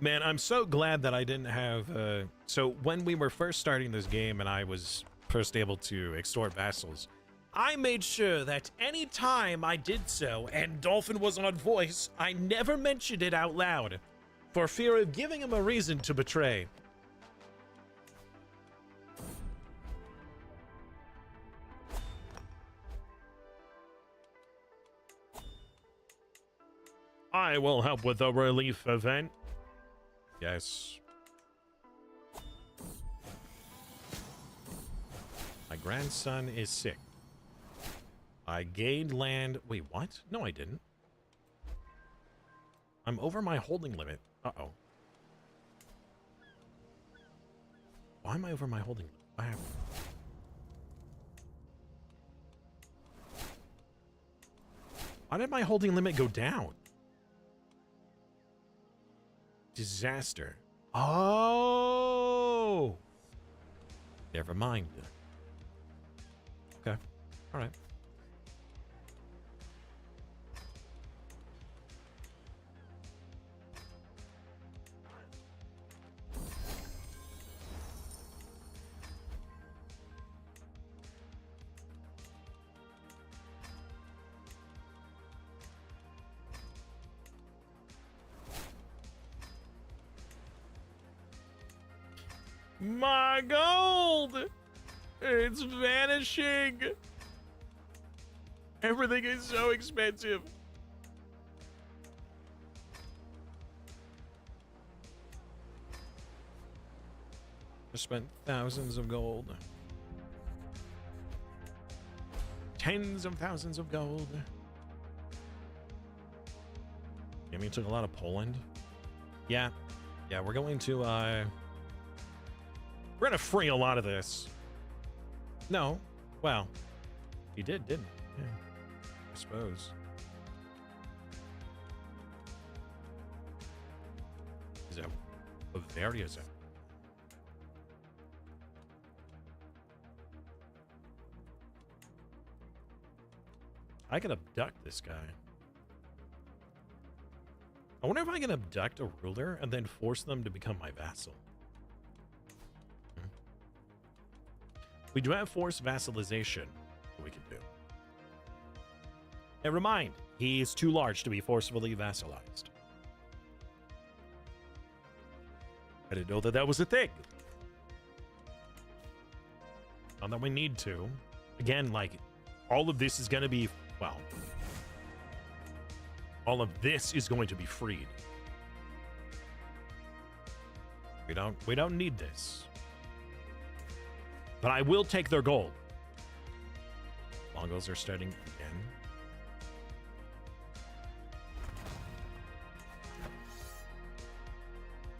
Man, I'm so glad that I didn't have... So when we were first starting this game and I was first able to extort vassals, I made sure that any time I did so and Dolphin was on voice, I never mentioned it out loud, for fear of giving him a reason to betray. I will help with the relief event. Yes. My grandson is sick. I gained land. Wait, what? No, I didn't. I'm over my holding limit. Uh-oh. Why am I over my holding limit? What happened? Why did my holding limit go down? Disaster. Oh! Never mind. Okay. All right. My gold! It's vanishing! Everything is so expensive. I spent thousands of gold. Tens of thousands of gold. I mean, it took a lot of Poland. Yeah. Yeah, we're going to, we're going to free a lot of this. No. Well, he did, didn't he? Yeah. I suppose. Is that Bavaria zone? I can abduct this guy. I wonder if I can abduct a ruler and then force them to become my vassal. We do have forced vassalization that we can do. Never mind, he is too large to be forcibly vassalized. I didn't know that that was a thing. Not that we need to. Again, like, all of this is going to be, well, all of this is going to be freed. We don't need this. But I will take their gold. Mongols are starting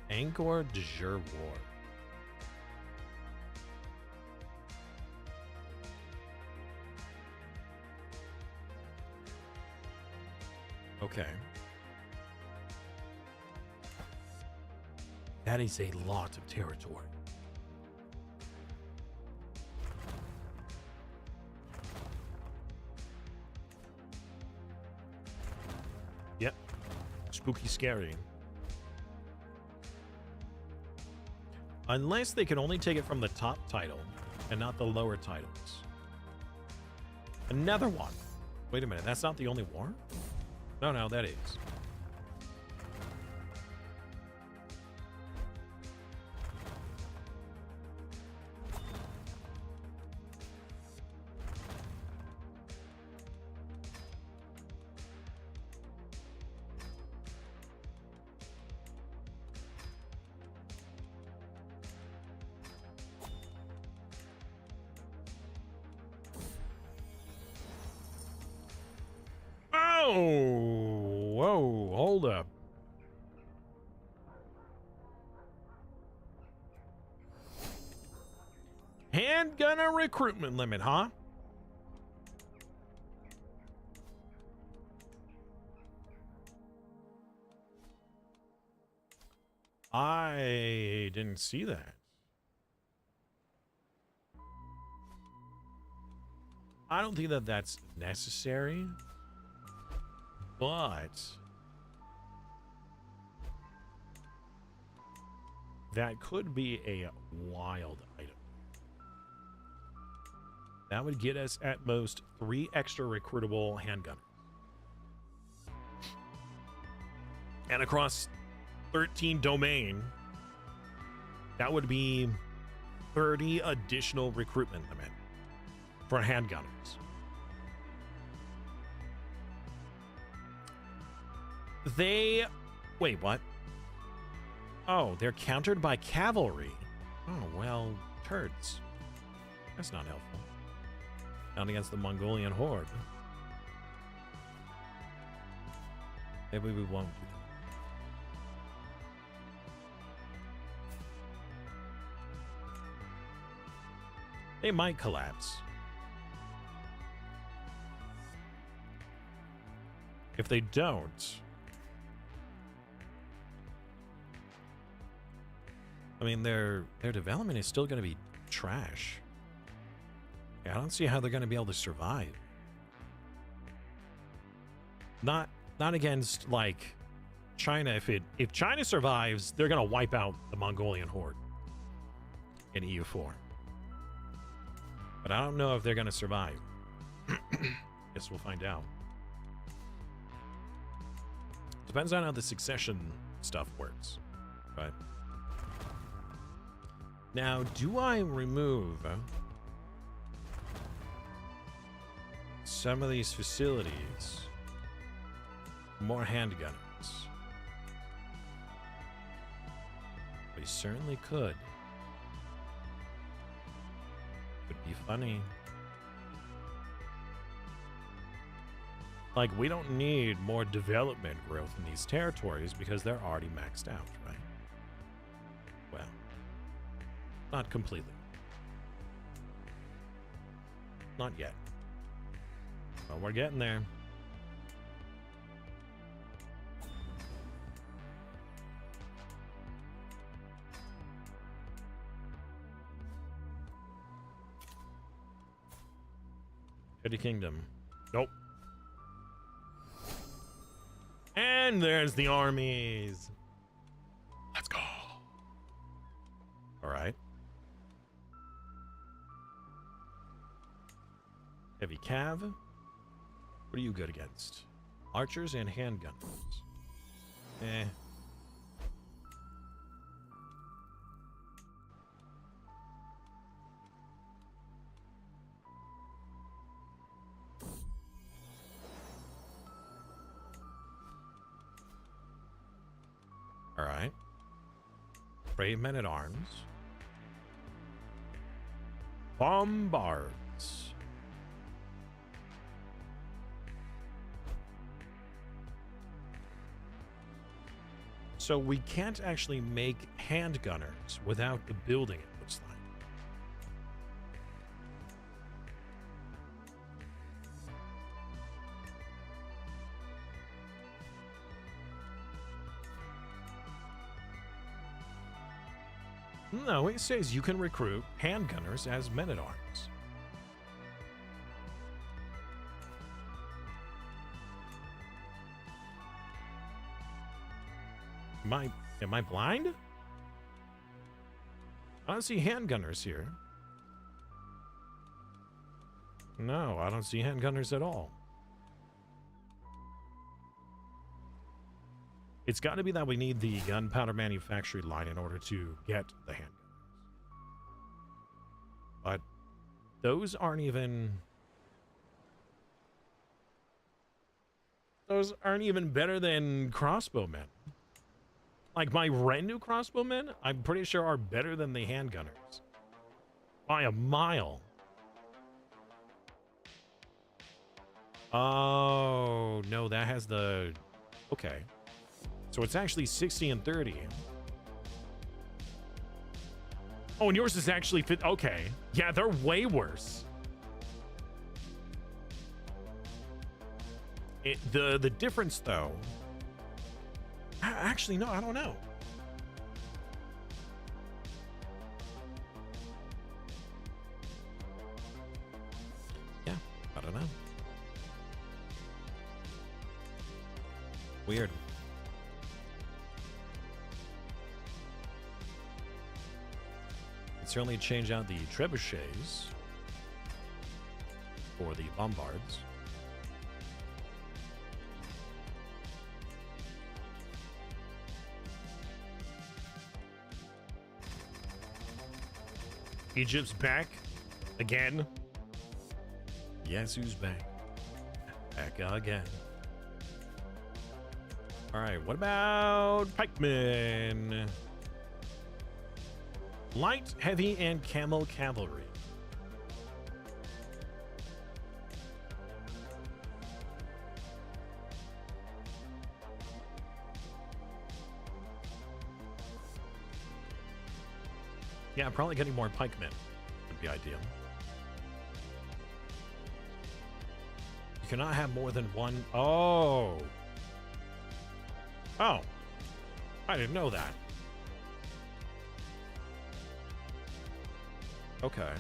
again. Angkor de Jure War. Okay. That is a lot of territory. Yep. Spooky scary. Unless they can only take it from the top title and not the lower titles. Another one. Wait a minute, that's not the only war? No, that is. Whoa, hold up. Handgunner recruitment limit, huh? I didn't see that. I don't think that that's necessary. But that could be a wild item. That would get us at most 3 extra recruitable handgunners. And across 13 domain, that would be 30 additional recruitment limit for handgunners. Wait, what? Oh, they're countered by cavalry. Oh, well, turds. That's not helpful. Not against the Mongolian horde. Maybe we won't do that. They might collapse. If they don't, I mean, their development is still going to be trash. Yeah, I don't see how they're going to be able to survive. Not against, like, China. If China survives, they're going to wipe out the Mongolian horde in EU4. But I don't know if they're going to survive. Guess we'll find out. Depends on how the succession stuff works. But now, do I remove some of these facilities? More handgunners. We certainly could. Would be funny. Like, we don't need more development growth in these territories because they're already maxed out, right? Well, not completely. Not yet. But we're getting there. City Kingdom. Nope. And there's the armies. Let's go. All right. Heavy cav. What are you good against? Archers and handgunners. Eh. All right. Brave men at arms. Bombards. So we can't actually make handgunners without the building, it looks like. No, it says you can recruit handgunners as men-at-arms. Am I blind? I don't see handgunners here. No, I don't see handgunners at all. It's got to be that we need the gunpowder manufacturing line in order to get the handgunners. But those aren't even... Those aren't even better than crossbowmen. Like, my retinue crossbowmen, I'm pretty sure are better than the handgunners. By a mile. Oh, no, that has the... Okay. So it's actually 60 and 30. Oh, and yours is actually fit. Okay. Yeah, they're way worse. The difference, though... Actually, no, I don't know. Yeah, I don't know. Weird. Could certainly change out the trebuchets for the bombards. Egypt's back again. Yes, who's back? Back again. All right, what about pikemen? Light, heavy, and camel cavalry. Yeah, probably getting more pikemen would be ideal. You cannot have more than one. Oh. Oh. I didn't know that. Okay.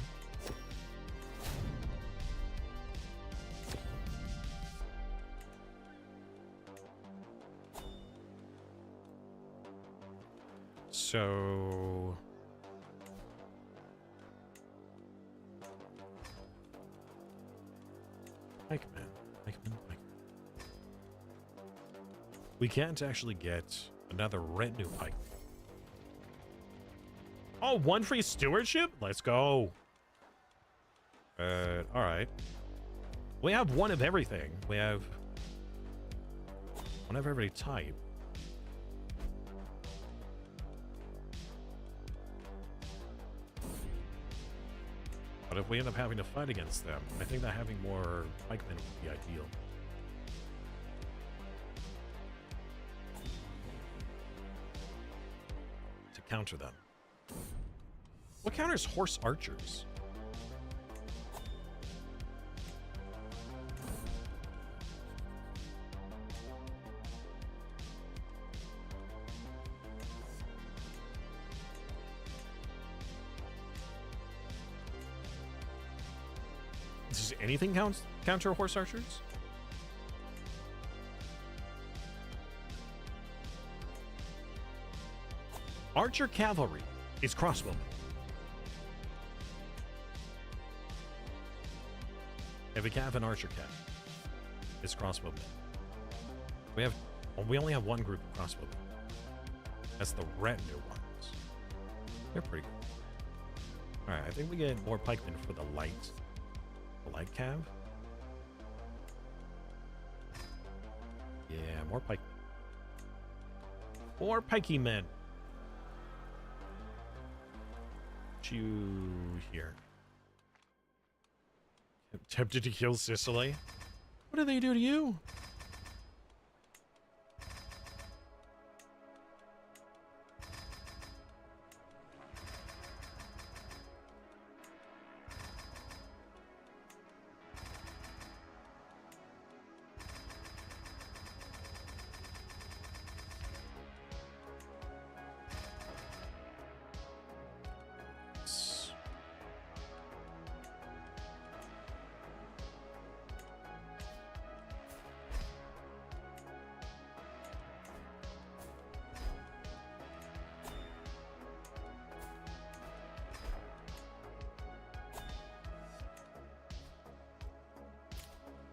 So... Pikeman. We can't actually get another retinue pike. Oh, one free stewardship? Let's go. All right. We have one of everything. We have one of every type. But if we end up having to fight against them, I think that having more pikemen would be ideal. counter them. What counters horse archers? Does anything counter horse archers? Archer cavalry is crossbowmen. Heavy cav and archer cav is crossbowmen. We only have one group of crossbowmen. That's the retinue ones. They're pretty good. All right, I think we get more pikemen for the light cav. Yeah, more pike. More pikey men. You here. Tempted to kill Sicily? What did they do to you?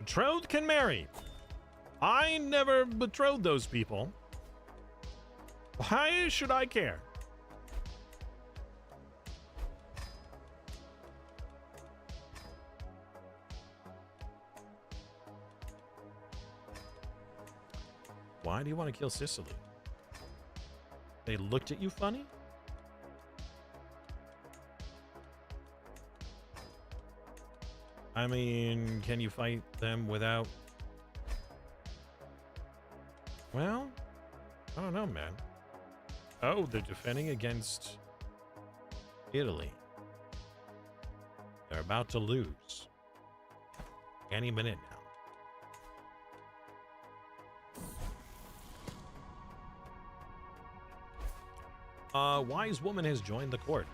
Betrothed can marry. I never betrothed those people. Why should I care? Why do you want to kill Sicily? They looked at you funny? I mean, can you fight them without... Well, I don't know, man. Oh, they're defending against Italy. They're about to lose. Any minute now. A wise woman has joined the court.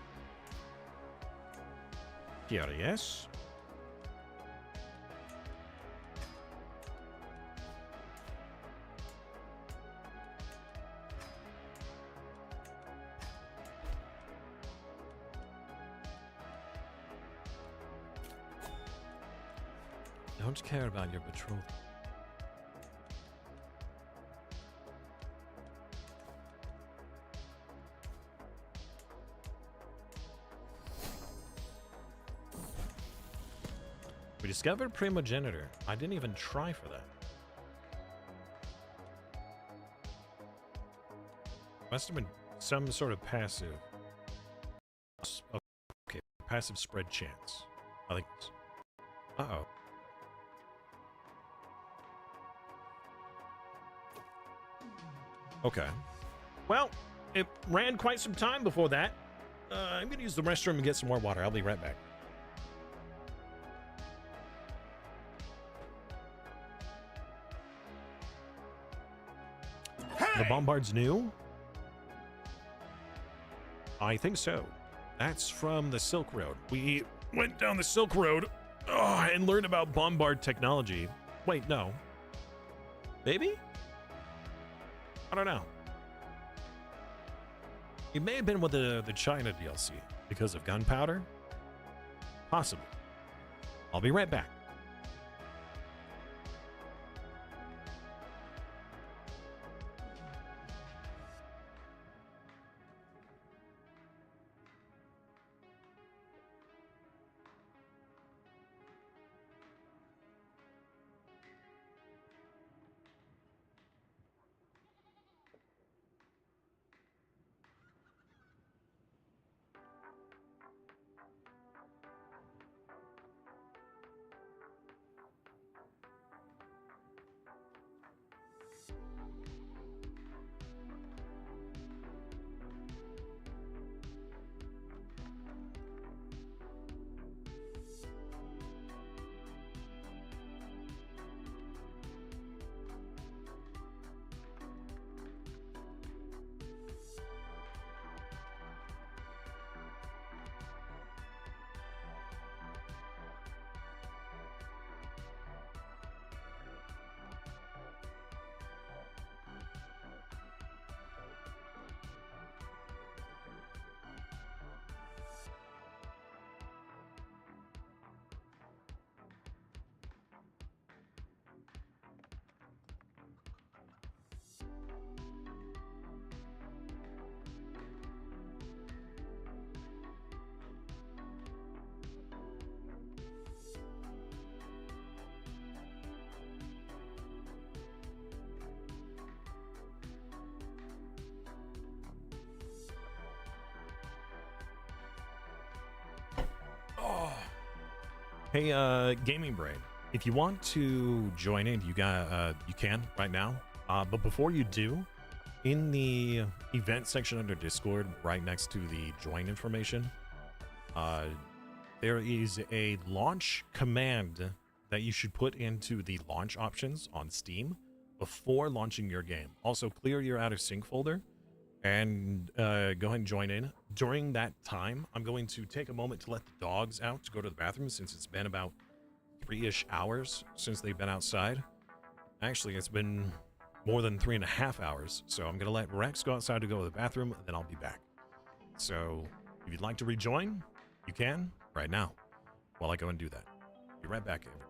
Curious. Don't care about your betrothal. We discovered primogenitor. I didn't even try for that. Must have been some sort of passive. Okay, passive spread chance. I think. Uh-oh. Okay. Well, it ran quite some time before that. I'm going to use the restroom and get some more water. I'll be right back. Hey! The Bombard's new? I think so. That's from the Silk Road. We went down the Silk Road and learned about Bombard technology. Wait, no. Maybe? I don't know. It may have been with the China DLC because of gunpowder. Possible. I'll be right back. Hey, Gaming Brain, if you want to join in, you can right now. But before you do, in the event section under Discord, right next to the join information, there is a launch command that you should put into the launch options on Steam before launching your game. Also, clear your out of sync folder and go ahead and join in. During that time, I'm going to take a moment to let the dogs out to go to the bathroom, since it's been about 3-ish hours since they've been outside. Actually, it's been more than 3.5 hours. So I'm going to let Rex go outside to go to the bathroom, and then I'll be back. So if you'd like to rejoin, you can right now while I go and do that. Be right back, everybody.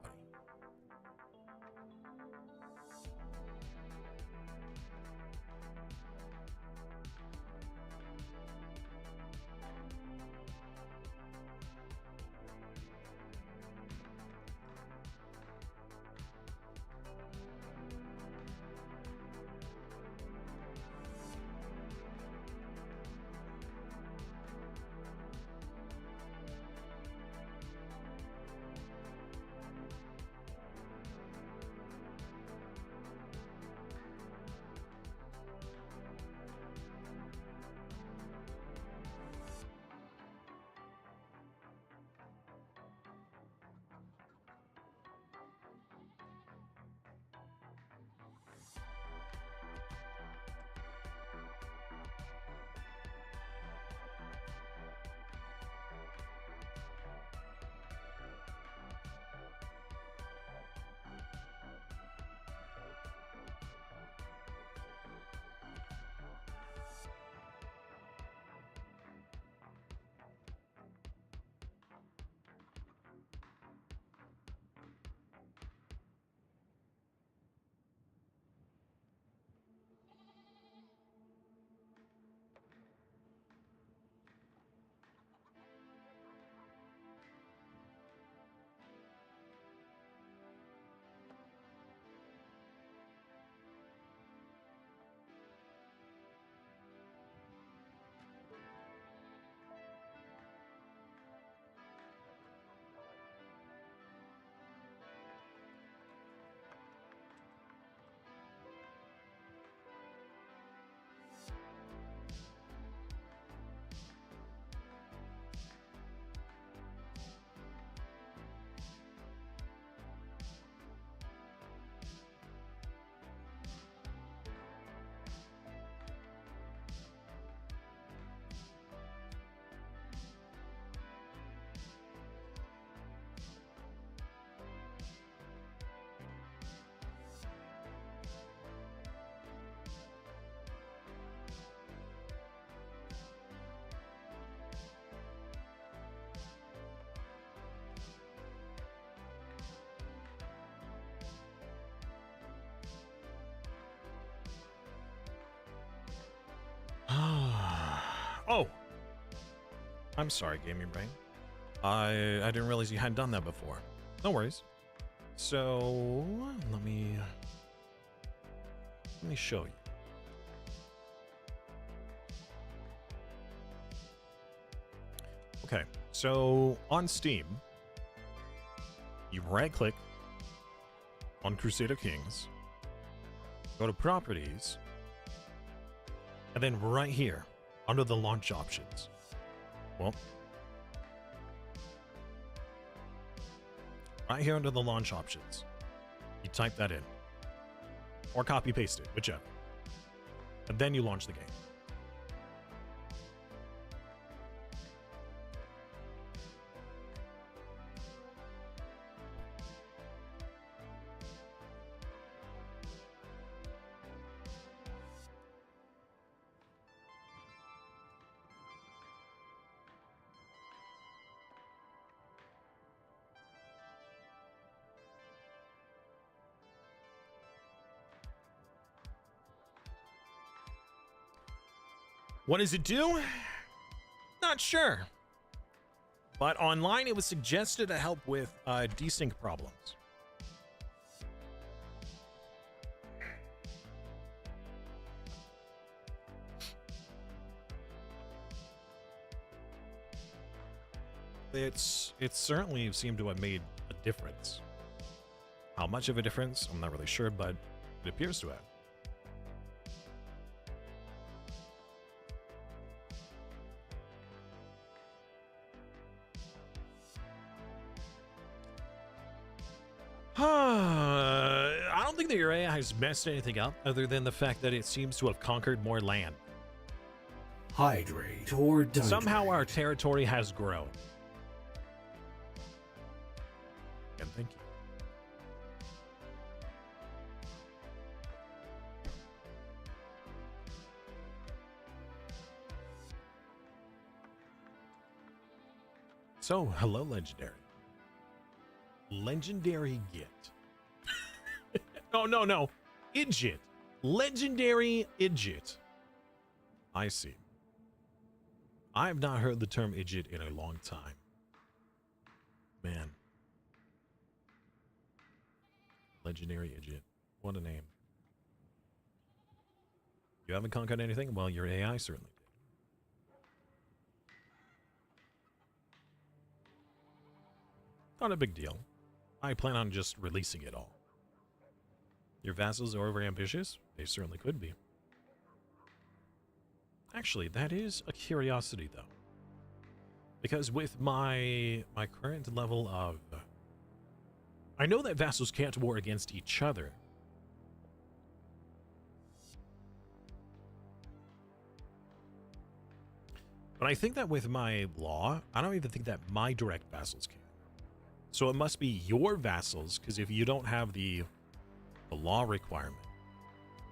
Oh, I'm sorry, Gaming Brain. I didn't realize you hadn't done that before. No worries. So let me show you. Okay, so on Steam, you right-click on Crusader Kings, go to Properties, and then right here, under the launch options. Well, right here under the launch options, you type that in. Or copy paste it, whichever. And then you launch the game. What does it do? Not sure. But online, it was suggested to help with desync problems. It certainly seemed to have made a difference. How much of a difference, I'm not really sure, but it appears to have. I don't think that your AI has messed anything up other than the fact that it seems to have conquered more land. Hydrate or dihydrate. Somehow our territory has grown. And thank you. So, hello, Legendary. Legendary Git. No. Idjit. Legendary Idjit. I see. I have not heard the term Idjit in a long time. Man. Legendary Idjit. What a name. You haven't conquered anything? Well, your AI certainly did. Not a big deal. I plan on just releasing it all. Your vassals are overambitious? They certainly could be. Actually, that is a curiosity, though. Because with my current level of... I know that vassals can't war against each other. But I think that with my law, I don't even think that my direct vassals can. So it must be your vassals, because if you don't have the law requirement,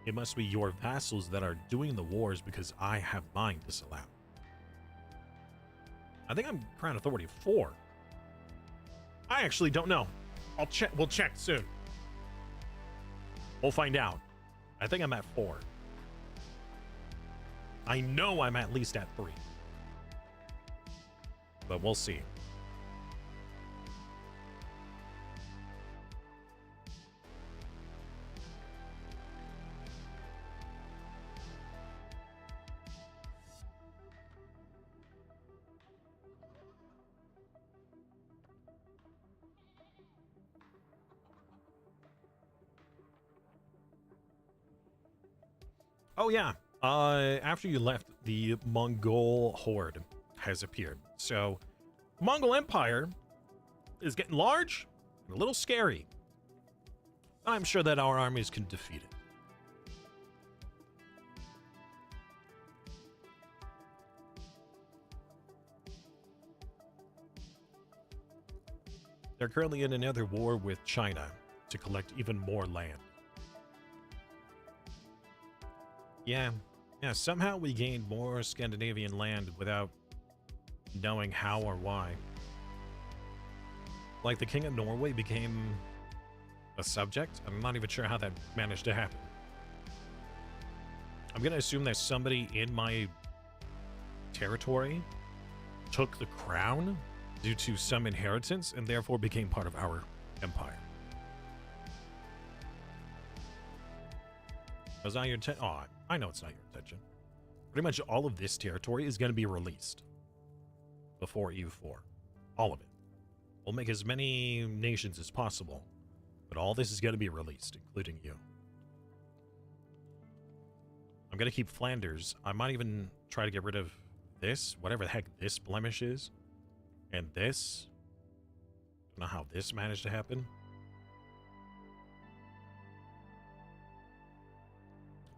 it must be your vassals that are doing the wars because I have mine disallowed. I think I'm Crown Authority 4. I actually don't know. I'll check. We'll check soon. We'll find out. I think I'm at 4. I know I'm at least at 3. But we'll see. Oh yeah, after you left, the Mongol horde has appeared. So, Mongol Empire is getting large and a little scary. I'm sure that our armies can defeat it. They're currently in another war with China to collect even more land. Yeah, somehow we gained more Scandinavian land without knowing how or why. Like the King of Norway became a subject? I'm not even sure how that managed to happen. I'm gonna assume that somebody in my territory took the crown due to some inheritance and therefore became part of our empire. Was that your intention? Oh, I know it's not your intention. Pretty much all of this territory is going to be released before EU4. All of it. We'll make as many nations as possible, but all this is going to be released, including you. I'm going to keep Flanders. I might even try to get rid of this, whatever the heck this blemish is, and this. I don't know how this managed to happen.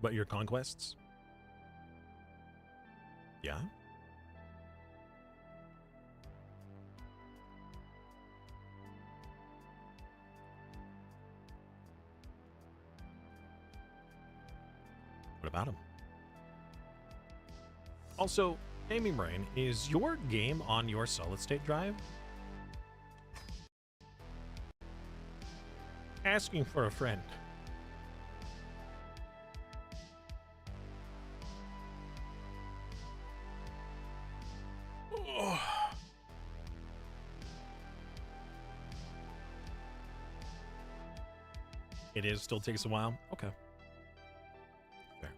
But your conquests? Yeah? What about them? Also, Gaming Brain, is your game on your solid state drive? Asking for a friend. It is, still takes a while. Okay. Fair.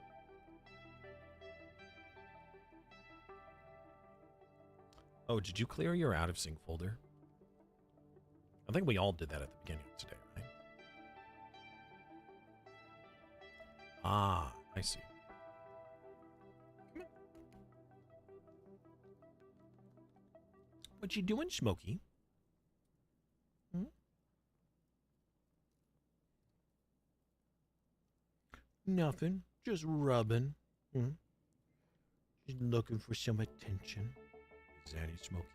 Oh, did you clear your out of sync folder? I think we all did that at the beginning of today, right? Ah, I see. What you doing, Smokey? Hmm? Nothing. Just rubbing. Hmm? Just looking for some attention. Is that it, Smokey?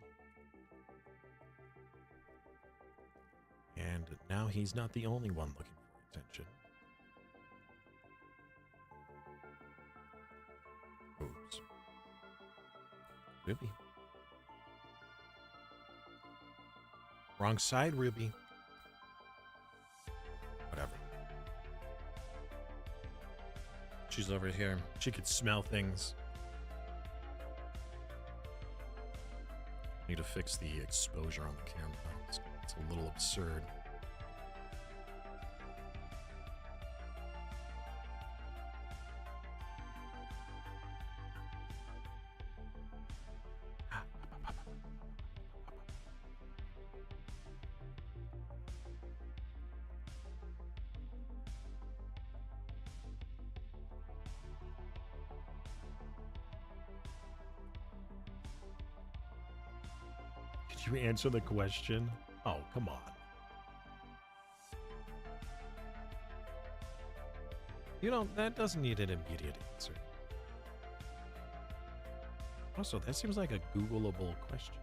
And now he's not the only one looking for attention. Oops. Ruby. Wrong side, Ruby. Whatever. She's over here. She could smell things. Need to fix the exposure on the camera. It's a little absurd. Could you answer the question? Oh, come on. You know, that doesn't need an immediate answer. Also, that seems like a Googleable question.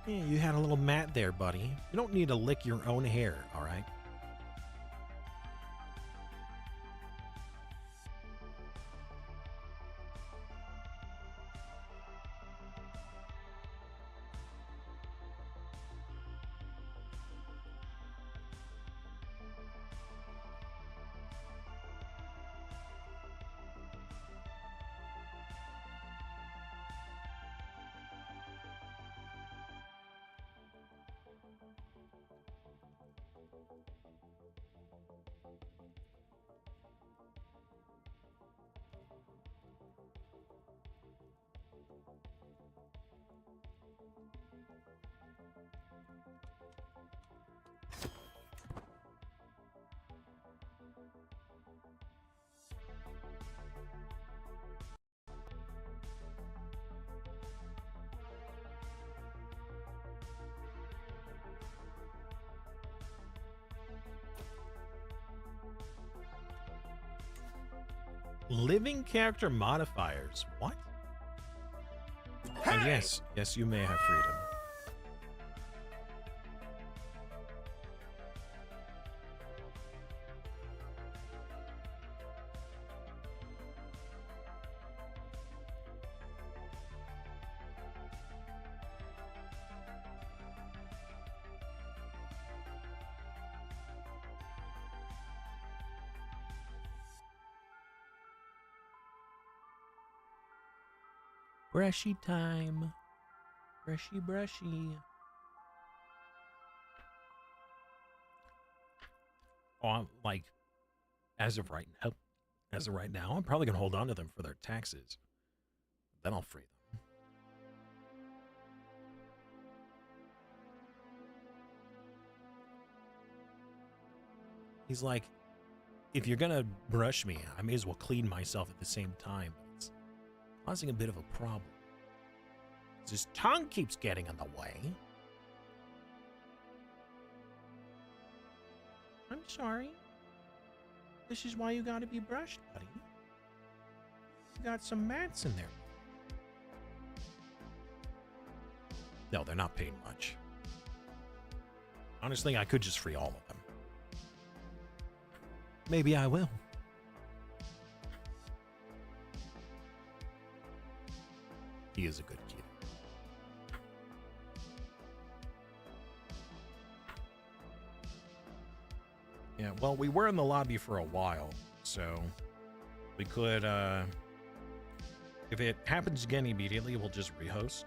Yeah, you had a little mat there, buddy. You don't need to lick your own hair, all right? Living character modifiers. What? And yes, you may have freedom. Brushy time. Brushy, brushy. Oh, I'm like, as of right now, I'm probably gonna hold on to them for their taxes. Then I'll free them. He's like, if you're gonna brush me, I may as well clean myself at the same time. It's causing a bit of a problem. His tongue keeps getting in the way. I'm sorry. This is why you gotta be brushed, buddy. You got some mats in there. No, they're not paying much. Honestly, I could just free all of them. Maybe I will. He is a good kid. Yeah, well, we were in the lobby for a while, so we could, if it happens again immediately, we'll just rehost.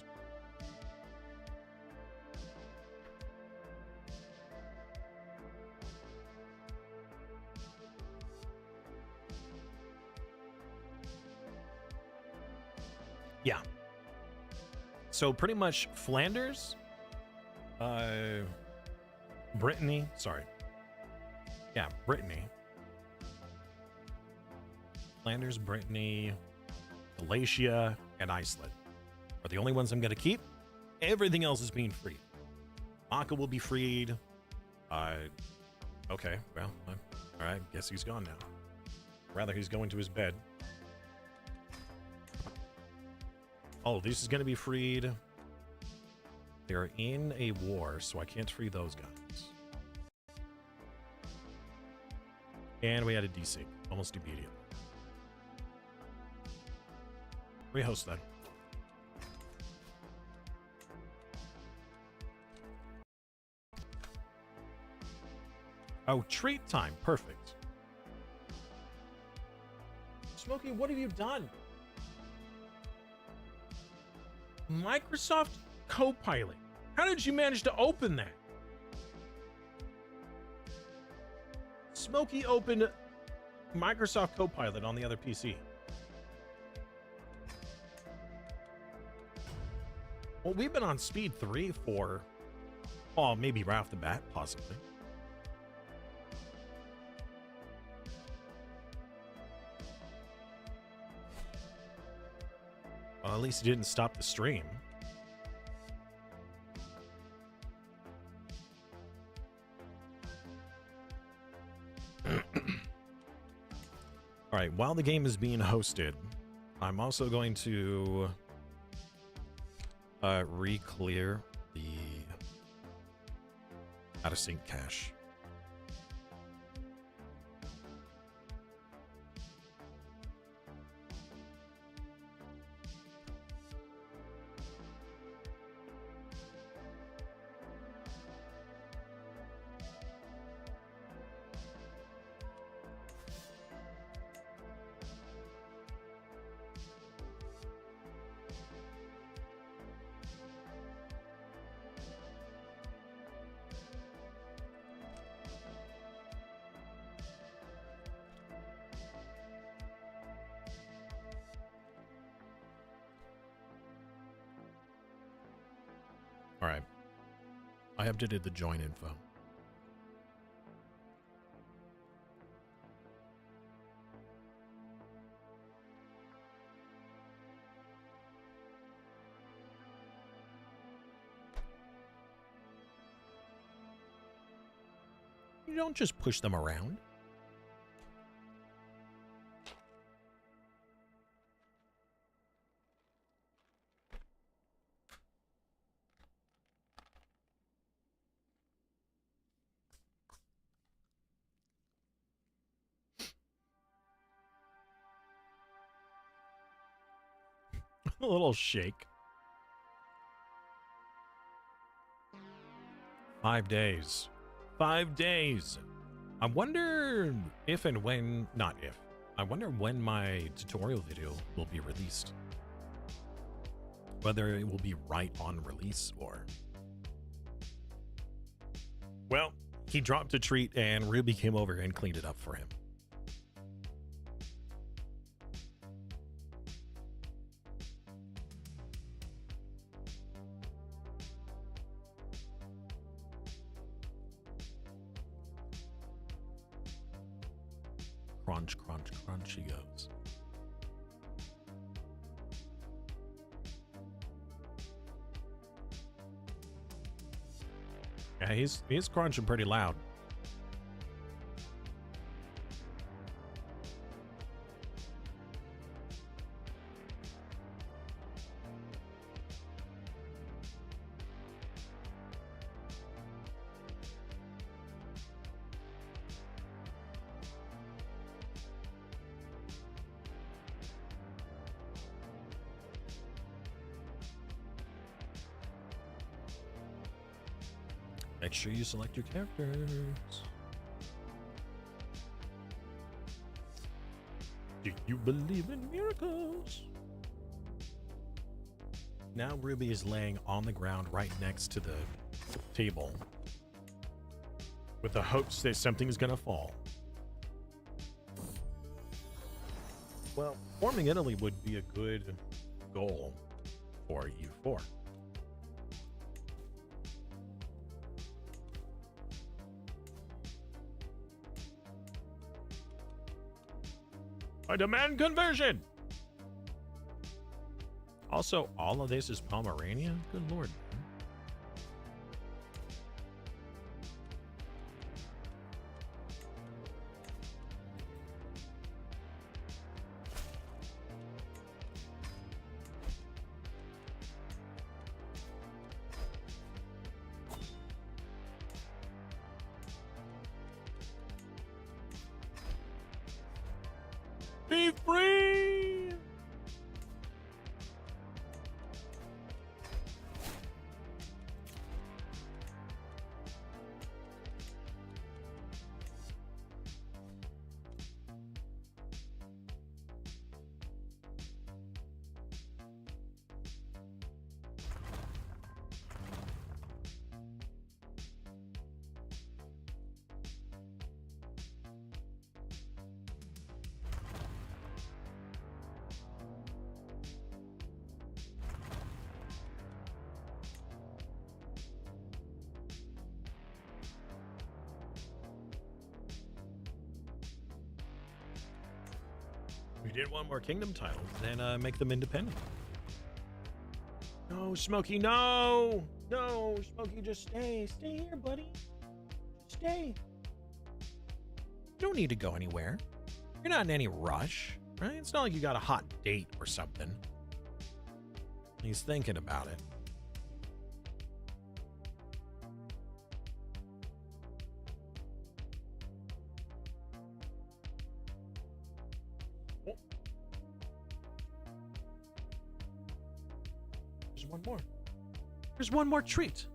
So pretty much Flanders, Brittany, sorry. Yeah, Brittany. Flanders, Brittany, Galatia, and Iceland are the only ones I'm going to keep. Everything else is being freed. Maka will be freed. Okay, well, all right, guess he's gone now. Rather, he's going to his bed. Oh, this is going to be freed. They're in a war, so I can't free those guys. And we had a desync almost immediately. Rehost that. Oh, treat time. Perfect. Smokey, what have you done? Microsoft Copilot. How did you manage to open that? Smokey opened Microsoft Copilot on the other PC. Well, we've been on speed 3 for, well, maybe right off the bat, possibly. Well, at least it didn't stop the stream. All right, while the game is being hosted, I'm also going to re-clear the out-of-sync cache. All right. I updated the join info. You don't just push them around. A little shake. 5 days. 5 days. I wonder if and when, not if, I wonder when my tutorial video will be released. Whether it will be right on release or... Well, he dropped a treat and Ruby came over and cleaned it up for him. Crunch, crunch, crunch, he goes. Yeah, he's crunching pretty loud. Make sure you select your characters. Do you believe in miracles? Now Ruby is laying on the ground right next to the table with the hopes that something is going to fall. Well, forming Italy would be a good goal for U4. I demand conversion. Also, all of this is Pomerania? Good lord. Be free! We did one more kingdom title, then make them independent. No, Smokey, no! No, Smokey, just stay. Stay here, buddy. Stay. You don't need to go anywhere. You're not in any rush, right? It's not like you got a hot date or something. He's thinking about it. Oh. There's one more. There's one more treat.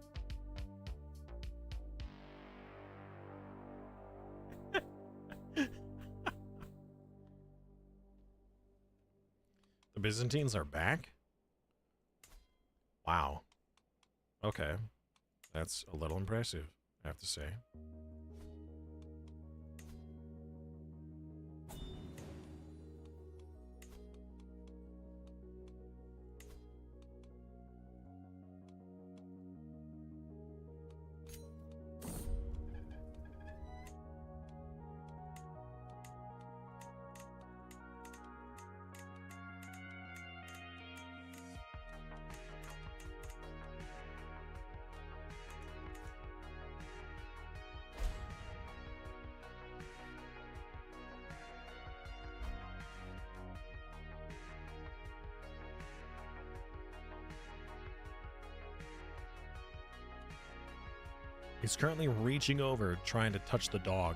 The Byzantines are back? Wow. Okay. That's a little impressive, I have to say. He's currently reaching over, trying to touch the dog.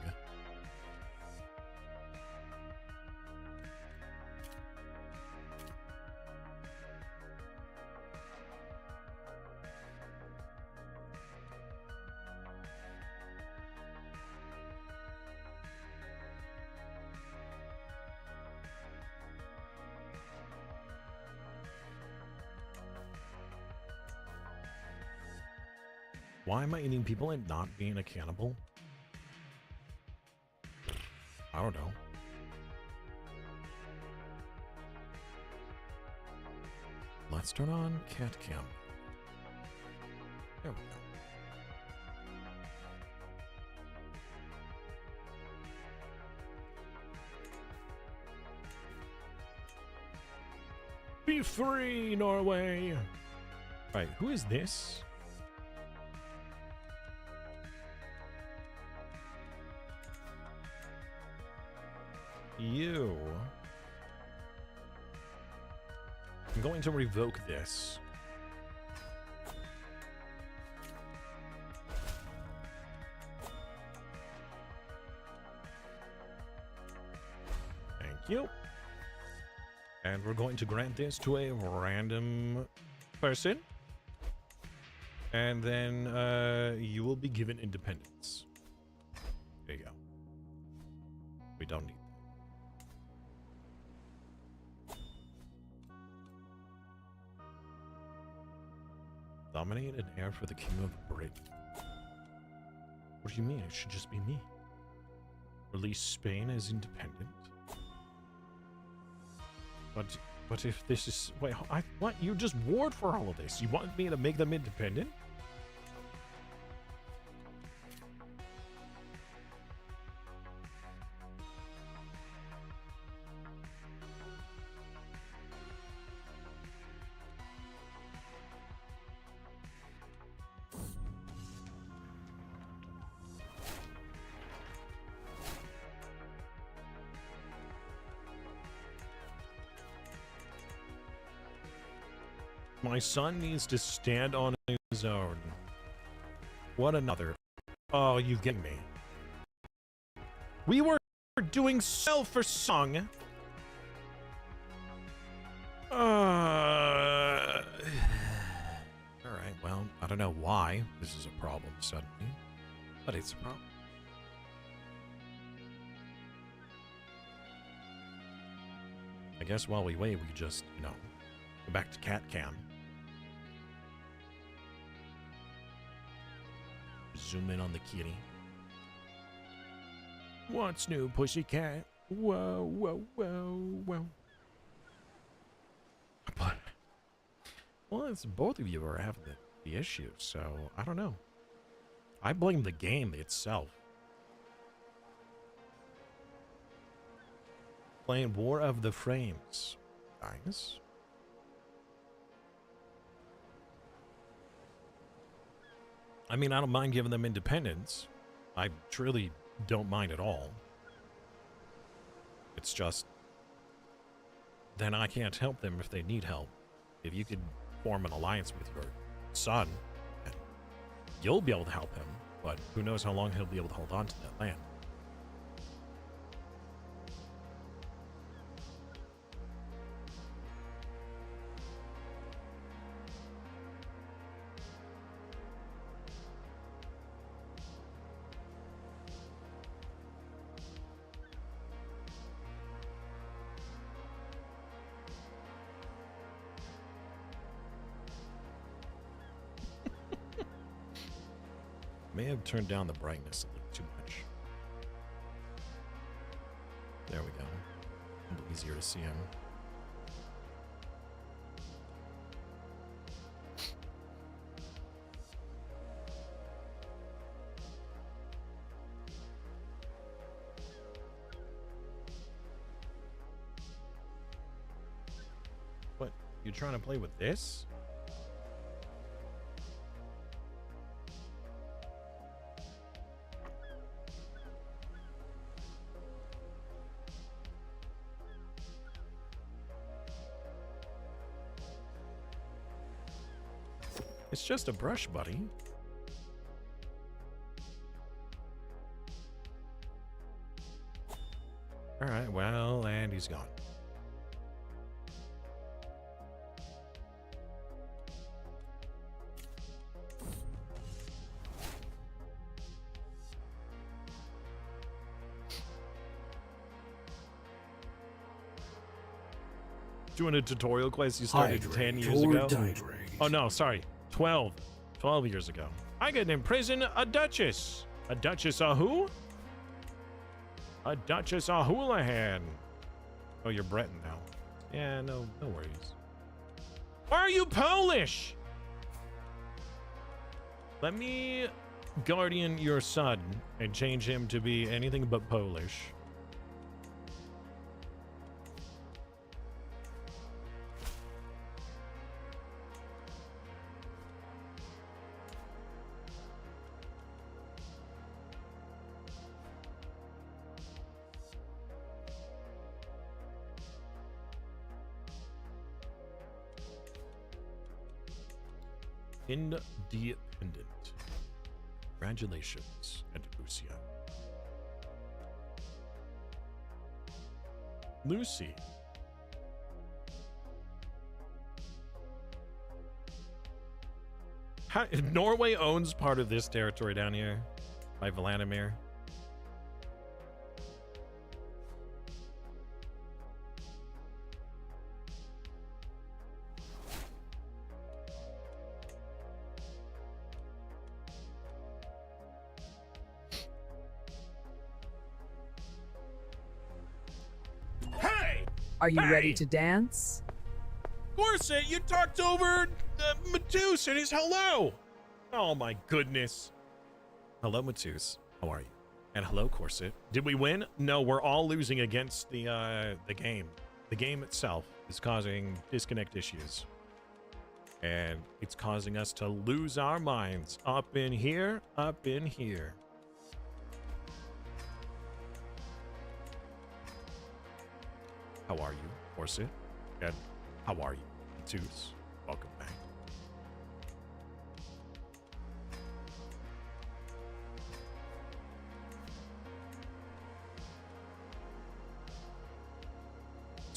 Why am I eating people and not being a cannibal? I don't know. Let's turn on cat cam. There we go. Be free, Norway! Right, who is this? You. I'm going to revoke this. Thank you. And we're going to grant this to a random person. And then you will be given independence. There you go. We don't need Dominate an heir for the Kingdom of Britain. What do you mean? It should just be me. Release Spain as independent. But if this is... Wait, what? You just warred for all of this. You want me to make them independent? My son needs to stand on his own. What another? Oh, you get me. We were doing so for song. Alright, well, I don't know why this is a problem suddenly, but it's a problem. I guess while we wait, we just, you know, go back to cat cam. Zoom in on the kitty. What's new, pussycat? Whoa, whoa, whoa, whoa. But, well, it's both of you are having the issue, so I don't know. I blame the game itself. Playing War of the Frames, guys. I mean, I don't mind giving them independence. I truly don't mind at all. It's just, then I can't help them if they need help. If you could form an alliance with your son, you'll be able to help him, but who knows how long he'll be able to hold on to that land. May have turned down the brightness a little too much. There we go. A little easier to see him. What? You trying to play with this? It's just a brush, buddy. All right, well, and he's gone. Doing a tutorial class you started 10 years ago? Oh, no, sorry. 12 years ago. I could imprison a duchess. A duchess of who? A duchess of Houlihan. Oh, you're Breton now. Yeah, no worries. Why are you Polish? Let me guardian your son and change him to be anything but Polish. Independent. Congratulations, Lucia. Lucy. Norway owns part of this territory down here by Vladimir. Are you ready to dance? Corset, you talked over Matus and his hello. Oh my goodness. Hello, Matus. How are you? And hello, Corset. Did we win? No, we're all losing against the game. The game itself is causing disconnect issues. And it's causing us to lose our minds. Up in here, up in here. How are you, Corset? And how are you, Matus? Welcome back.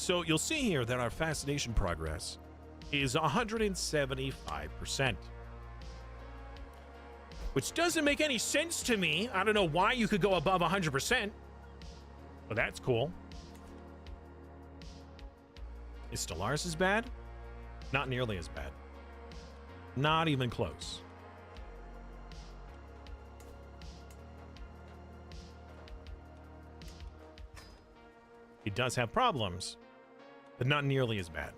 So you'll see here that our fascination progress is 175%. Which doesn't make any sense to me. I don't know why you could go above 100%. But that's cool. Is Stellaris as bad? Not nearly as bad. Not even close. He does have problems, but not nearly as bad.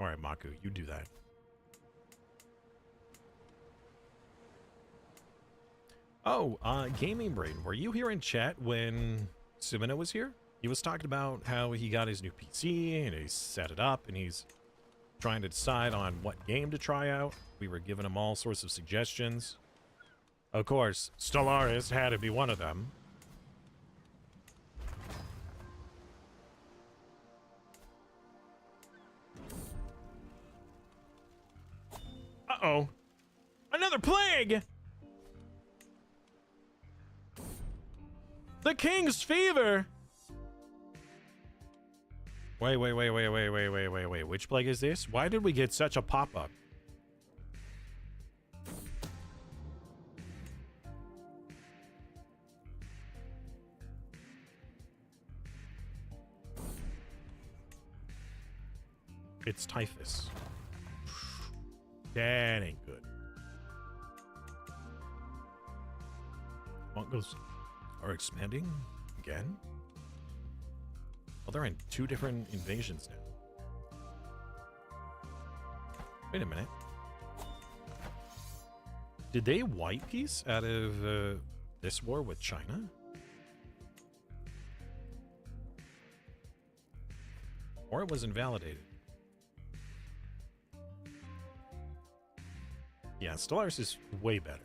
All right, Maku, you do that. Oh, Gaming Brain, were you here in chat when Simina was here? He was talking about how he got his new PC and he set it up and he's trying to decide on what game to try out. We were giving him all sorts of suggestions. Of course, Stellaris had to be one of them. Uh-oh. Another plague! The King's Fever! Wait. Which plague is this? Why did we get such a pop-up? It's typhus. That ain't good. Mongols are expanding again? Well, they're in 2 different invasions now. Wait a minute. Did they white peace out of this war with China? Or it was invalidated? Yeah, Stellaris is way better.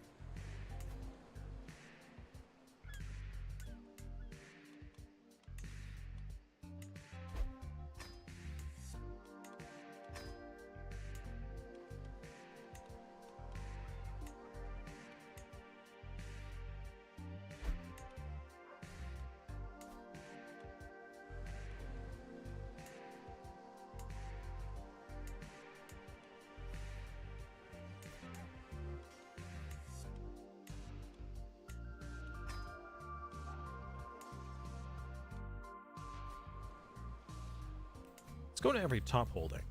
Let's go to every top holding.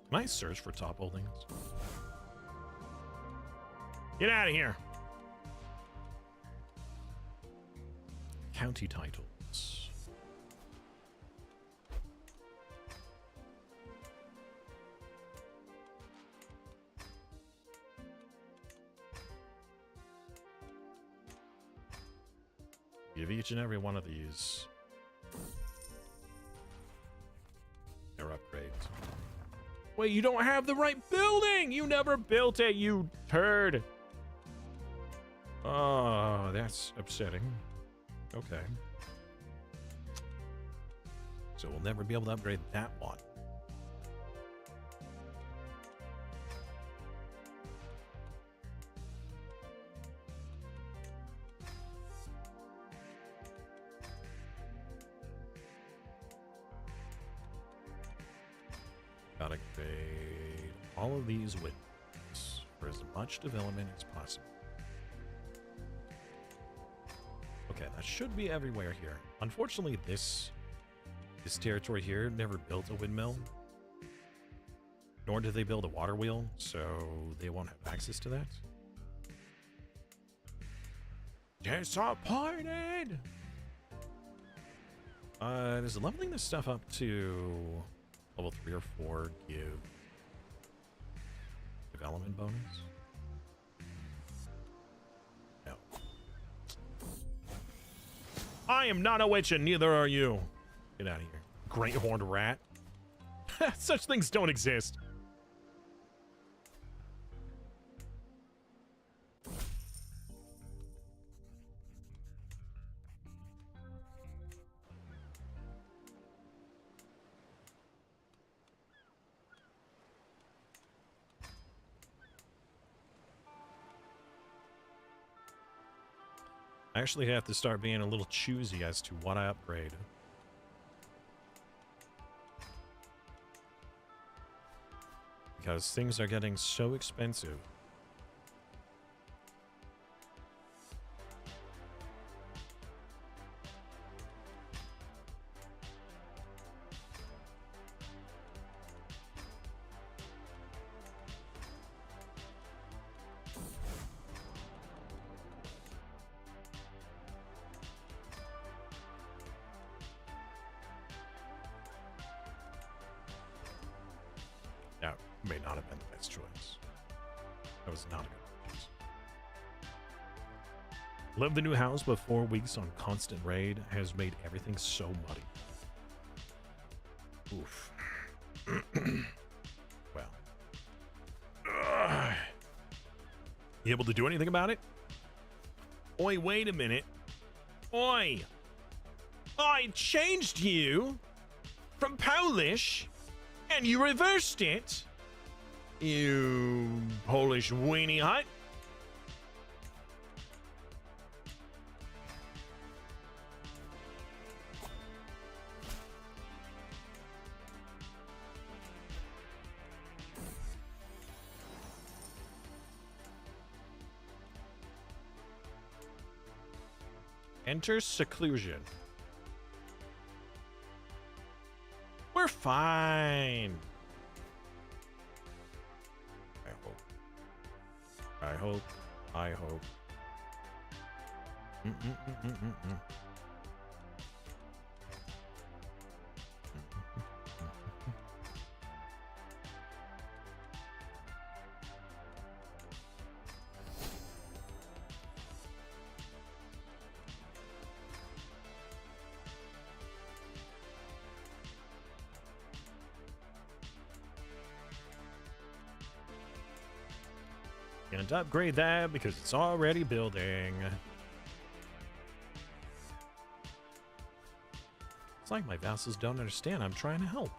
Can I search for top holdings? Get out of here. County titles. Give each and every one of these their upgrades. Wait, you don't have the right building! You never built it, you turd! Oh, that's upsetting. Okay. So we'll never be able to upgrade that one. Gotta grade all of these windows for as much development as possible. Okay, that should be everywhere here. Unfortunately, this territory here never built a windmill, nor did they build a water wheel, so they won't have access to that. Disappointed! Does leveling this stuff up to level 3 or 4 give development bonus? No. I am not a witch and neither are you. Get out of here. Great horned rat. Such things don't exist. I actually have to start being a little choosy as to what I upgrade. Because things are getting so expensive. That may not have been the best choice. That was not a good choice. Love the new house, but 4 weeks on constant raid has made everything so muddy. Oof. Well. Ugh. You able to do anything about it? Oi, wait a minute. Oi! I changed you from Polish and you reversed it. You Polish weenie hut. Enter seclusion. We're fine. I hope. I hope. Can't upgrade that because it's already building. It's like my vassals don't understand. I'm trying to help.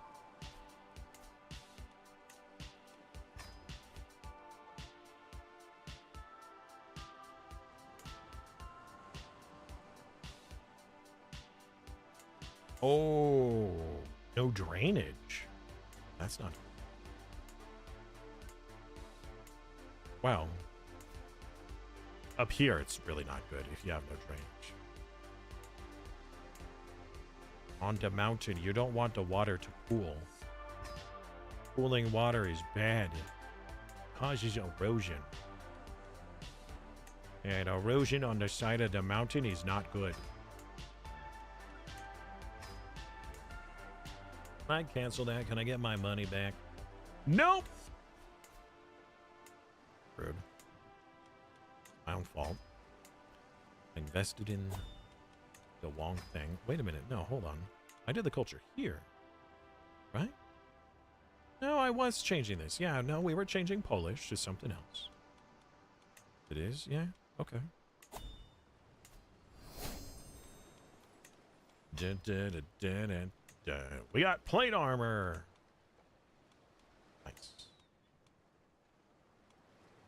Oh, no drainage. That's not. Wow. Up here, it's really not good if you have no drainage. On the mountain, you don't want the water to cool. Cooling water is bad. Causes erosion. And erosion on the side of the mountain is not good. Can I cancel that? Can I get my money back? Nope! Rude. My own fault. Invested in the wrong thing. Wait a minute. No, hold on. I did the culture here. Right? No, I was changing this. Yeah, no, we were changing Polish to something else. It is? Yeah? Okay. We got plate armor. Nice.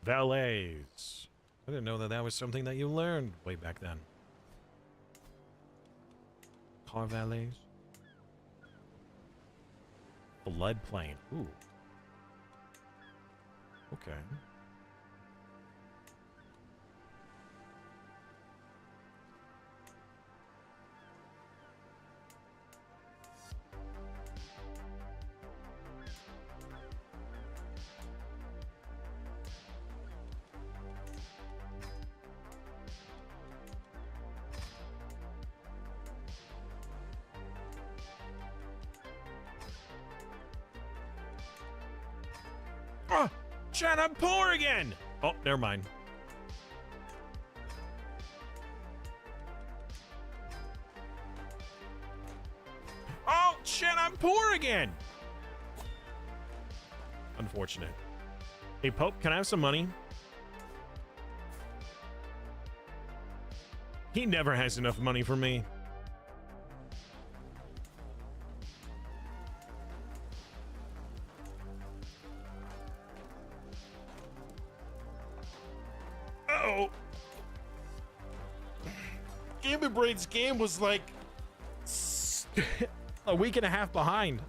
Valets. I didn't know that that was something that you learned way back then. Car valets. Floodplain. Ooh. Okay. Oh, Chad, I'm poor again. Oh, never mind. Oh, shit, I'm poor again. Unfortunate. Hey, Pope, can I have some money? He never has enough money for me. Braid's game was like a week and a half behind.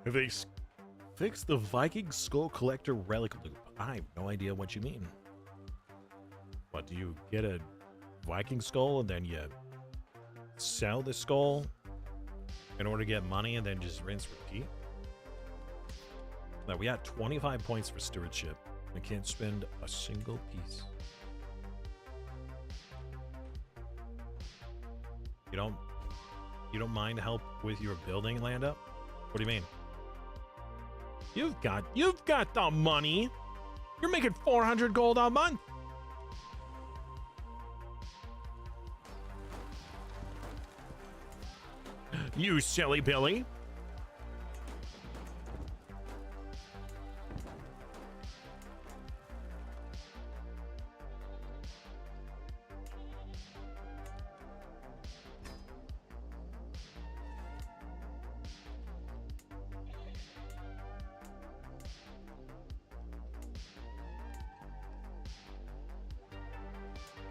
If they fix the Viking Skull Collector relic loop, I have no idea what you mean. What, do you get a Viking skull and then you sell the skull in order to get money and then just rinse repeat? Now we got 25 points for stewardship. I can't spend a single piece. You don't mind help with your building land up? What do you mean? You've got the money. You're making 400 gold a month. You silly Billy.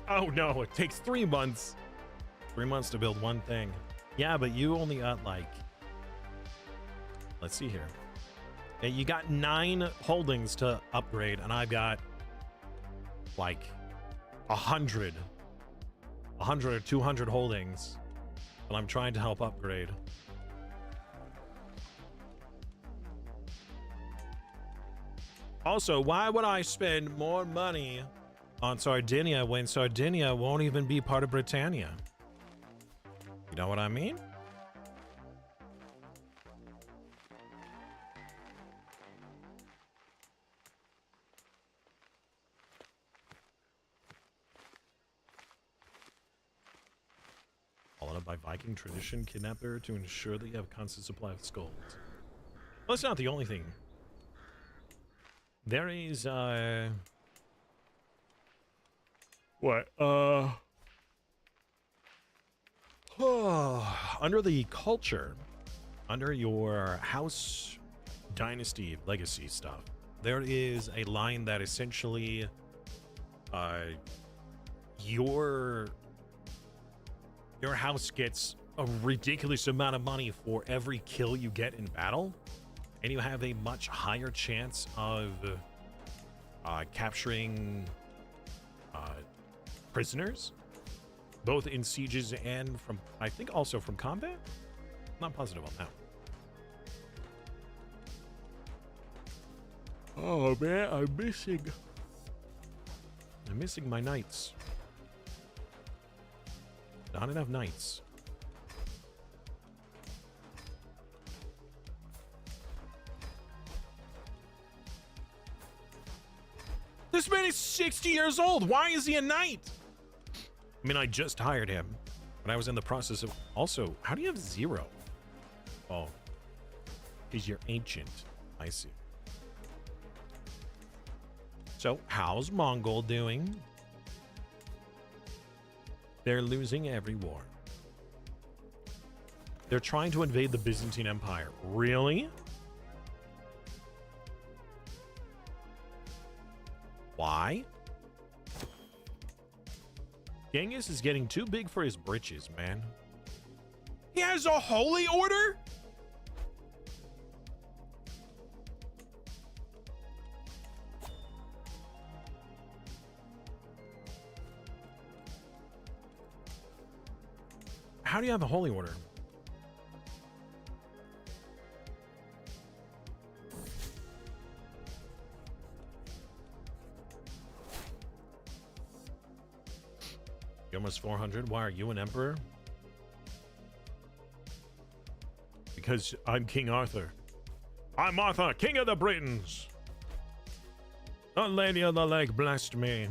Oh no, it takes 3 months. 3 months to build one thing. Yeah, but you only got like, let's see here. Yeah, you got 9 holdings to upgrade, and I've got like 100 or 200 holdings, and I'm trying to help upgrade. Also, why would I spend more money on Sardinia when Sardinia won't even be part of Britannia? You know what I mean? Followed up by Viking tradition, kidnapper to ensure that you have a constant supply of skulls. Well, that's not the only thing. There is, what? Under the culture, under your house dynasty legacy stuff, there is a line that essentially your house gets a ridiculous amount of money for every kill you get in battle, and you have a much higher chance of capturing prisoners, both in sieges and from, I think, also from combat. I'm not positive on that. Oh man, I'm missing my knights. Not enough knights. This man is 60 years old. Why is he a knight? I mean, I just hired him, but I was in the process of... Also, how do you have 0? Oh, because you're ancient. I see. So, how's Mongol doing? They're losing every war. They're trying to invade the Byzantine Empire. Really? Why? Genghis is getting too big for his britches, man. He has a holy order? How do you have a holy order? You're almost 400. Why are you an emperor? Because I'm King Arthur. I'm Arthur, King of the Britons. The Lady of the Lake blessed me.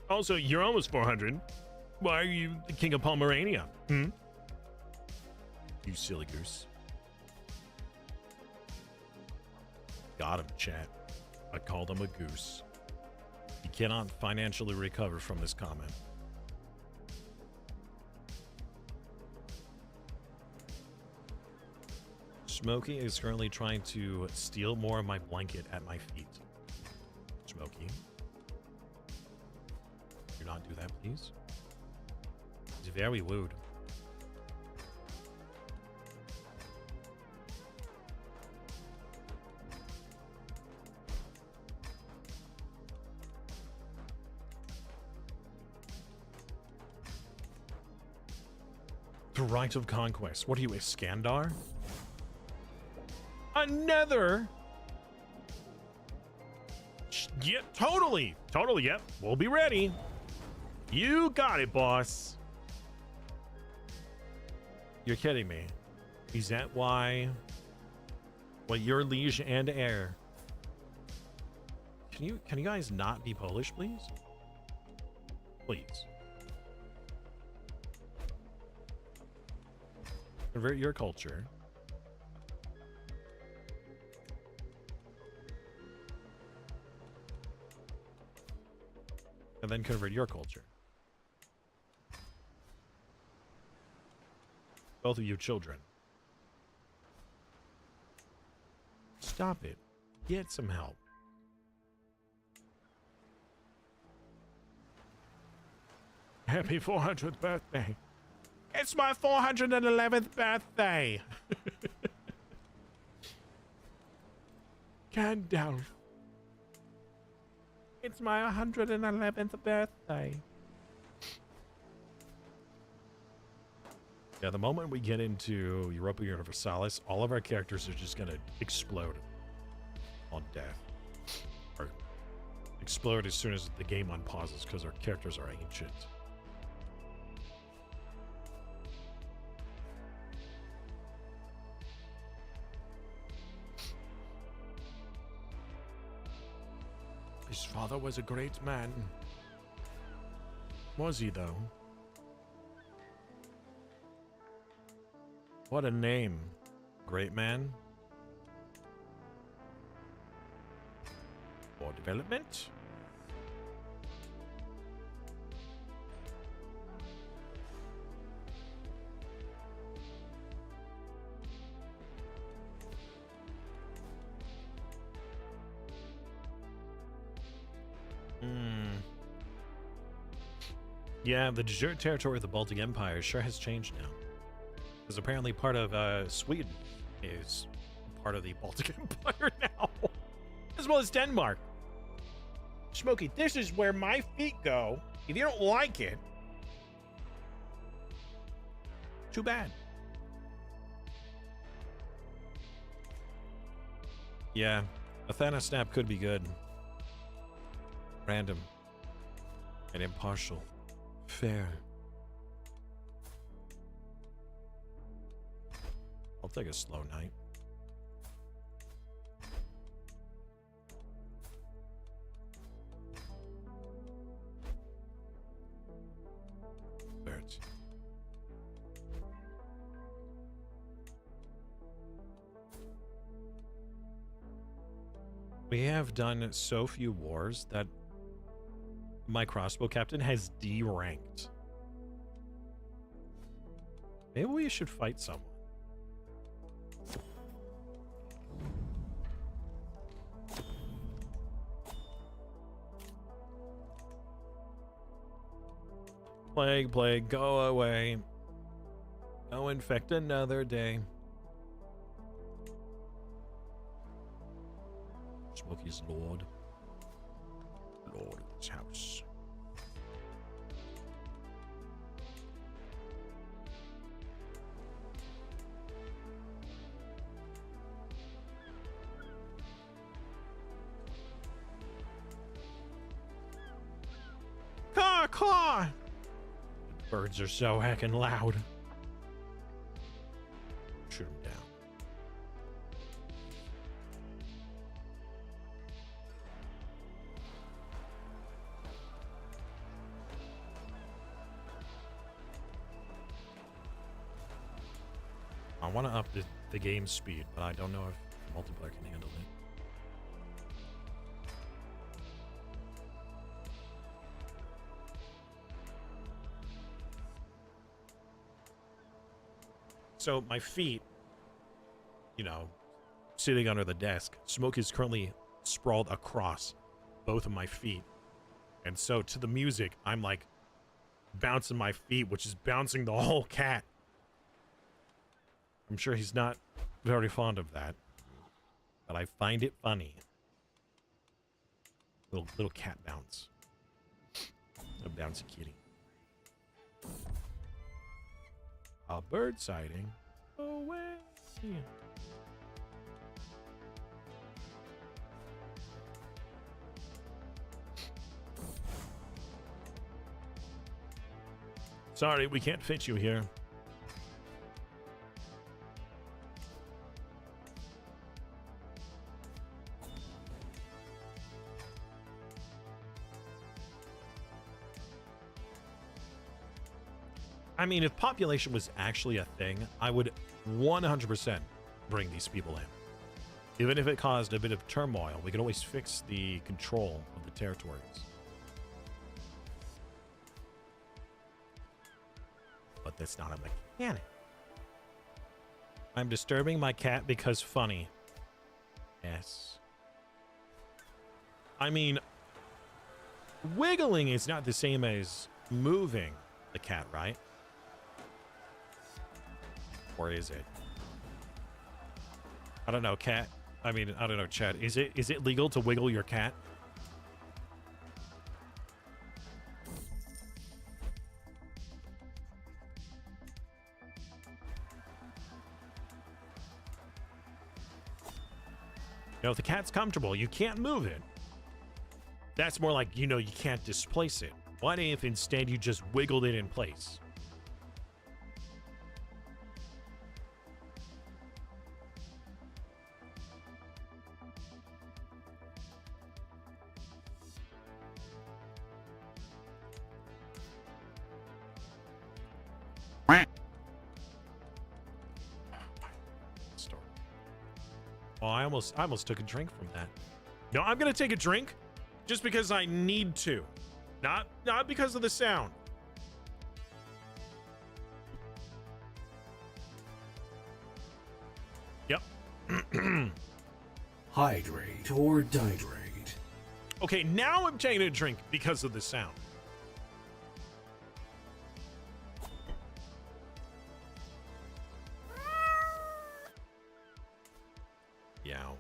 Also, you're almost 400. Why are you the King of Pomerania? You silly goose. Got him, chat. I called him a goose. He cannot financially recover from this comment. Smokey is currently trying to steal more of my blanket at my feet. Smokey. Do not do that, please. He's very rude. The right of conquest. What are you, a Skandar? Another? Yeah, totally. Totally, yep. We'll be ready. You got it, boss. You're kidding me. Is that why? Well, you're liege and heir. Can you guys not be Polish, please? Please. Convert your culture. And then convert your culture. Both of you children. Stop it. Get some help. Happy 400th birthday. It's my 411th birthday. Gandalf. It's my 111th birthday. Yeah, the moment we get into Europa Universalis, all of our characters are just going to explode on death. Or explode as soon as the game unpauses because our characters are ancient. His father was a great man. Was he, though? What a name. Great man. For development? Yeah, the desert territory of the Baltic Empire sure has changed now. Because apparently part of Sweden is part of the Baltic Empire now. As well as Denmark. Smokey, this is where my feet go. If you don't like it, too bad. Yeah, a Thanos snap could be good. Random. And impartial. Fair. I'll take a slow night. Birds. We have done so few wars that my crossbow captain has D-ranked. Maybe we should fight someone. Plague, plague, go away. Go infect another day. Smokey's Lord. Lord of this house. car! The birds are so heckin' loud. Shoot them down. I want to up the game speed, but I don't know if multiplayer can handle it. So my feet, you know, sitting under the desk, smoke is currently sprawled across both of my feet. And so to the music, I'm like bouncing my feet, which is bouncing the whole cat. I'm sure he's not very fond of that, but I find it funny. Little cat bounce. A bouncy kitty. A bird sighting. Away. Sorry, we can't fit you here. I mean, if population was actually a thing, I would 100% bring these people in. Even if it caused a bit of turmoil, we could always fix the control of the territories. But that's not a mechanic. I'm disturbing my cat because funny. Yes. I mean, wiggling is not the same as moving the cat, right? Or is it? I don't know, cat. I mean, I don't know, Chad. Is it legal to wiggle your cat? You know, if the cat's comfortable, you can't move it. That's more like, you know, you can't displace it. What if instead you just wiggled it in place? Oh, I almost took a drink from that. No, I'm gonna take a drink just because I need to. Not because of the sound. Yep. Hydrate or dihydrate. Okay, now I'm taking a drink because of the sound. Yow.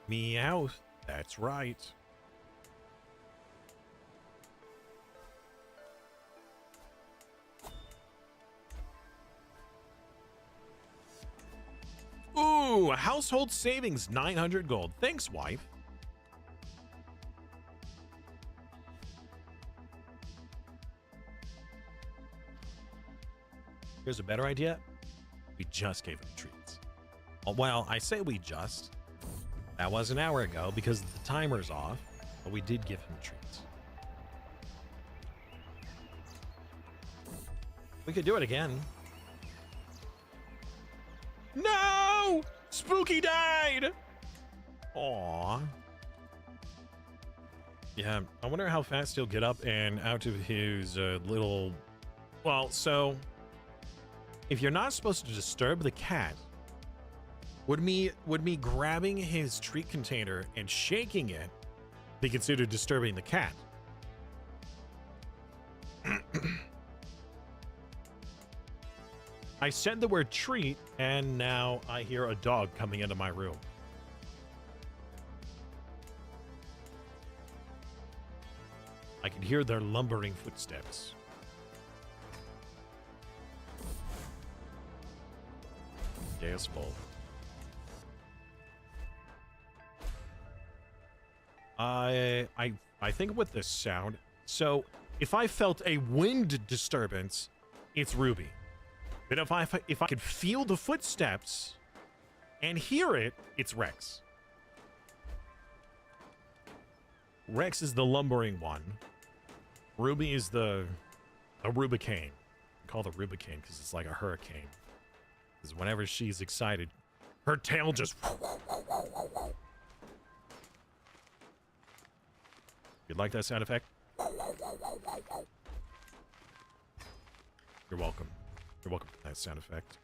Meow. That's right. Ooh, household savings 900 gold. Thanks, wife. Here's a better idea. We just gave him treats. Well, I say we just. That was an hour ago because the timer's off, but we did give him treats. We could do it again. No! Spooky died! Aww. Yeah, I wonder how fast he'll get up and out of his little... Well, so... If you're not supposed to disturb the cat, would me grabbing his treat container and shaking it be considered disturbing the cat? I said the word treat, and now I hear a dog coming into my room. I can hear their lumbering footsteps. Day is full. I think with the sound. So if I felt a wind disturbance, it's Ruby. But if I could feel the footsteps and hear it, it's Rex. Rex is the lumbering one. Ruby is a Rubicane. Call it Rubicane because it's like a hurricane. Because whenever she's excited, her tail just. You'd like that sound effect? You're welcome. You're welcome for that sound effect.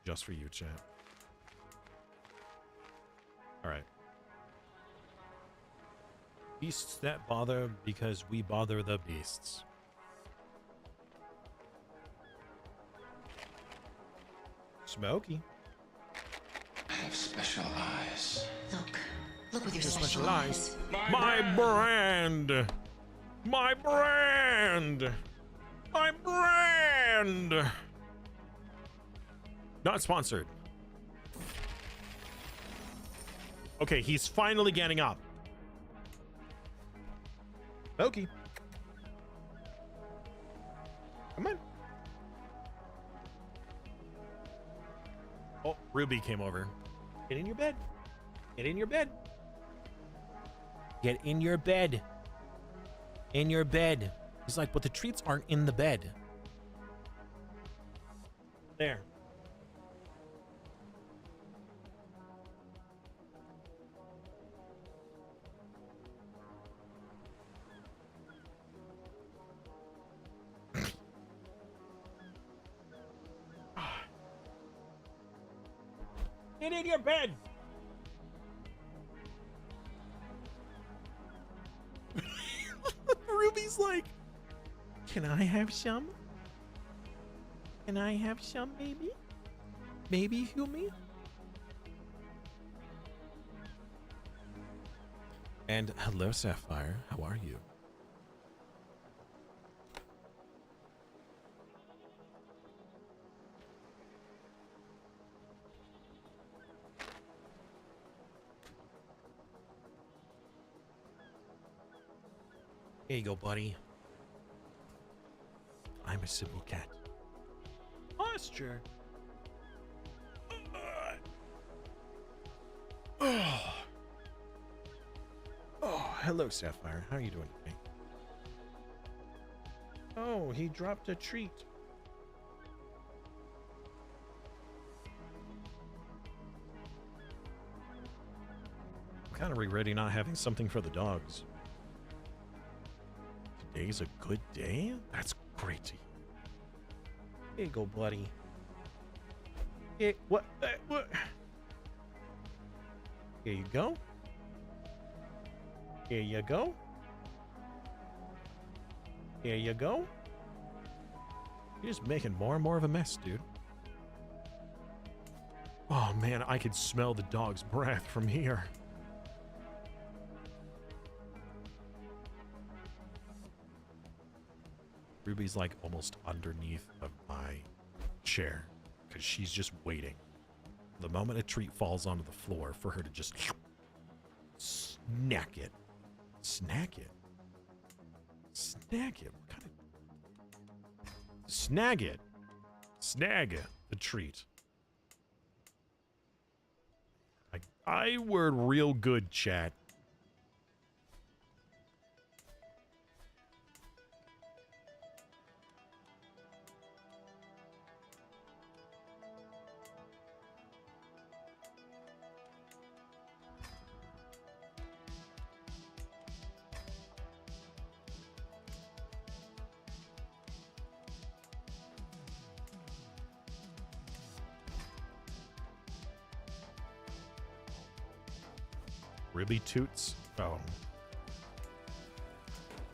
Just for you, chat. Alright. Beasts that bother because we bother the beasts. Smokey. I have special eyes. Look with your special eyes. My brand! My brand! My brand! Not sponsored. Okay, he's finally getting up. Smokey. Come on. Oh, Ruby came over. Get in your bed. Get in your bed. Get in your bed. In your bed. He's like, but the treats aren't in the bed. There. Get in your bed. Ruby's like, can I have some? Can I have some, baby? Baby Humi? And hello, Sapphire. How are you? Here you go, buddy. I'm a simple cat. Posture. Oh, hello, Sapphire. How are you doing today? Oh, he dropped a treat. I'm kind of regretting not having something for the dogs. Today's a good day? That's great to hear. Here you go, buddy. Here, what? Here you go. Here you go. Here you go. You're just making more and more of a mess, dude. Oh, man, I could smell the dog's breath from here. Ruby's like almost underneath of my chair because she's just waiting. The moment a treat falls onto the floor for her to just snack it. Snack it. Snag it. What kind of... Snag it. Snag the treat. I word real good, chat. Ruby toots. Oh.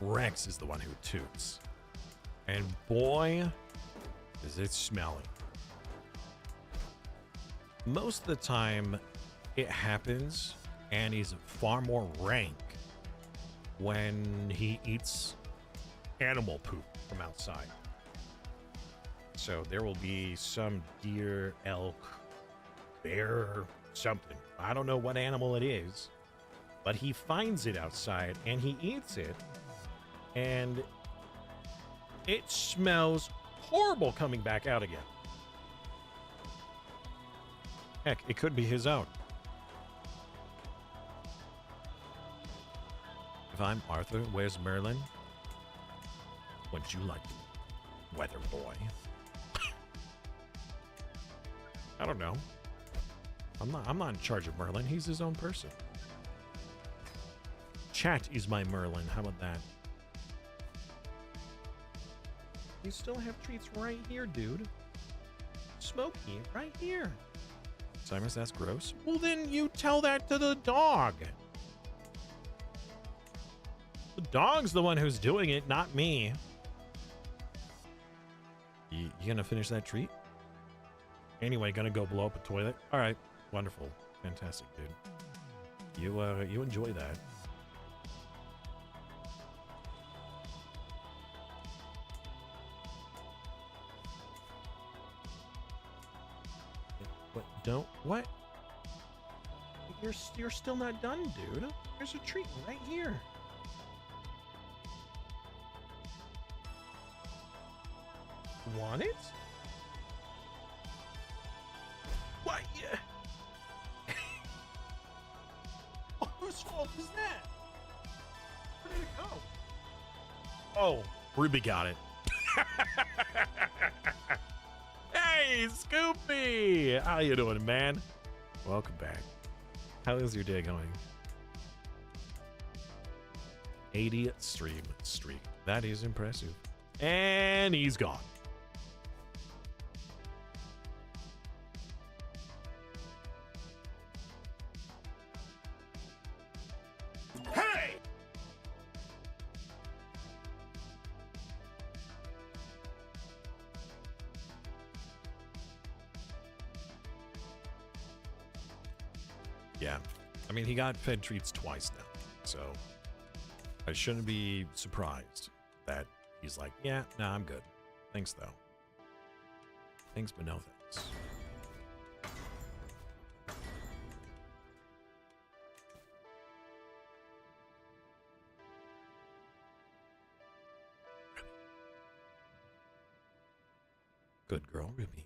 Rex is the one who toots. And boy, is it smelly. Most of the time, it happens, and he's far more rank when he eats animal poop from outside. So there will be some deer, elk, bear, something. I don't know what animal it is. but he finds it outside and he eats it, and it smells horrible coming back out again. Heck, it could be his own. If I'm Arthur, where's Merlin? Wouldn't you like to, weather boy? I don't know. I'm not in charge of Merlin. He's his own person. Chat is my Merlin. How about that? You still have treats right here, dude. Smokey, right here. Simas, that's gross. Well, then you tell that to the dog. The dog's the one who's doing it, not me. You gonna finish that treat? Anyway, gonna go blow up a toilet? All right, wonderful, fantastic, dude. You enjoy that. What? Don't what? You're still not done, dude. There's a treat right here. Want it? What? Yeah. Oh, whose fault is that? Where did it go? Oh, Ruby got it. Hey, Scoopy! How you doing, man? Welcome back. How is your day going? 80 stream streak. That is impressive. And he's gone. Hey! Yeah. I mean, he got fed treats twice now, so I shouldn't be surprised that he's like, yeah, nah, I'm good. Thanks, though. Thanks, but no thanks. Good girl, Ruby.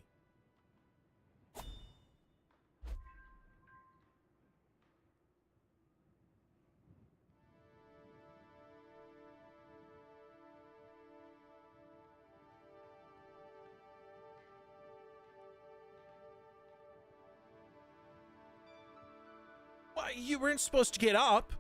Why, you weren't supposed to get up.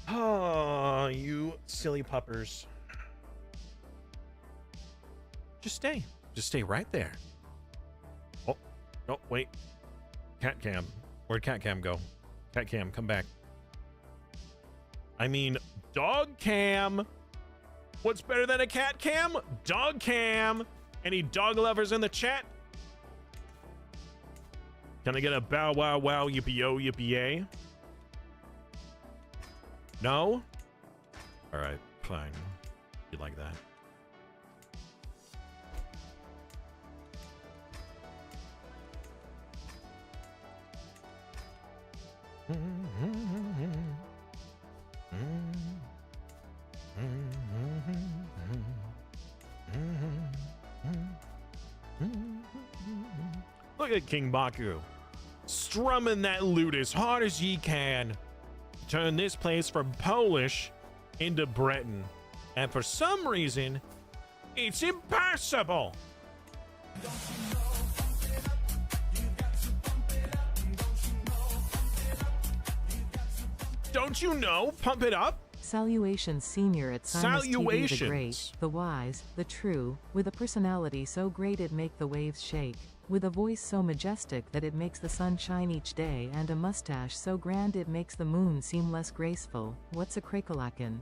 Oh, you silly puppers. Just stay. Just stay right there. Oh, no, wait. Cat cam. Where'd cat cam go? Cat cam, come back. I mean, dog cam. What's better than a cat cam? Dog cam. Any dog lovers in the chat? Can I get a bow wow wow yippee yo yippee yay? No? All right, fine. You like that? Look at King Baku strumming that lute as hard as ye can. Turn this place from Polish into Breton. And for some reason, it's impossible. Don't you know? Pump it up. Salutations, Senior at SimasTV the Great, Salutations. the wise, the true, with a personality so great it make the waves shake, with a voice so majestic that it makes the sun shine each day, and a mustache so grand it makes the moon seem less graceful. What's a crakalakin?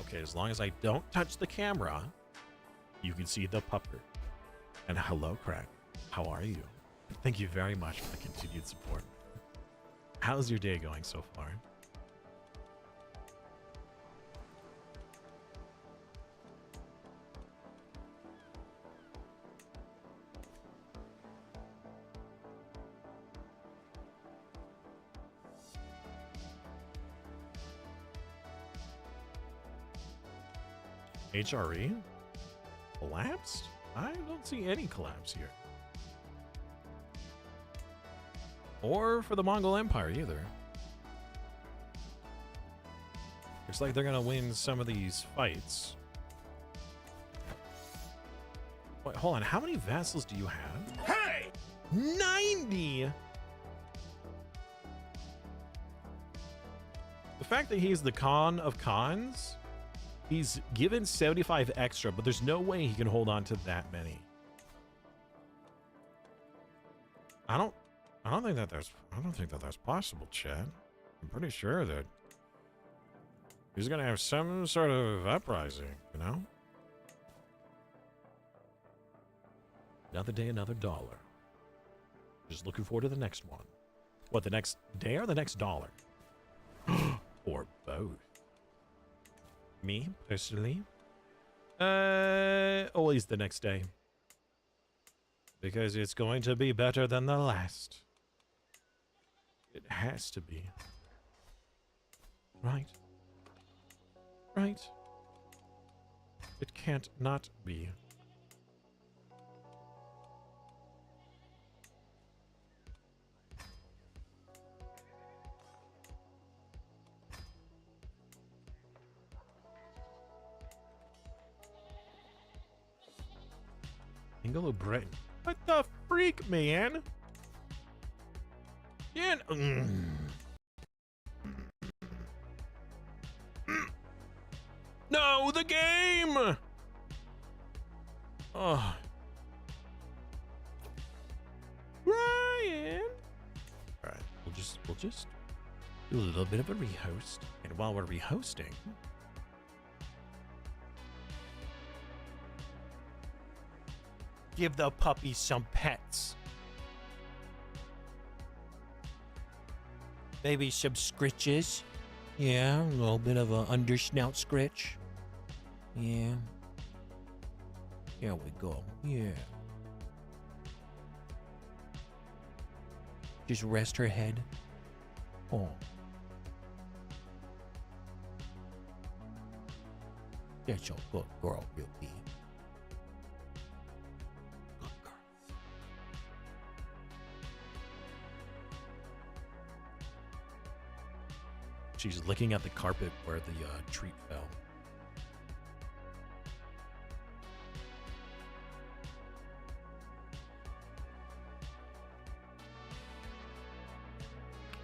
Okay, as long as I don't touch the camera, you can see the pupper. And hello, Crack. How are you? Thank you very much for the continued support. How's your day going so far? HRE? Collapsed? I don't see any collapse here. Or for the Mongol Empire either. Looks like they're gonna win some of these fights. Wait, hold on. How many vassals do you have? Hey! 90! The fact that he's the Khan of Khans, he's given 75 extra, but there's no way he can hold on to that many. I don't think that that's possible, Chad. I'm pretty sure that he's gonna have some sort of uprising, you know? Another day, another dollar. Just looking forward to the next one. What, the next day or the next dollar? Or both. Me, personally? Always the next day. Because it's going to be better than the last. It has to be. Right? Right? It can't not be. Anglo-Breton. What the freak, man? Yeah. No, the game. Oh, Ryan. All right, we'll just do a little bit of a rehost, and while we're rehosting, give the puppy some pets. Maybe some scritches. Yeah, a little bit of an undersnout scritch. Yeah. Here we go. Yeah. Just rest her head. Oh. That's a good girl, Billy. She's licking at the carpet where the treat fell.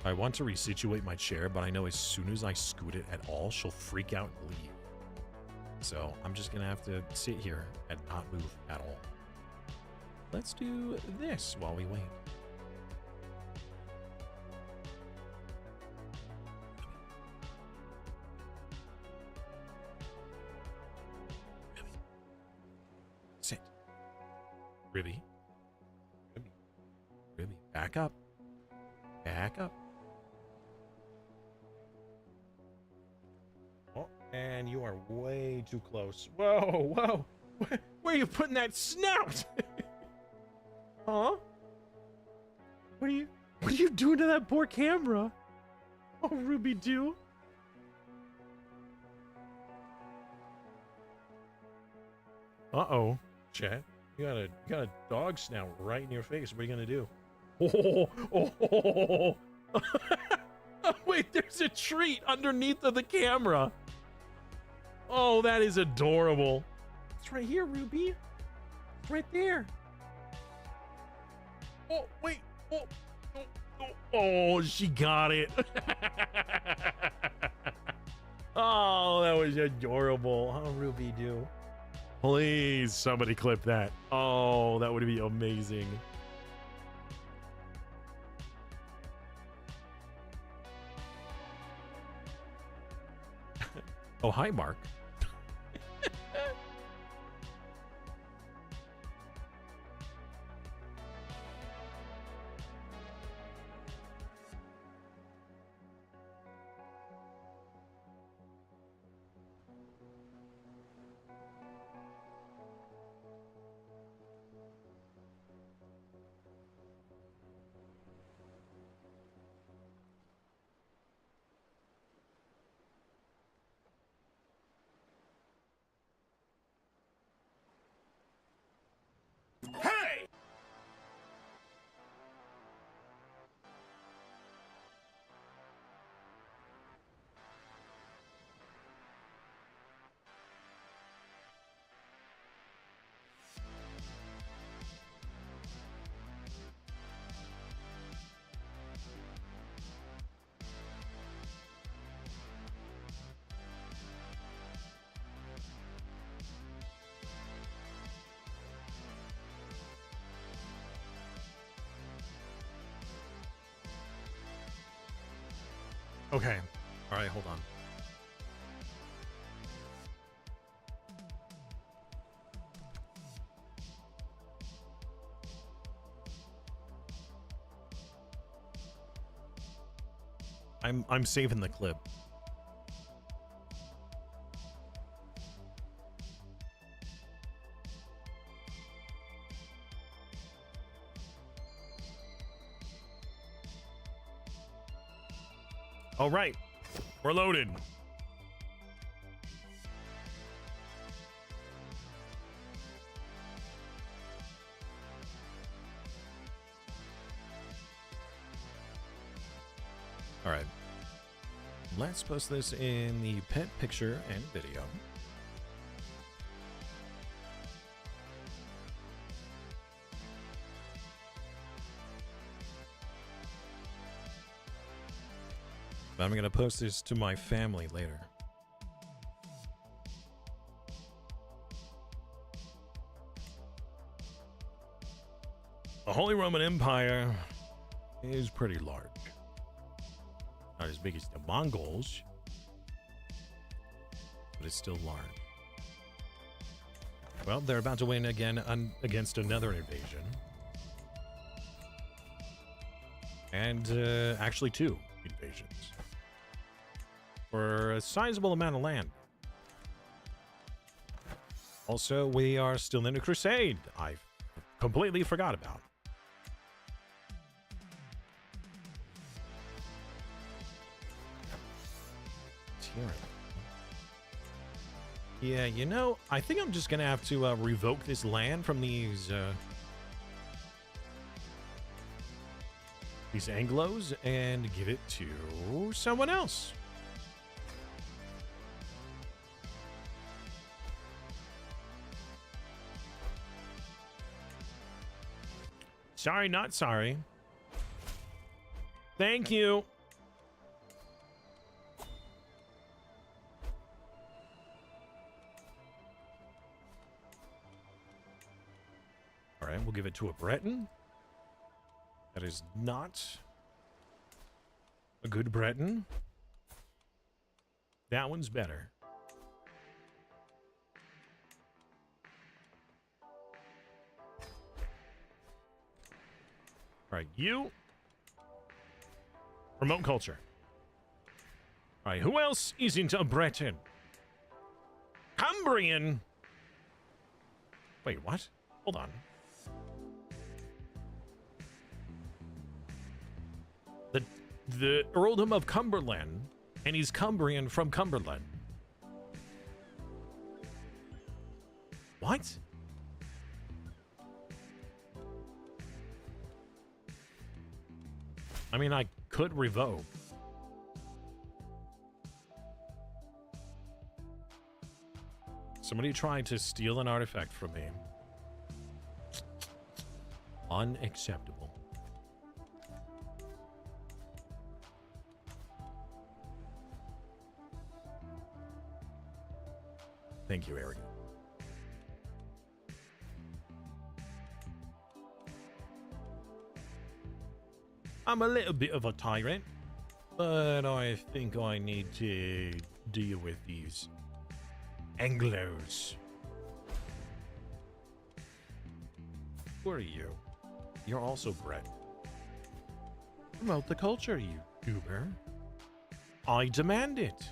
I want to resituate my chair, but I know as soon as I scoot it at all, she'll freak out and leave. So I'm just gonna have to sit here and not move at all. Let's do this while we wait. Sit. Ribby. Ribby. Ribby. Back up. Back up. Oh, and you are way too close. Whoa, whoa. Where are you putting that snout? Huh? What are you doing to that poor camera? Oh, Ruby Doo. Uh-oh, Chat. You got a dog snout right in your face. What are you gonna do? Oh. Oh, wait, there's a treat underneath of the camera. Oh, that is adorable. It's right here, Ruby. It's right there. Oh, wait. Oh, she got it. Oh, that was adorable. Oh, Ruby Doo. Please, somebody clip that. Oh, that would be amazing. Oh, hi, Mark. Okay. All right, hold on. I'm saving the clip. All right, we're loaded. All right. Let's post this in the pet picture and video. I'm going to post this to my family later. The Holy Roman Empire is pretty large. Not as big as the Mongols, but it's still large. Well, they're about to win again against another invasion. And actually 2 invasions. For a sizable amount of land. Also, we are still in a crusade. I completely forgot about. Yeah, you know, I think I'm just gonna have to revoke this land from these Anglos and give it to someone else. Sorry, not sorry. Thank you. All right, we'll give it to a Breton. That is not a good Breton. That one's better. All right, you. Remote culture. All right, who else isn't a Breton? Cumbrian. Wait, what? Hold on. The Earldom of Cumberland, and he's Cumbrian from Cumberland. What? I mean, I could revoke. Somebody tried to steal an artifact from me. Unacceptable. Thank you, Eric. I'm a little bit of a tyrant, but I think I need to deal with these Anglos. Who are you? You're also Brett. Promote the culture, you goober. I demand it.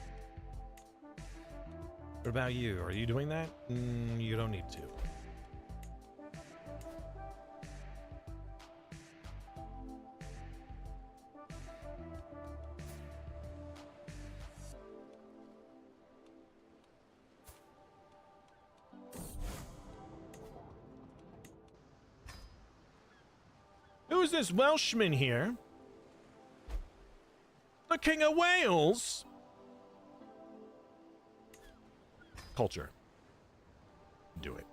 What about you? Are you doing that? You don't need to. Who is this Welshman here? The King of Wales? Culture. Do it.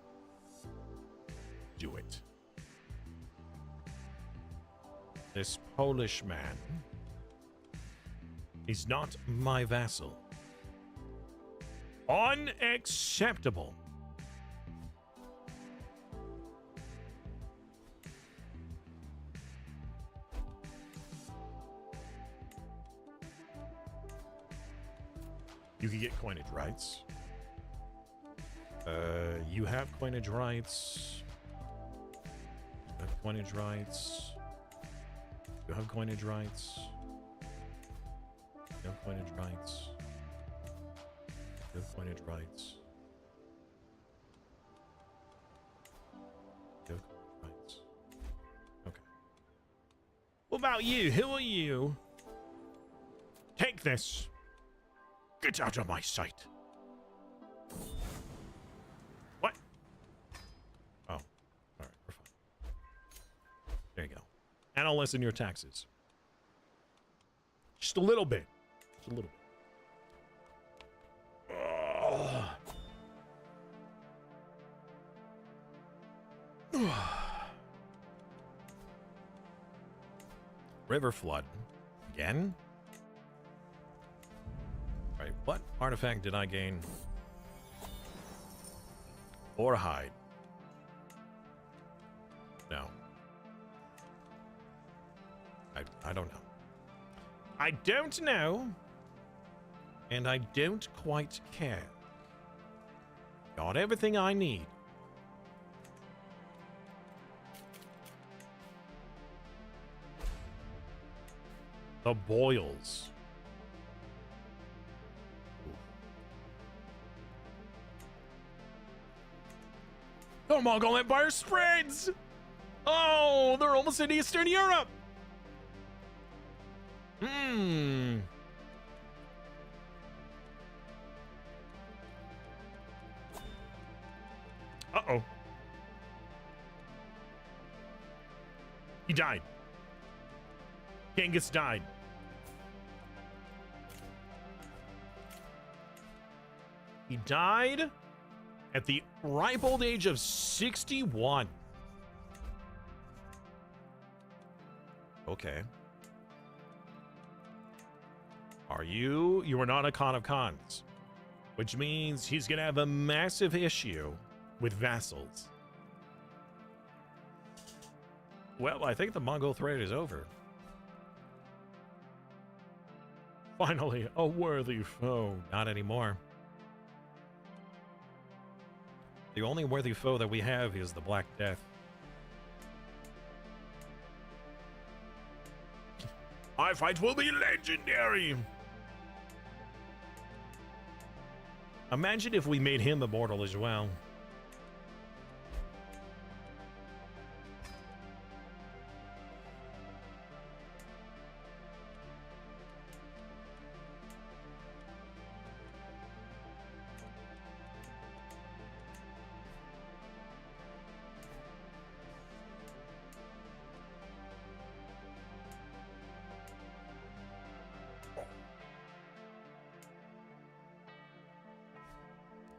Do it. This Polish man is not my vassal. Unacceptable. You can get coinage rights. You have coinage rights. You have coinage rights. You have coinage rights. You have coinage rights. You have coinage rights. You have coinage rights. Okay. What about you? Who are you? Take this. Get out of my sight. What? Oh. All right, we're fine. There you go. And I'll lessen your taxes. Just a little bit. Just a little bit. River flood. Again? Right, what artifact did I gain? Or hide? No. I don't know. I don't know. And I don't quite care. Got everything I need. The boils. The Mongol Empire spreads! Oh, they're almost in Eastern Europe! Hmm. Uh-oh. He died. Genghis died. He died at the ripe old age of 61. Okay. You are not a Khan of Khans, which means he's going to have a massive issue with vassals. Well, I think the Mongol threat is over. Finally, a worthy foe. Not anymore. The only worthy foe that we have is the Black Death. Our fight will be legendary! Imagine if we made him immortal as well.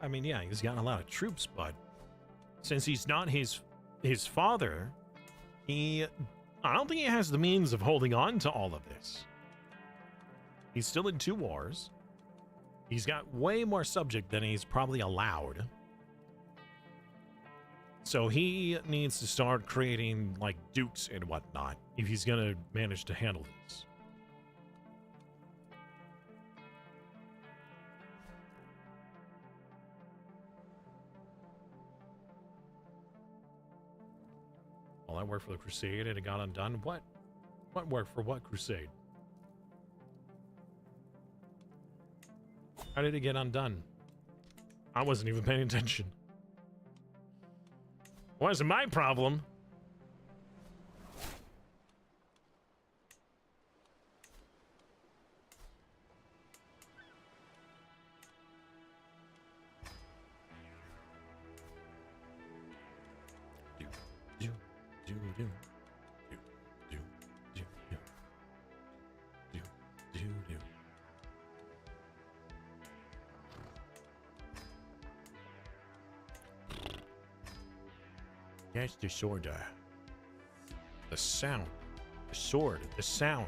I mean, yeah, he's gotten a lot of troops, but since he's not his father, I don't think he has the means of holding on to all of this. He's still in 2 wars. He's got way more subject than he's probably allowed. So he needs to start creating, like, dukes and whatnot if he's going to manage to handle this. All that worked for the crusade and it got undone. What worked for what crusade? How did it get undone? I wasn't even paying attention. Wasn't my problem. That's the sword. The sound. The sword. The sound.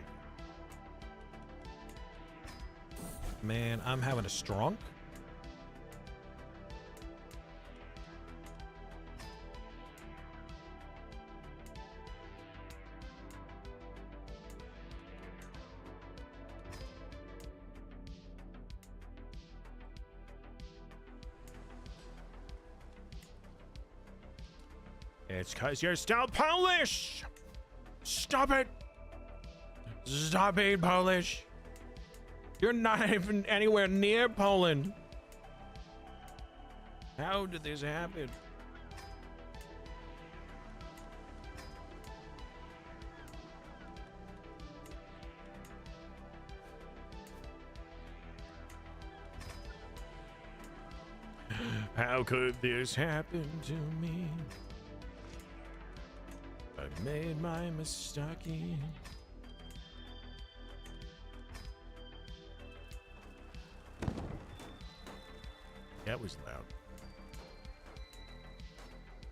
Man, I'm having a strong. It's because you're still Polish. Stop it. Stop being Polish. You're not even anywhere near Poland. How did this happen? How could this happen to me? I made my mistake. That was loud.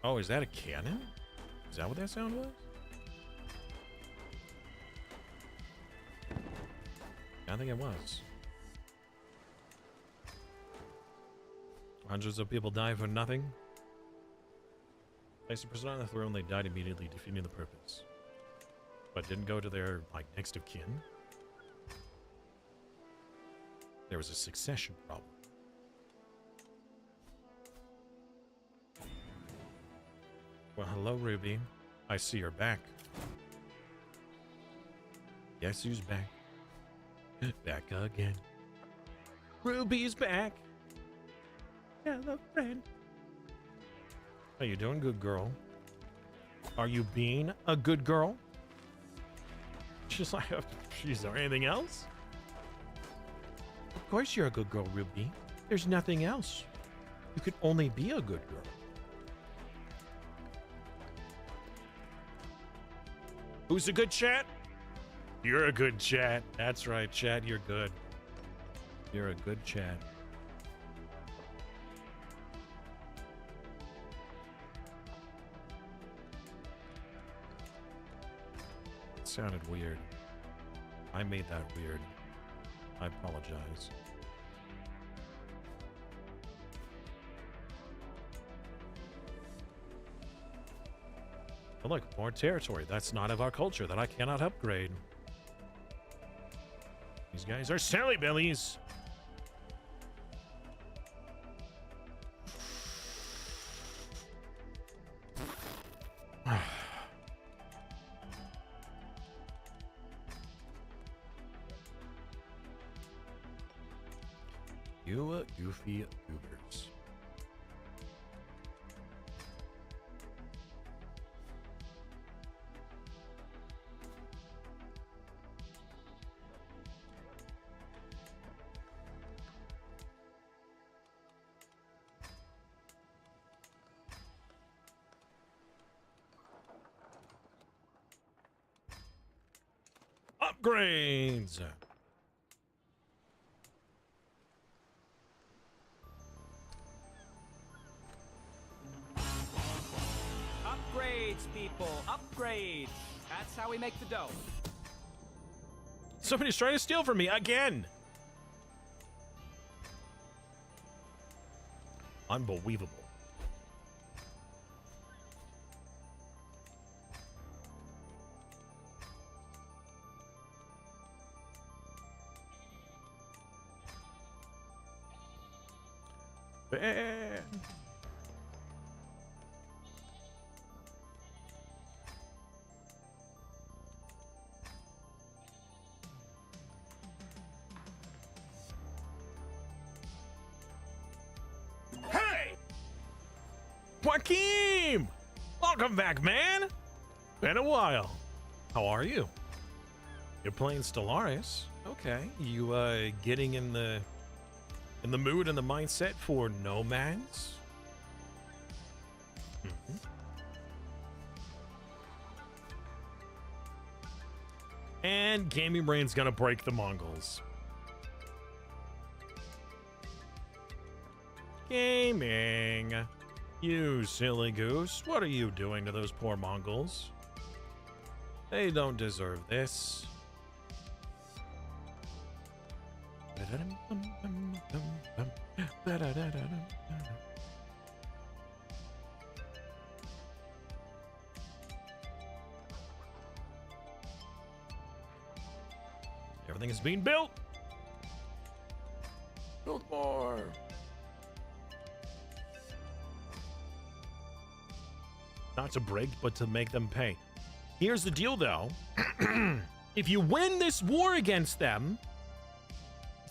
Oh, is that a cannon? Is that what that sound was? I think it was. Hundreds of people die for nothing. Placed a person on the throne, they died immediately, defeating the purpose. But didn't go to their, like, next of kin. There was a succession problem. Well, hello, Ruby. I see you're back. Guess who's back? Back again. Ruby's back. Hello, friend. How you doing, good girl? Are you being a good girl? She's like, is there anything else? Of course you're a good girl, Ruby. There's nothing else. You could only be a good girl. Who's a good chat? You're a good chat. That's right, chat. You're good. You're a good chat. It sounded weird. I made that weird. I apologize. But look, more territory. That's not of our culture that I cannot upgrade. These guys are silly bellies. You goofy goobers. Upgrades. Upgrades, people. Upgrades. That's how we make the dough. Somebody's trying to steal from me again. Unbelievable. Bad. Hey! Joaquin! Welcome back, man! Been a while. How are you? You're playing Stellaris. Okay. You getting in the mood and the mindset for Nomads? Mm-hmm. And Gaming Brain's gonna break the Mongols. Gaming, you silly goose. What are you doing to those poor Mongols? They don't deserve this. Everything is being built. Build more. Not to break, but to make them pay. Here's the deal, though. If you win this war against them,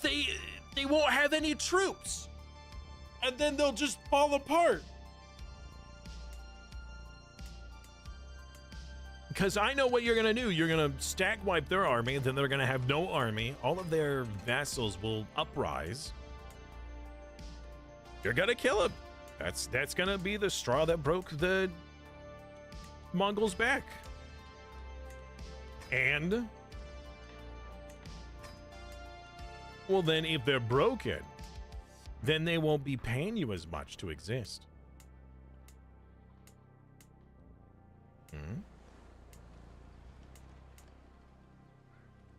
they won't have any troops. And then they'll just fall apart. Because I know what you're going to do. You're going to stack wipe their army, then they're going to have no army. All of their vassals will uprise. You're going to kill them. That's going to be the straw that broke the Mongols' back. And, well, then if they're broken, then they won't be paying you as much to exist.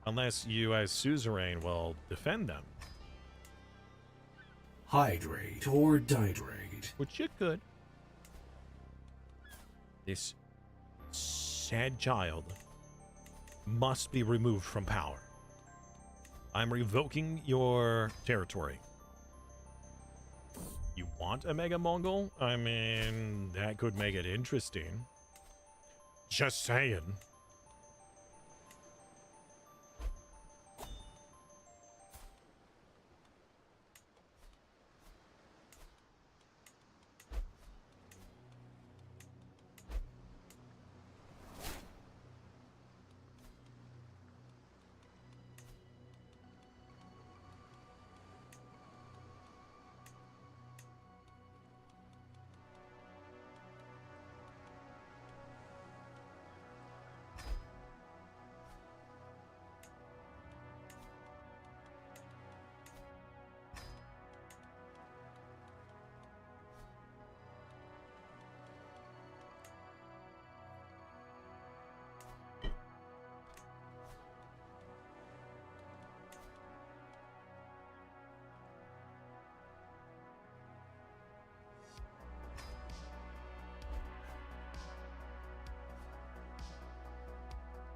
Unless you, as suzerain, will defend them. Hydrate or dihydrate. Which you could. This sad child must be removed from power. I'm revoking your territory. You want a Mega Mongol? I mean, that could make it interesting. Just saying.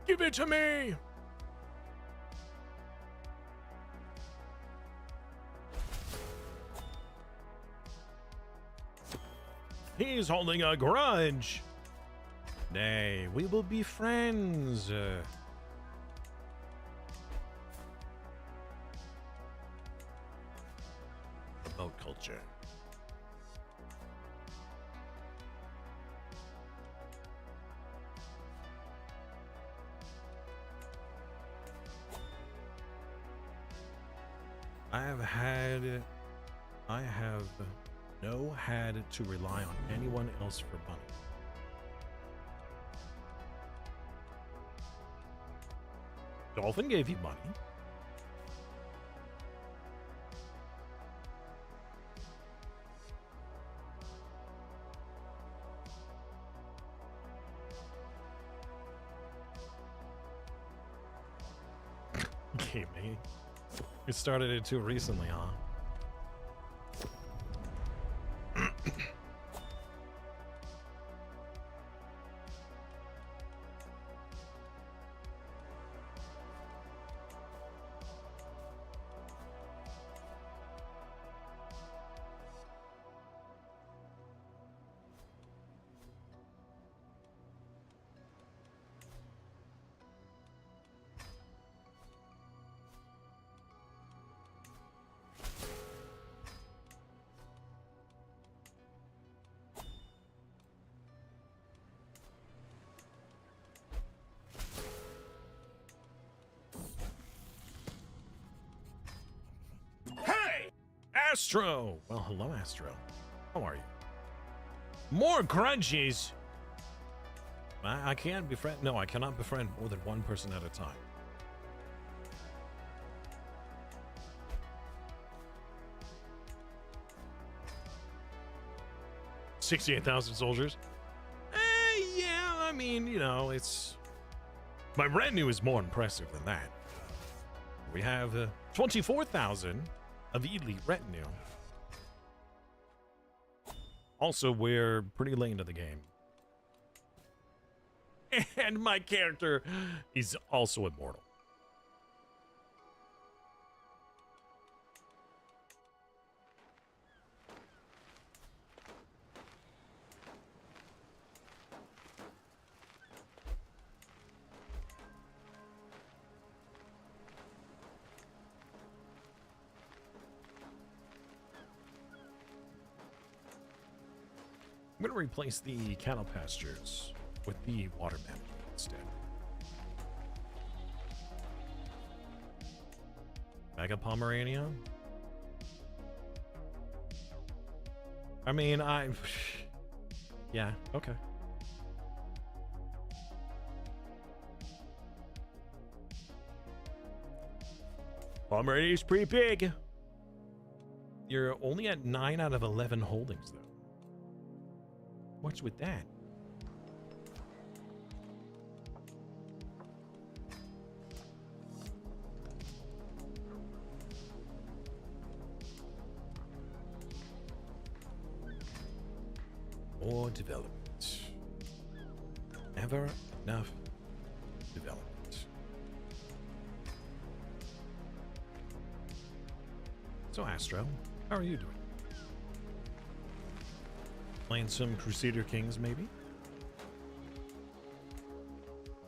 Give it to me! He's holding a grudge. Nay, we will be friends. About culture. I have no had to rely on anyone else for money. Dolphin gave you money. Gave me. You started it too recently, huh? Astro! Well, hello, Astro. How are you? More grudges! I can't befriend... No, I cannot befriend more than one person at a time. $68,000 soldiers? Yeah, I mean, you know, it's... My retinue is more impressive than that. We have 24,000 of elite retinue. Also, we're pretty late into the game. And my character is also immortal. I'm going to replace the cattle pastures with the water management instead. Mega Pomerania? I mean, yeah, okay. Pomerania is pretty big. You're only at 9 out of 11 holdings, though. What's with that? More development. Never enough development. So, Astro, how are you doing? Playing some Crusader Kings, maybe?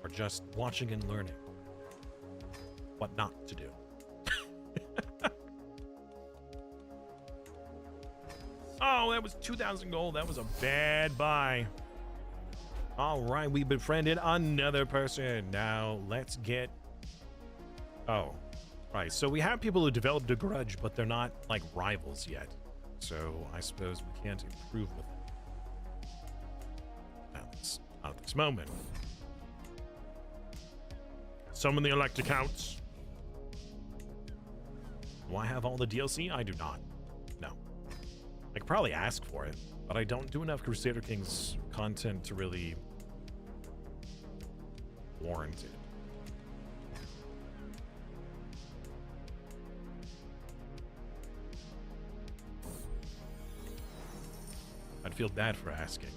Or just watching and learning what not to do? Oh, that was 2,000 gold. That was a bad buy. All right, we befriended another person. Now, let's get... Oh, right. So we have people who developed a grudge, but they're not, like, rivals yet. So I suppose we can't improve with them. Not at this moment. Summon the elect accounts. Do I have all the DLC? I do not. No. I could probably ask for it, but I don't do enough Crusader Kings content to really warrant it. I'd feel bad for asking.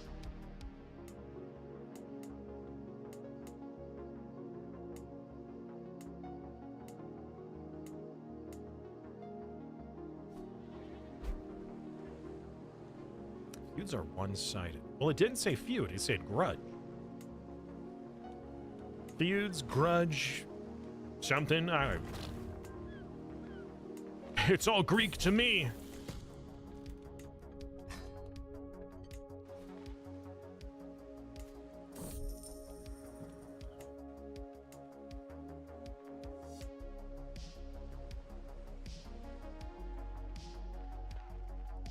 Feuds are one-sided. Well, it didn't say feud, it said grudge. Feuds, grudge, something. It's all Greek to me.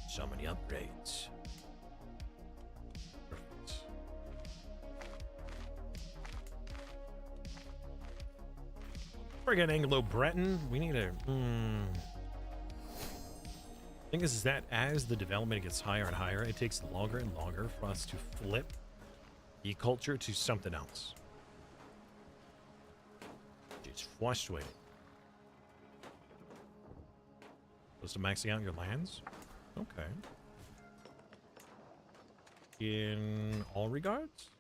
So many upgrades. Perfect. Friggin' Anglo-Breton. We need a... thing is that as the development gets higher and higher, it takes longer and longer for us to flip the culture to something else. It's frustrating. Supposed to maxing out your lands? Okay. In all regards?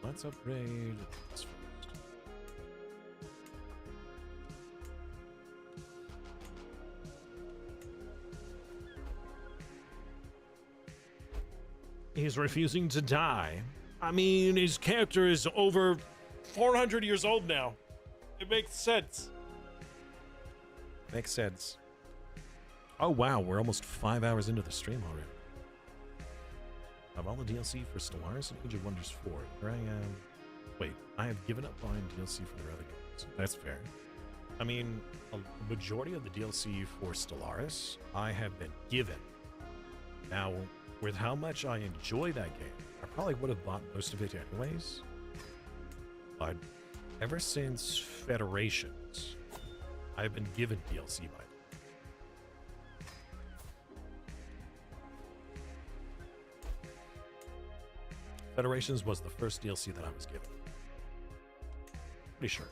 Let's upgrade this first. He's refusing to die. I mean, his character is over 400 years old now. It makes sense. Makes sense. Oh, wow. We're almost 5 hours into the stream already. Of all the DLC for Stellaris and Age of Wonders 4, here I am. Wait, I have given up buying DLC for their other games. That's fair. I mean, a majority of the DLC for Stellaris, I have been given. Now, with how much I enjoy that game, I probably would have bought most of it anyways. But ever since Federations, I've been given DLC by them. Federations was the first DLC that I was given. Pretty sure.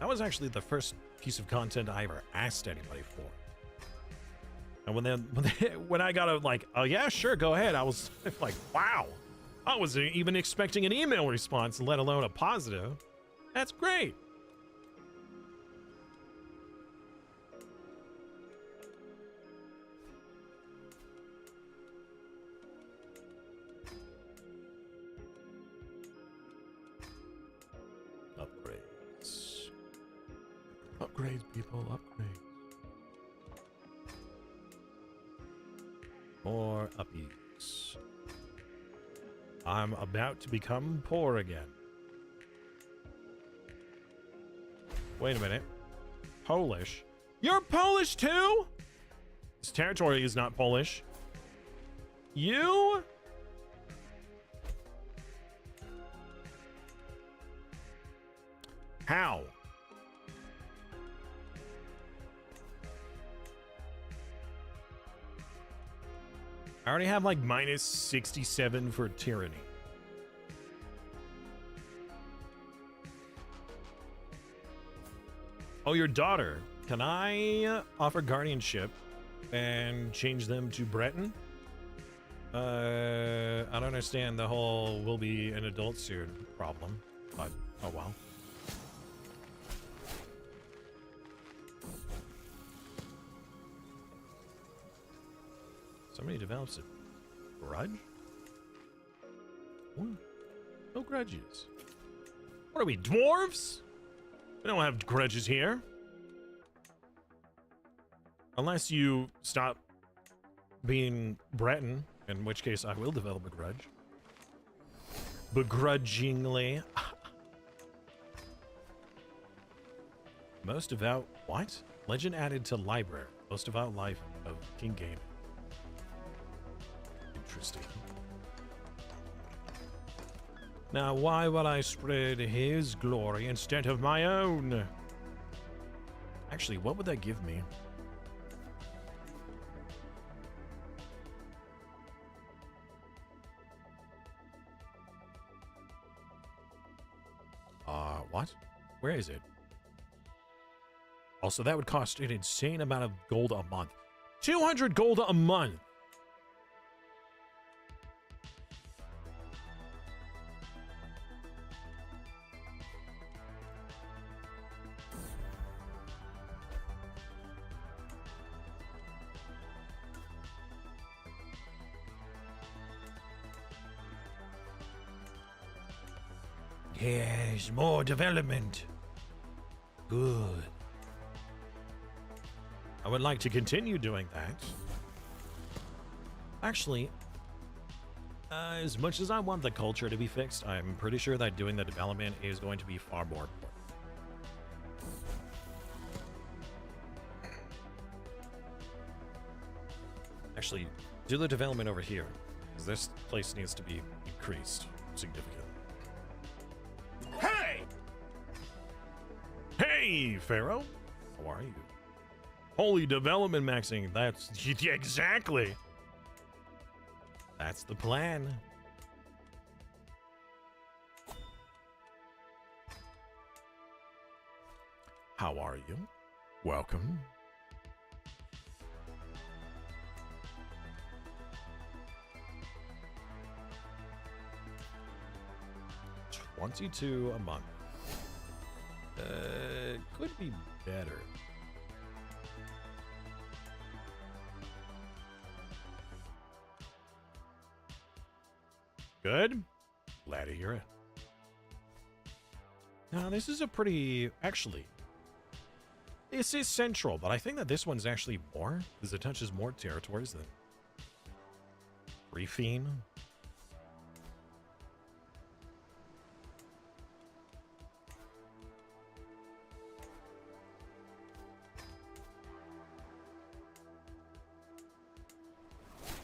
That was actually the first piece of content I ever asked anybody for. And when I got a like, oh yeah, sure, go ahead, I was like, wow, I wasn't even expecting an email response, let alone a positive. That's great. Upgrades. Upgrades, people, upgrades. More uppies. I'm about to become poor again. Wait a minute. Polish? You're Polish too? This territory is not Polish. You? How? I already have like minus 67 for tyranny. Oh, your daughter. Can I offer guardianship and change them to Breton? I don't understand the whole will be an adult soon problem, but oh well. Somebody develops a grudge? What? No grudges. What are we, dwarves? We don't have grudges here. Unless you stop being Breton, in which case I will develop a grudge. Begrudgingly. Most devout, what? Legend added to library. Most devout life of King Game. Interesting. Now, why would I spread his glory instead of my own? Actually, what would that give me? What? Where is it? Also, that would cost an insane amount of gold a month. 200 gold a month! Yes, more development. Good. I would like to continue doing that. Actually, as much as I want the culture to be fixed, I'm pretty sure that doing the development is going to be far more important. Actually, do the development over here, because this place needs to be increased significantly. Hey, Pharaoh. How are you? Holy development maxing. That's exactly. That's the plan. How are you? Welcome. $22 a month. Could be better. Good. Glad to hear it. Now, this is a pretty... Actually, this is central, but I think that this one's actually more, because it touches more territories than Reefine.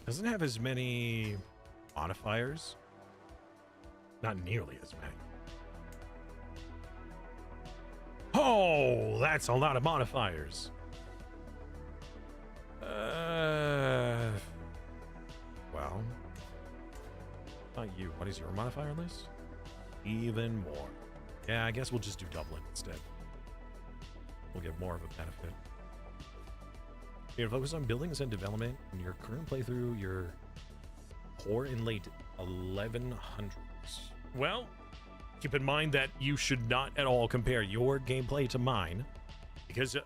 Doesn't have as many modifiers. Not nearly as many. Oh, that's a lot of modifiers. Well, not you. What is your modifier list? Even more. Yeah, I guess we'll just do Dublin instead. will get more of a benefit. You're focused on buildings and development. In your current playthrough, you're poor in late 1100s. Well, keep in mind that you should not at all compare your gameplay to mine, because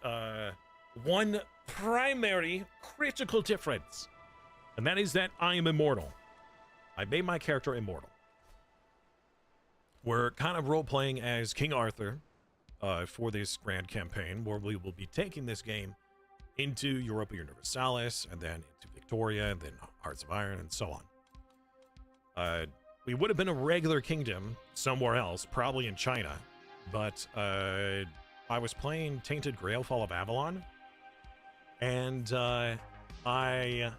one primary critical difference, and that is that I am immortal. I made my character immortal. We're kind of role-playing as King Arthur for this grand campaign, where we will be taking this game into Europa Universalis, and then into Victoria, and then Hearts of Iron, and so on. We would have been a regular kingdom somewhere else, probably in China, but I was playing Tainted Grail: Fall of Avalon, and I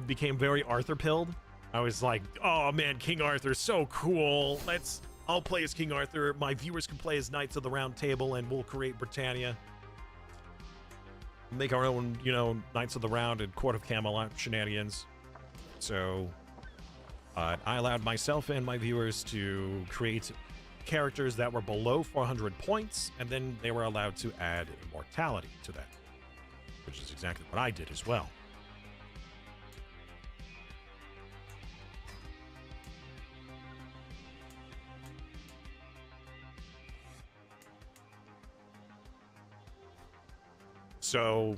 became very Arthur-pilled. I was like, oh man, King Arthur, so cool. I'll play as King Arthur. My viewers can play as Knights of the Round Table, and we'll create Britannia. Make our own, Knights of the Round and Court of Camelot shenanigans. So I allowed myself and my viewers to create characters that were below 400 points, and then they were allowed to add immortality to that, which is exactly what I did as well. So,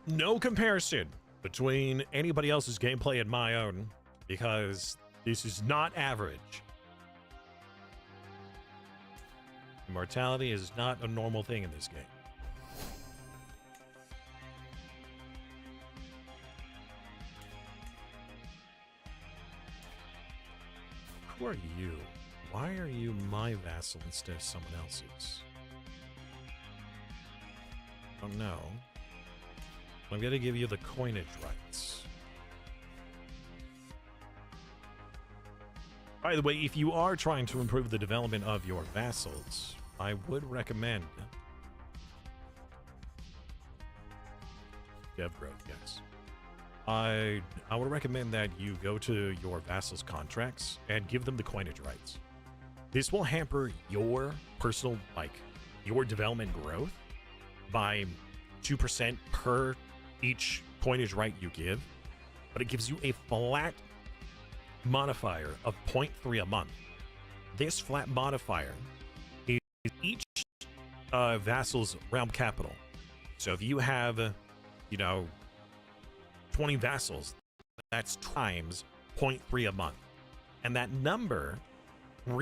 no comparison between anybody else's gameplay and my own, because this is not average. Immortality is not a normal thing in this game. Who are you? Why are you my vassal instead of someone else's? Oh no. I'm gonna give you the coinage rights. By the way, if you are trying to improve the development of your vassals, I would recommend dev growth, yes. I would recommend that you go to your vassals' contracts and give them the coinage rights. This will hamper your personal, your development growth by 2% per each coinage right you give, but it gives you a flat modifier of 0.3 a month. This flat modifier is each vassal's realm capital. So if you have, 20 vassals, that's times 0.3 a month. And that number,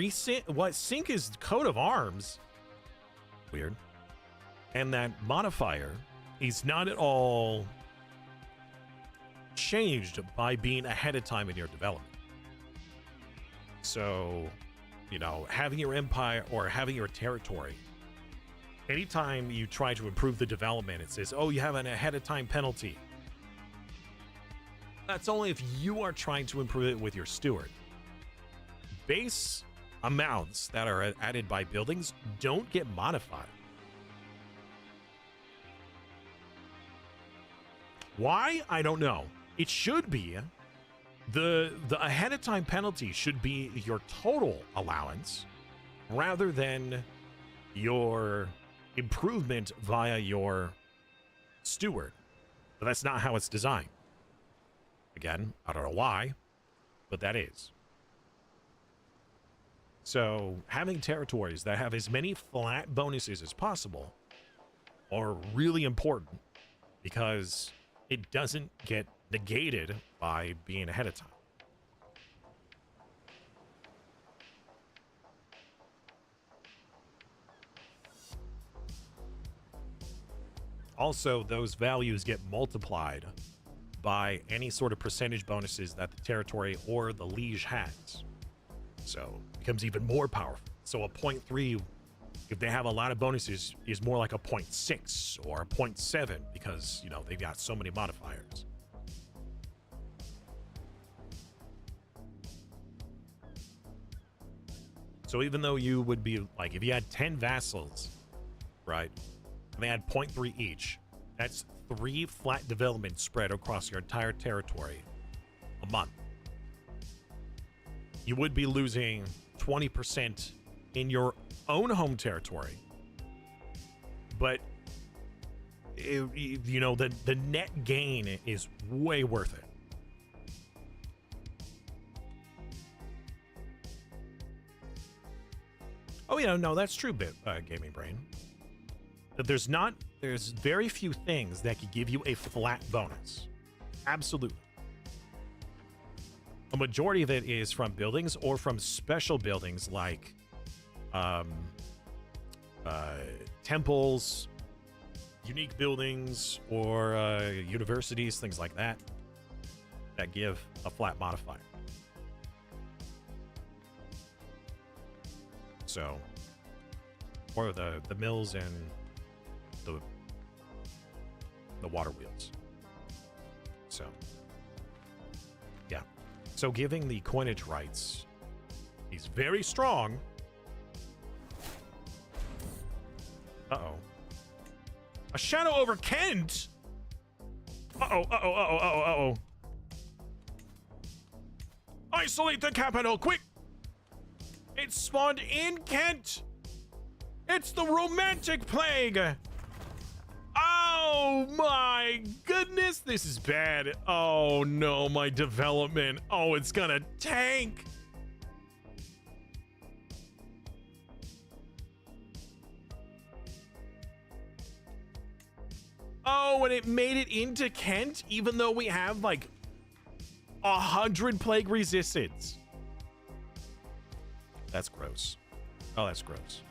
sync is coat of arms. Weird. And that modifier is not at all changed by being ahead of time in your development. So, having your empire or having your territory, anytime you try to improve the development, it says, oh, you have an ahead of time penalty. That's only if you are trying to improve it with your steward. Base amounts that are added by buildings don't get modified. Why? I don't know. It should be the ahead of time penalty should be your total allowance rather than your improvement via your steward. But that's not how it's designed. Again, I don't know why, but that is. So having territories that have as many flat bonuses as possible are really important, because it doesn't get negated by being ahead of time. Also, those values get multiplied by any sort of percentage bonuses that the territory or the liege has. So it becomes even more powerful. So a 0.3, if they have a lot of bonuses, is more like a 0.6 or a 0.7 because, they've got so many modifiers. So even though you would be, if you had 10 vassals, right, and they had 0.3 each, that's 3 flat developments spread across your entire territory a month. You would be losing 20% in your own home territory but you know, the net gain is way worth it. Oh, yeah, no, that's true, Gaming Brain. That there's very few things that could give you a flat bonus. Absolutely. A majority of it is from buildings or from special buildings like temples, unique buildings, or universities, things like that, that give a flat modifier. So, or the mills and the water wheels. So, yeah. So giving the coinage rights, he's very strong. Uh-oh. A shadow over Kent? Uh-oh, uh-oh, uh-oh, uh-oh, uh-oh. Isolate the capital, quick! It spawned in Kent! It's the romantic plague! Oh my goodness, this is bad. Oh no, my development. Oh, it's gonna tank. Oh, and it made it into Kent, even though we have like 100 plague resistance. That's gross. Oh, that's gross.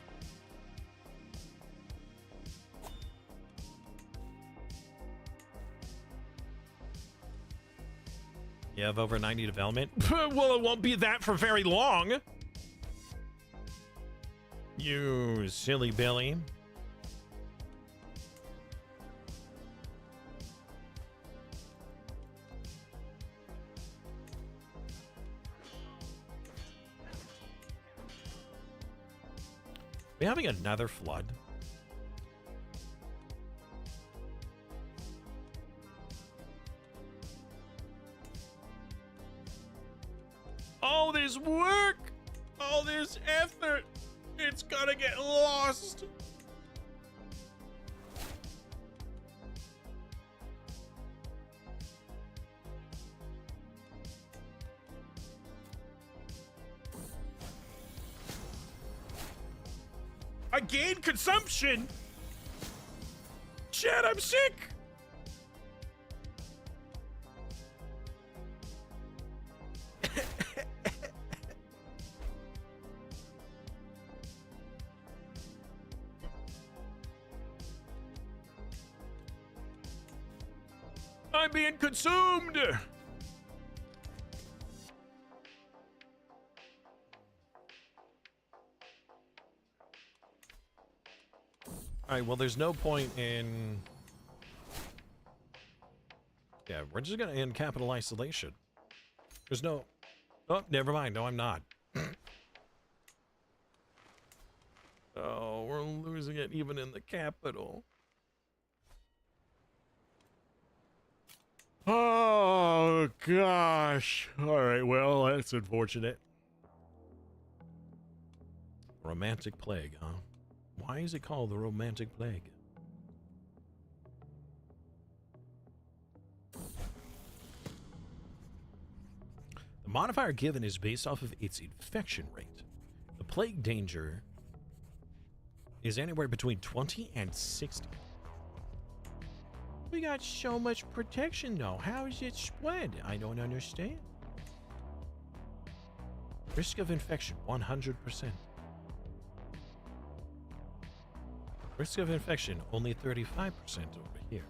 You have over 90 development? Well, it won't be that for very long. You silly Billy. We having another flood? All this work, all this effort, it's gonna get lost. I gained consumption. Shit, I'm sick. I'm being consumed. All right, well, there's no point in... Yeah, we're just going to end capital isolation. There's no... Oh, never mind. No, I'm not. Oh, we're losing it even in the capital. Oh, gosh. All right, well, that's unfortunate. Romantic plague, huh? Why is it called the romantic plague? The modifier given is based off of its infection rate. The plague danger is anywhere between 20 and 60. We got so much protection though. How is it spread? I don't understand. Risk of infection, 100%. Risk of infection, only 35% over here.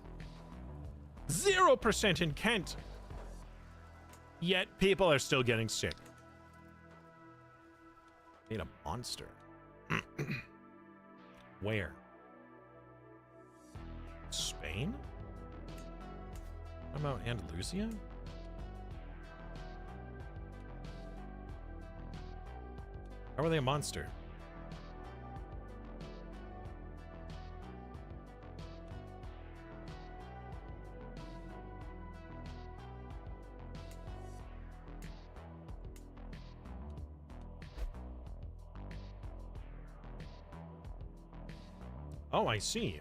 0% in Kent! Yet people are still getting sick. Need a monster. Where? Spain? What about Andalusia? How are they a monster? Oh, I see.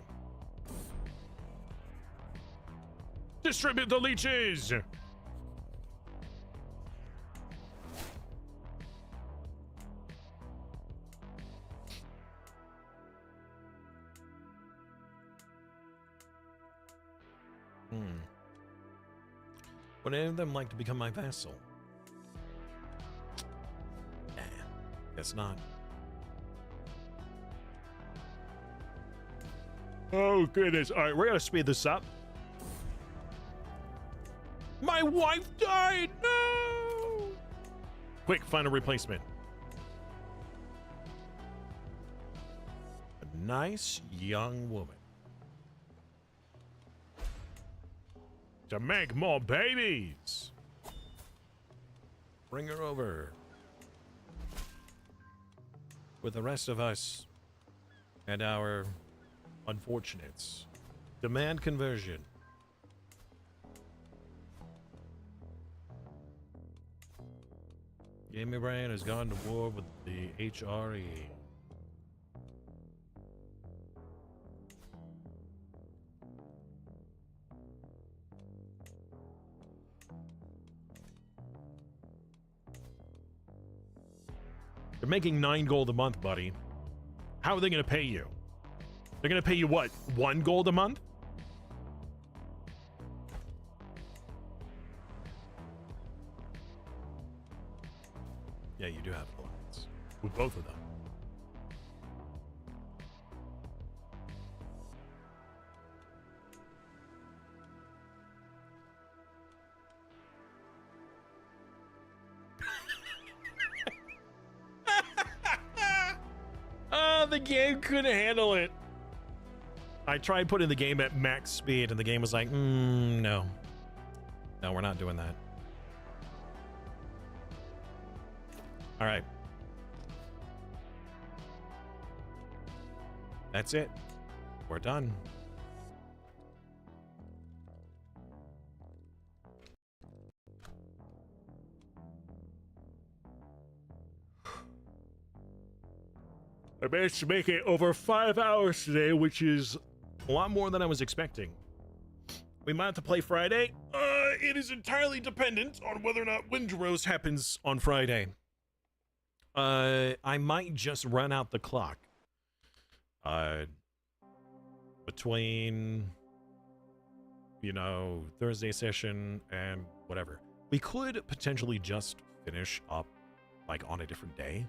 Distribute the leeches! Would any of them like to become my vassal? Nah, guess not. Oh, goodness. All right, we're going to speed this up. My wife died! No! Quick, find a replacement. A nice young woman. To make more babies. Bring her over. With the rest of us and our unfortunates. Demand conversion. Gaming Brain has gone to war with the HRE. They're making 9 gold a month, buddy. How are they going to pay you? They're going to pay you what? 1 gold a month? Yeah, you do have alliance with both of them. Oh, the game couldn't handle it. I tried putting the game at max speed, and the game was like, no. No, we're not doing that. All right. That's it. We're done. I managed to make it over 5 hours today, which is a lot more than I was expecting. We might have to play Friday. It is entirely dependent on whether or not Windrose happens on Friday. I might just run out the clock. Between, you know, Thursday session and whatever. We could potentially just finish up, like, on a different day.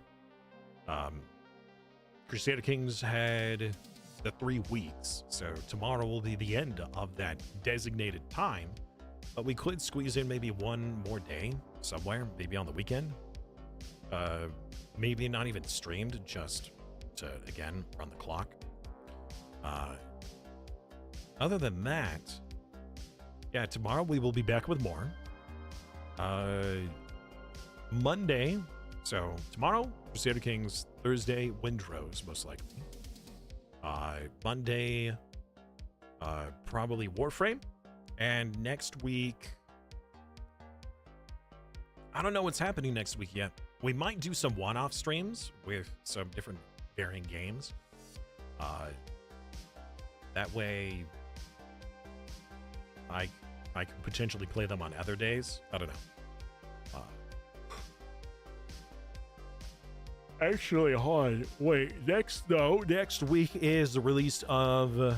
Crusader Kings had the 3 weeks, so tomorrow will be the end of that designated time. But we could squeeze in maybe one more day somewhere, maybe on the weekend. Maybe not even streamed, just to, again, run the clock. Other than that, yeah, tomorrow we will be back with more. Monday, so tomorrow, Crusader Kings, Thursday, Windrose, most likely. Monday, probably Warframe. And next week, I don't know what's happening next week yet. We might do some one-off streams with some different varying games. That way, I can potentially play them on other days. I don't know. Actually, hold on. Wait, next week is the release of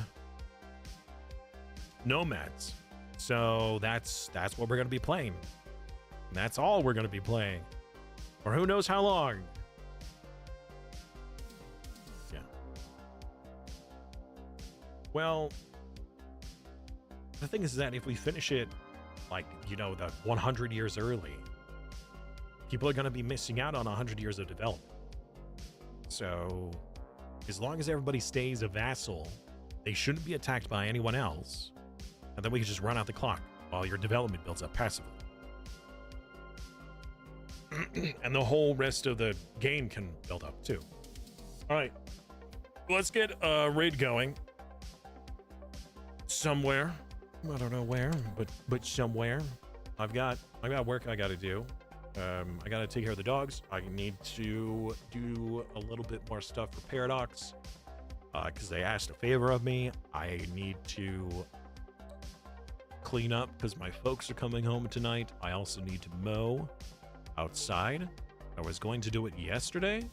Nomads. So that's what we're going to be playing. And that's all we're going to be playing. Or who knows how long. Yeah. Well, the thing is that if we finish it, like, you know, the 100 years early, people are going to be missing out on 100 years of development. So, as long as everybody stays a vassal, they shouldn't be attacked by anyone else. And then we can just run out the clock while your development builds up passively. And the whole rest of the game can build up too. All right, let's get a raid going somewhere. I don't know where, but somewhere. I've got work I got to do. I got to take care of the dogs. I need to do a little bit more stuff for Paradox. because they asked a favor of me. I need to clean up because my folks are coming home tonight. I also need to mow outside. I was going to do it yesterday,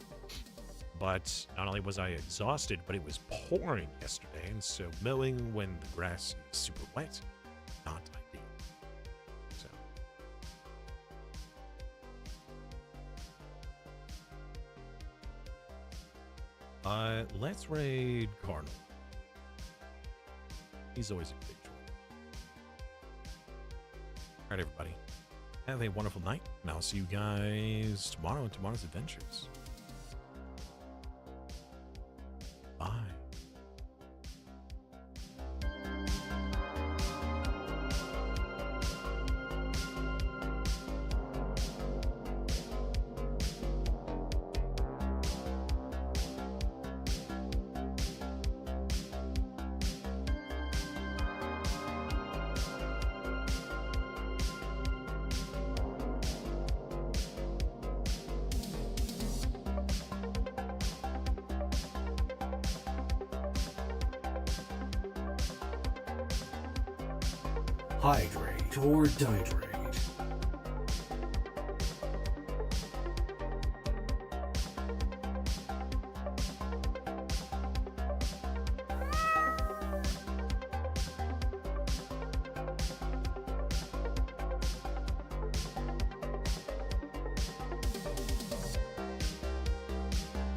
but not only was I exhausted, but it was pouring yesterday, and so mowing when the grass is super wet, not ideal. So let's raid Cardinal. He's always a big troll. All right, everybody. Have a wonderful night, and I'll see you guys tomorrow in tomorrow's adventures. Bye. Hydrate or dihydrate.